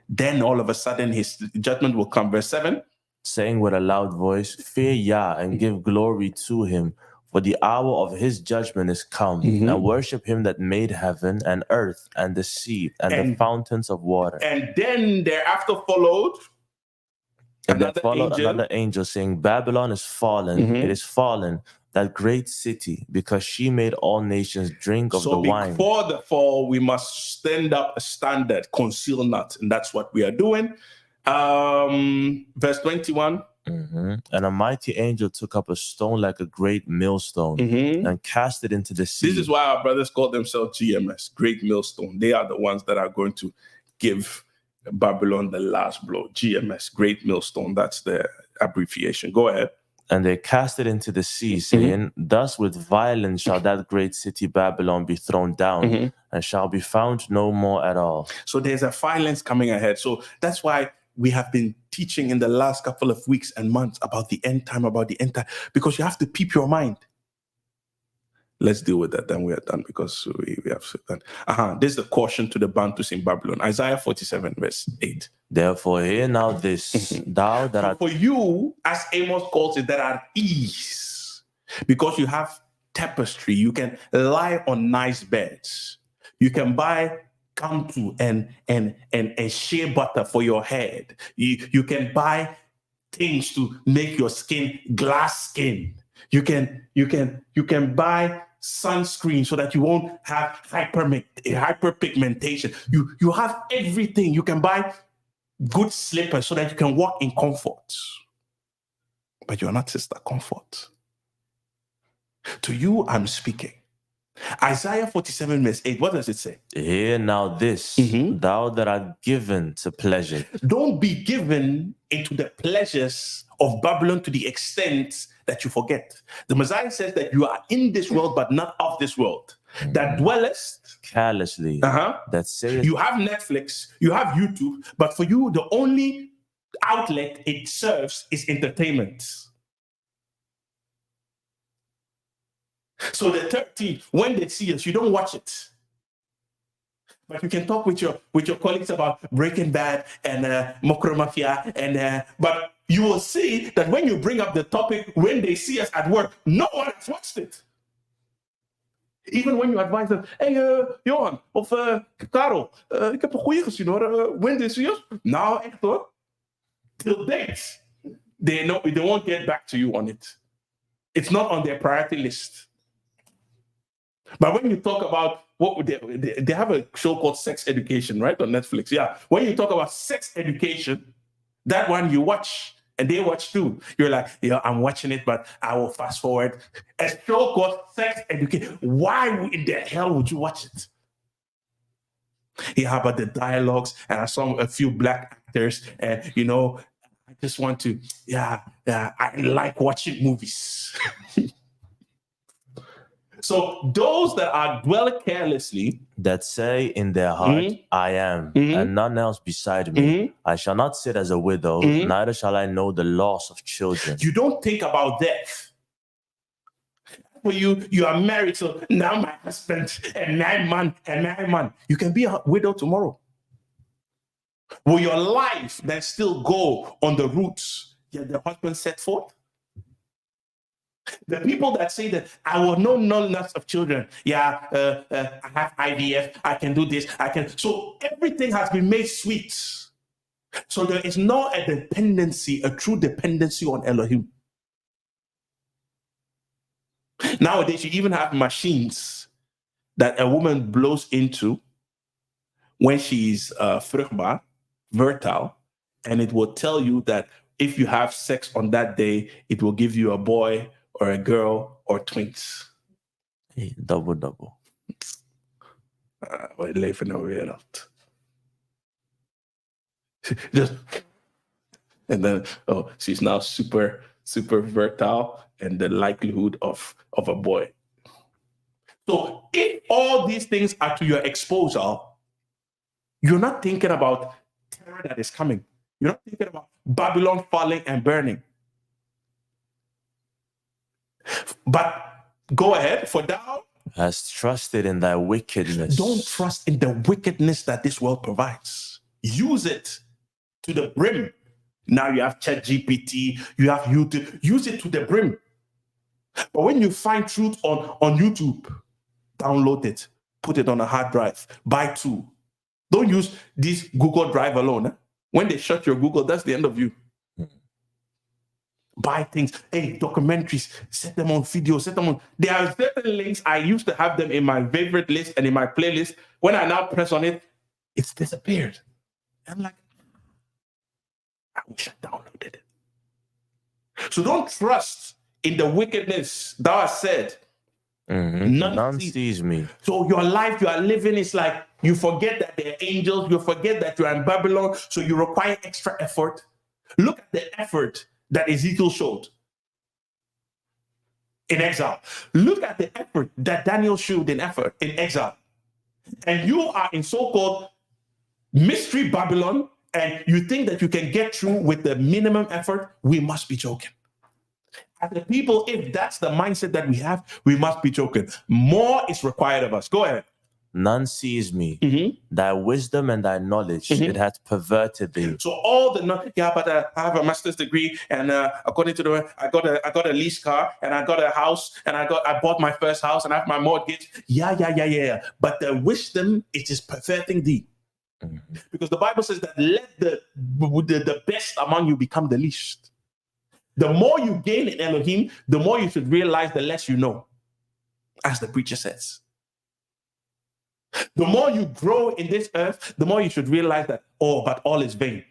then all of a sudden his judgment will come. Verse 7. Saying with a loud voice, fear Yah and give glory to him, for the hour of his judgment is come, and worship him that made heaven and earth and the sea and the fountains of water. And then thereafter followed another angel saying, Babylon is fallen, it is fallen, that great city, because she made all nations drink of the wine. So before the fall, we must stand up a standard, conceal not. And that's what we are doing. Verse 21. And a mighty angel took up a stone like a great millstone and cast it into the sea. This is why our brothers call themselves GMS, Great Millstone. They are the ones that are going to give Babylon the last blow. GMS, Great Millstone. That's the abbreviation. Go ahead. And they cast it into the sea, saying, thus with violence shall that great city Babylon be thrown down, and shall be found no more at all. So there's a violence coming ahead. So that's why we have been teaching in the last couple of weeks and months about the end time, because you have to peep your mind. Let's deal with that, then we are done, because we have done. This is the caution to the Bantus in Babylon. Isaiah 47 verse 8. Therefore hear now this, thou that art... For you, as Amos calls it, that are ease, because you have tapestry, you can lie on nice beds, you can buy kamtu and shea butter for your head, you can buy things to make your skin glass skin, you can buy sunscreen so that you won't have hyperpigmentation. You have everything. You can buy good slippers so that you can walk in comfort. But you're not Sister Comfort. To you, I'm speaking Isaiah 47 verse 8, what does it say? Hear now this, thou that art given to pleasure. Don't be given into the pleasures of Babylon to the extent that you forget. The Messiah says that you are in this world, but not of this world. That dwellest carelessly, that saith, you have Netflix, you have YouTube, but for you, the only outlet it serves is entertainment. So the 13, when they see us, you don't watch it. But you can talk with your colleagues about Breaking Bad and Mokro Mafia, and but you will see that when you bring up the topic, when they see us at work, no one has watched it. Even when you advise them, hey, Johan, of Karel, ik heb een goeie gezien hoor. When they see us, nou echt hoor, till date, they won't get back to you on it. It's not on their priority list. But when you talk about they have a show called Sex Education, right, on Netflix. Yeah, when you talk about sex education, that one you watch and they watch too. You're like, yeah, I'm watching it, but I will fast forward. A show called Sex Education. Why in the hell would you watch it? Yeah, but the dialogues, and I saw a few black actors, and I just want to, I like watching movies. So those that are dwell carelessly, that say in their heart, I am, and none else beside me. I shall not sit as a widow, neither shall I know the loss of children. You don't think about death. For you are married, so now my husband and 9 months and 9 months. You can be a widow tomorrow. Will your life then still go on the routes that the husband set forth? The people that say that I will know loss of children. I have IVF. I can do this. I can. So everything has been made sweet. So there is not a dependency, a true dependency on Elohim. Nowadays, you even have machines that a woman blows into when she's vruchtbaar, fertile, and it will tell you that if you have sex on that day, it will give you a boy or a girl or twins. Hey, double. We leven in een wereld. Just, and then, she's now super fertile, and the likelihood of a boy. So if all these things are to your exposure, you're not thinking about terror that is coming. You're not thinking about Babylon falling and burning. But go ahead, for thou hast trusted in thy wickedness. Don't trust in the wickedness that this world provides. Use it to the brim. Now you have ChatGPT, you have YouTube. Use it to the brim. But when you find truth on YouTube, download it, put it on a hard drive, buy 2. Don't use this Google Drive alone. When they shut your Google, that's the end of you. Buy things. Hey, documentaries, set them on video, set them on. There are certain links. I used to have them in my favorite list and in my playlist. When I now press on it, it's disappeared. I'm like, I wish I downloaded it. So don't trust in the wickedness. Thou hast said, none sees me. So your life you are living is like you forget that there are angels. You forget that you are in Babylon. So you require extra effort. Look at the effort that Ezekiel showed in exile. Look at the effort that Daniel showed in exile. And you are in so-called mystery Babylon, and you think that you can get through with the minimum effort. We must be joking. As the people, if that's the mindset that we have, we must be joking. More is required of us. Go ahead. None sees me. Thy wisdom and thy knowledge, it hath perverted thee. So all the but I have a master's degree, and according to the I got a lease car, and I got a house, and I bought my first house, and I have my mortgage. Yeah. But the wisdom, it is perverting thee, because the Bible says that let the best among you become the least. The more you gain in Elohim, the more you should realize the less you know, as the preacher says. The more you grow in this earth, the more you should realize that, but all is vain.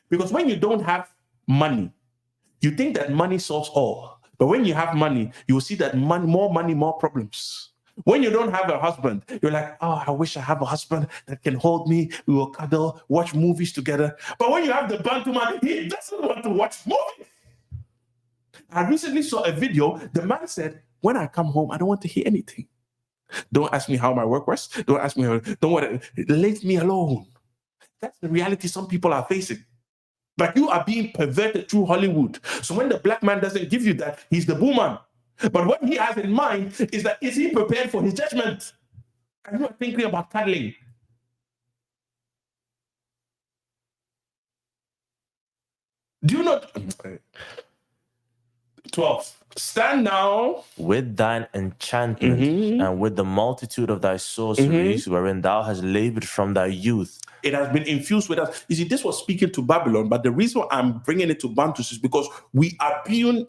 Because when you don't have money, you think that money solves all. But when you have money, you will see that more money, more problems. When you don't have a husband, you're like, oh, I wish I have a husband that can hold me. We will cuddle, watch movies together. But when you have the Bantu man, he doesn't want to watch movies. I recently saw a video. The man said, when I come home, I don't want to hear anything. Don't ask me how my work was. Don't ask me, don't want to, leave me alone. That's the reality some people are facing. But you are being perverted through Hollywood. So when the black man doesn't give you that, he's the boomer. But what he has in mind is that, is he prepared for his judgment? And you are thinking about cuddling. Do you not? 12. Stand now with thine enchantment and with the multitude of thy sorceries, wherein thou hast labored from thy youth. It has been infused with us. You see, this was speaking to Babylon, but the reason I'm bringing it to Bantus is because we are being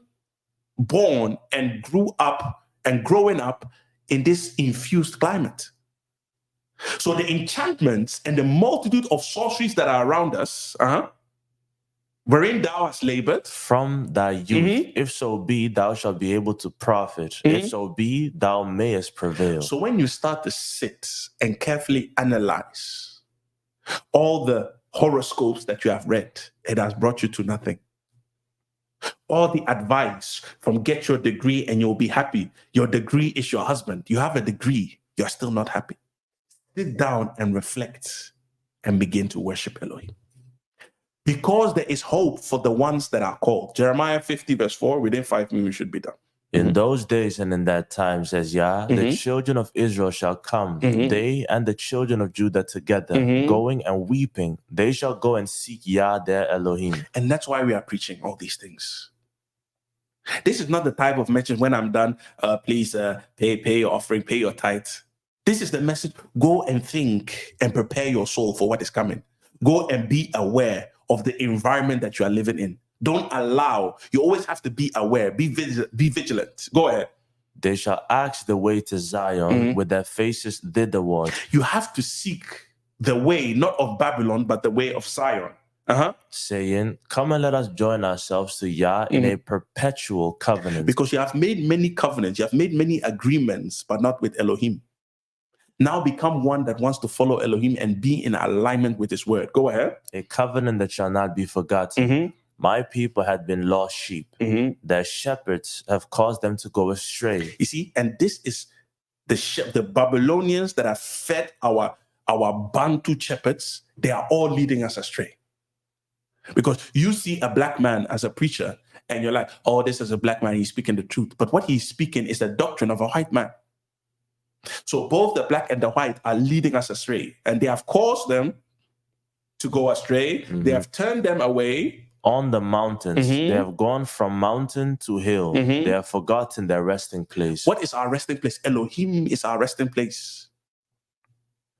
born and grew up and growing up in this infused climate. So the enchantments and the multitude of sorceries that are around us, wherein thou hast labored from thy youth, if so be thou shalt be able to profit, if so be thou mayest prevail. So when you start to sit and carefully analyze all the horoscopes that you have read, it has brought you to nothing. All the advice from get your degree and you'll be happy. Your degree is your husband. You have a degree, you're still not happy. Sit down and reflect and begin to worship Elohim. Because there is hope for the ones that are called. Jeremiah 50 verse 4, within 5 minutes we should be done. In those days and in that time, says Yah, the children of Israel shall come, they and the children of Judah together, going and weeping. They shall go and seek Yah, their Elohim. And that's why we are preaching all these things. This is not the type of message when I'm done, please pay your offering, pay your tithe. This is the message. Go and think and prepare your soul for what is coming. Go and be aware of the environment that you are living in. Don't allow. You always have to be aware. Be vigilant. Go ahead. They shall ask the way to Zion with their faces thitherward. You have to seek the way, not of Babylon, but the way of Zion. Saying, come and let us join ourselves to Yah in a perpetual covenant. Because you have made many covenants, you have made many agreements, but not with Elohim. Now become one that wants to follow Elohim and be in alignment with his word. Go ahead. A covenant that shall not be forgotten. My people had been lost sheep. Their shepherds have caused them to go astray. You see, and this is the Babylonians that have fed our Bantu shepherds. They are all leading us astray. Because you see a black man as a preacher and you're like, oh, this is a black man, he's speaking the truth. But what he's speaking is the doctrine of a white man. So both the black and the white are leading us astray, and they have caused them to go astray. They have turned them away. On the mountains, they have gone from mountain to hill. They have forgotten their resting place. What is our resting place? Elohim is our resting place.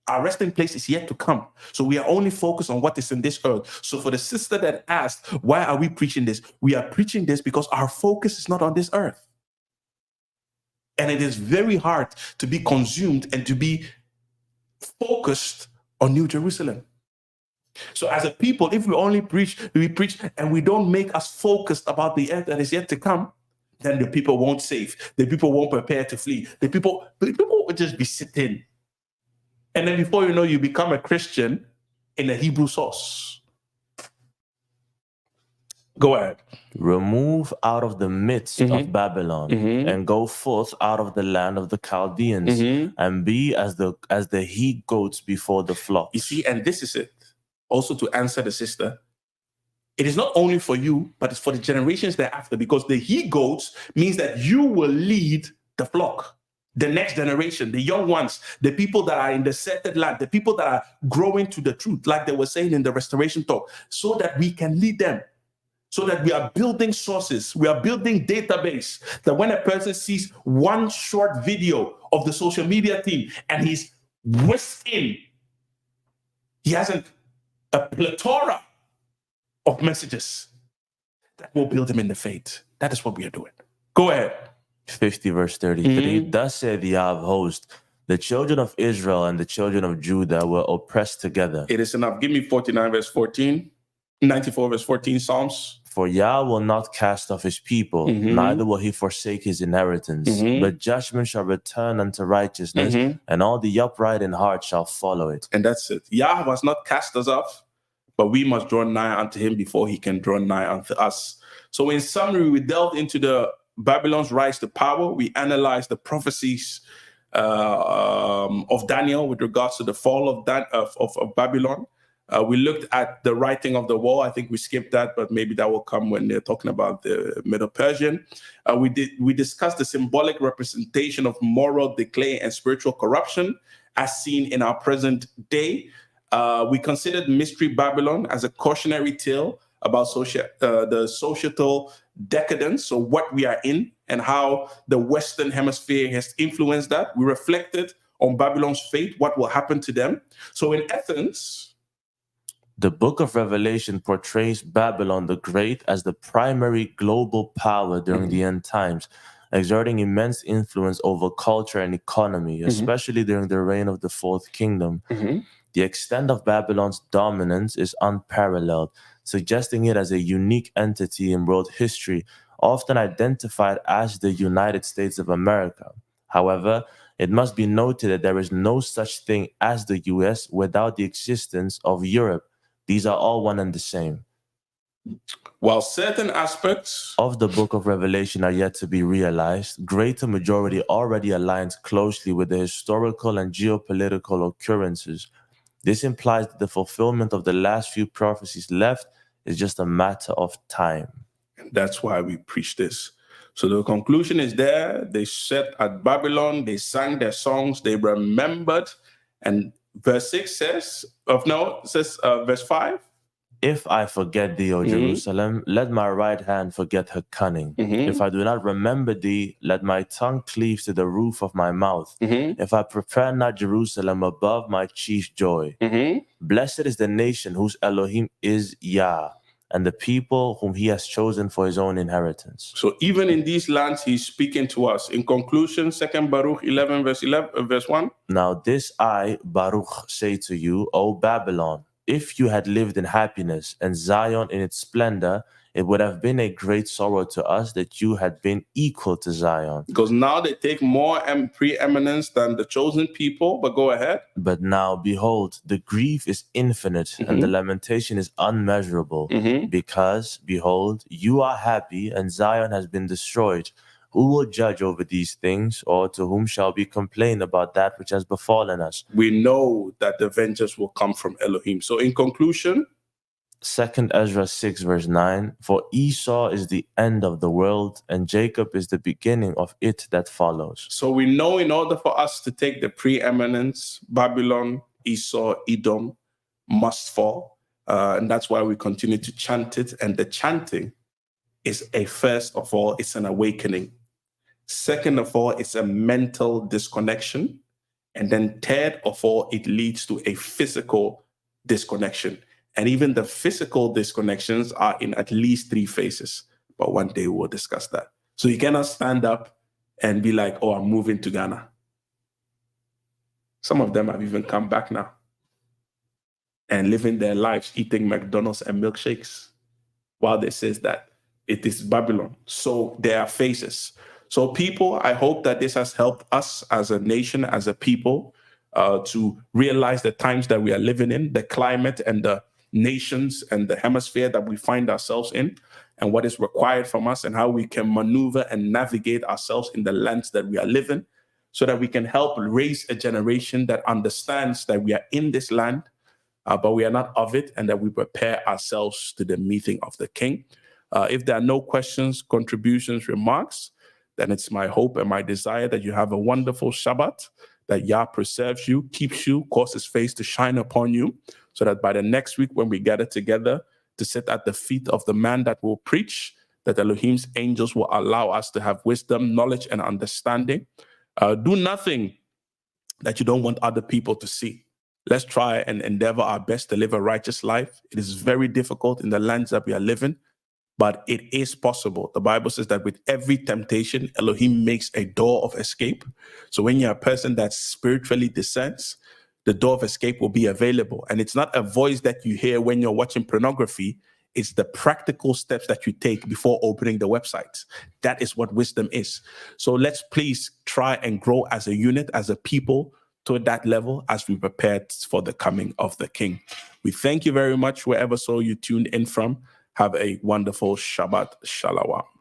Our resting place is yet to come. So we are only focused on what is in this earth. So for the sister that asked, why are we preaching this? We are preaching this because our focus is not on this earth. And it is very hard to be consumed and to be focused on New Jerusalem. So as a people, if we only preach and we don't make us focused about the earth that is yet to come, then the people won't save. The people won't prepare to flee. The people will just be sitting. And then before you know, you become a Christian in a Hebrew sauce. Go ahead. Remove out of the midst of Babylon and go forth out of the land of the Chaldeans and be as the he goats before the flock. You see, and this is it. Also to answer the sister, it is not only for you, but it's for the generations thereafter, because the he goats means that you will lead the flock. The next generation, the young ones, the people that are in the settled land, the people that are growing to the truth, like they were saying in the restoration talk, so that we can lead them. So that we are building sources, we are building database, that when a person sees one short video of the social media team and he's whisked in, he has a plethora of messages that will build him in the faith. That is what we are doing. Go ahead. 50 verse 33. Thus said the Yah of hosts, the children of Israel and the children of Judah were oppressed together. It is enough. Give me 49 verse 14. 94 verse 14, Psalms. For Yah will not cast off his people, neither will he forsake his inheritance. But judgment shall return unto righteousness, and all the upright in heart shall follow it. And that's it. Yah has not cast us off, but we must draw nigh unto him before he can draw nigh unto us. So in summary, we delved into the Babylon's rise to power. We analyzed the prophecies of Daniel with regards to the fall of Babylon. We looked at the writing of the wall. I think we skipped that, but maybe that will come when they're talking about the Middle Persian. We discussed the symbolic representation of moral decay and spiritual corruption as seen in our present day. We considered Mystery Babylon as a cautionary tale about the societal decadence, so what we are in and how the Western Hemisphere has influenced that. We reflected on Babylon's fate, what will happen to them. So in essence, the book of Revelation portrays Babylon the Great as the primary global power during the end times, exerting immense influence over culture and economy, especially during the reign of the Fourth Kingdom. The extent of Babylon's dominance is unparalleled, suggesting it as a unique entity in world history, often identified as the United States of America. However, it must be noted that there is no such thing as the US without the existence of Europe. These are all one and the same. While certain aspects of the book of Revelation are yet to be realized, greater majority already aligns closely with the historical and geopolitical occurrences. This implies that the fulfillment of the last few prophecies left is just a matter of time. And that's why we preach this. So the conclusion is there. They sat at Babylon, they sang their songs, they remembered. And verse 6 says, verse 5. If I forget thee, O Jerusalem, let my right hand forget her cunning. If I do not remember thee, let my tongue cleave to the roof of my mouth. If I prepare not Jerusalem above my chief joy. Blessed is the nation whose Elohim is Yah, and the people whom he has chosen for his own inheritance. So even in these lands, he's speaking to us. In conclusion, 2 Baruch 11, verse 1. Now this I, Baruch, say to you, O Babylon, if you had lived in happiness and Zion in its splendor, it would have been a great sorrow to us that you had been equal to Zion. Because now they take more preeminence than the chosen people, but go ahead. But now, behold, the grief is infinite and the lamentation is unmeasurable. Because, behold, you are happy and Zion has been destroyed. Who will judge over these things, or to whom shall be complained about that which has befallen us? We know that the vengeance will come from Elohim. So in conclusion, 2 Ezra 6 verse 9, for Esau is the end of the world, and Jacob is the beginning of it that follows. So we know in order for us to take the preeminence, Babylon, Esau, Edom must fall. And that's why we continue to chant it. And the chanting is first of all, it's an awakening. Second of all, it's a mental disconnection. And then third of all, it leads to a physical disconnection. And even the physical disconnections are in at least 3 phases. But one day we'll discuss that. So you cannot stand up and be like, oh, I'm moving to Ghana. Some of them have even come back now and living their lives eating McDonald's and milkshakes while they says that it is Babylon. So there are phases. So people, I hope that this has helped us as a nation, as a people, to realize the times that we are living in, the climate and the nations and the hemisphere that we find ourselves in, and what is required from us, and how we can maneuver and navigate ourselves in the lands that we are living, so that we can help raise a generation that understands that we are in this land, but we are not of it, and that we prepare ourselves to the meeting of the King. If there are no questions, contributions, remarks, then it's my hope and my desire that you have a wonderful Shabbat, that Yah preserves you, keeps you, causes his face to shine upon you, so that by the next week when we gather together to sit at the feet of the man that will preach, that Elohim's angels will allow us to have wisdom, knowledge, and understanding. Do nothing that you don't want other people to see. Let's try and endeavor our best to live a righteous life. It is very difficult in the lands that we are living, but it is possible. The Bible says that with every temptation, Elohim makes a door of escape. So when you're a person that spiritually descends, the door of escape will be available. And it's not a voice that you hear when you're watching pornography. It's the practical steps that you take before opening the website. That is what wisdom is. So let's please try and grow as a unit, as a people, to that level as we prepare for the coming of the King. We thank you very much, wherever so you tuned in from. Have a wonderful Shabbat Shalom.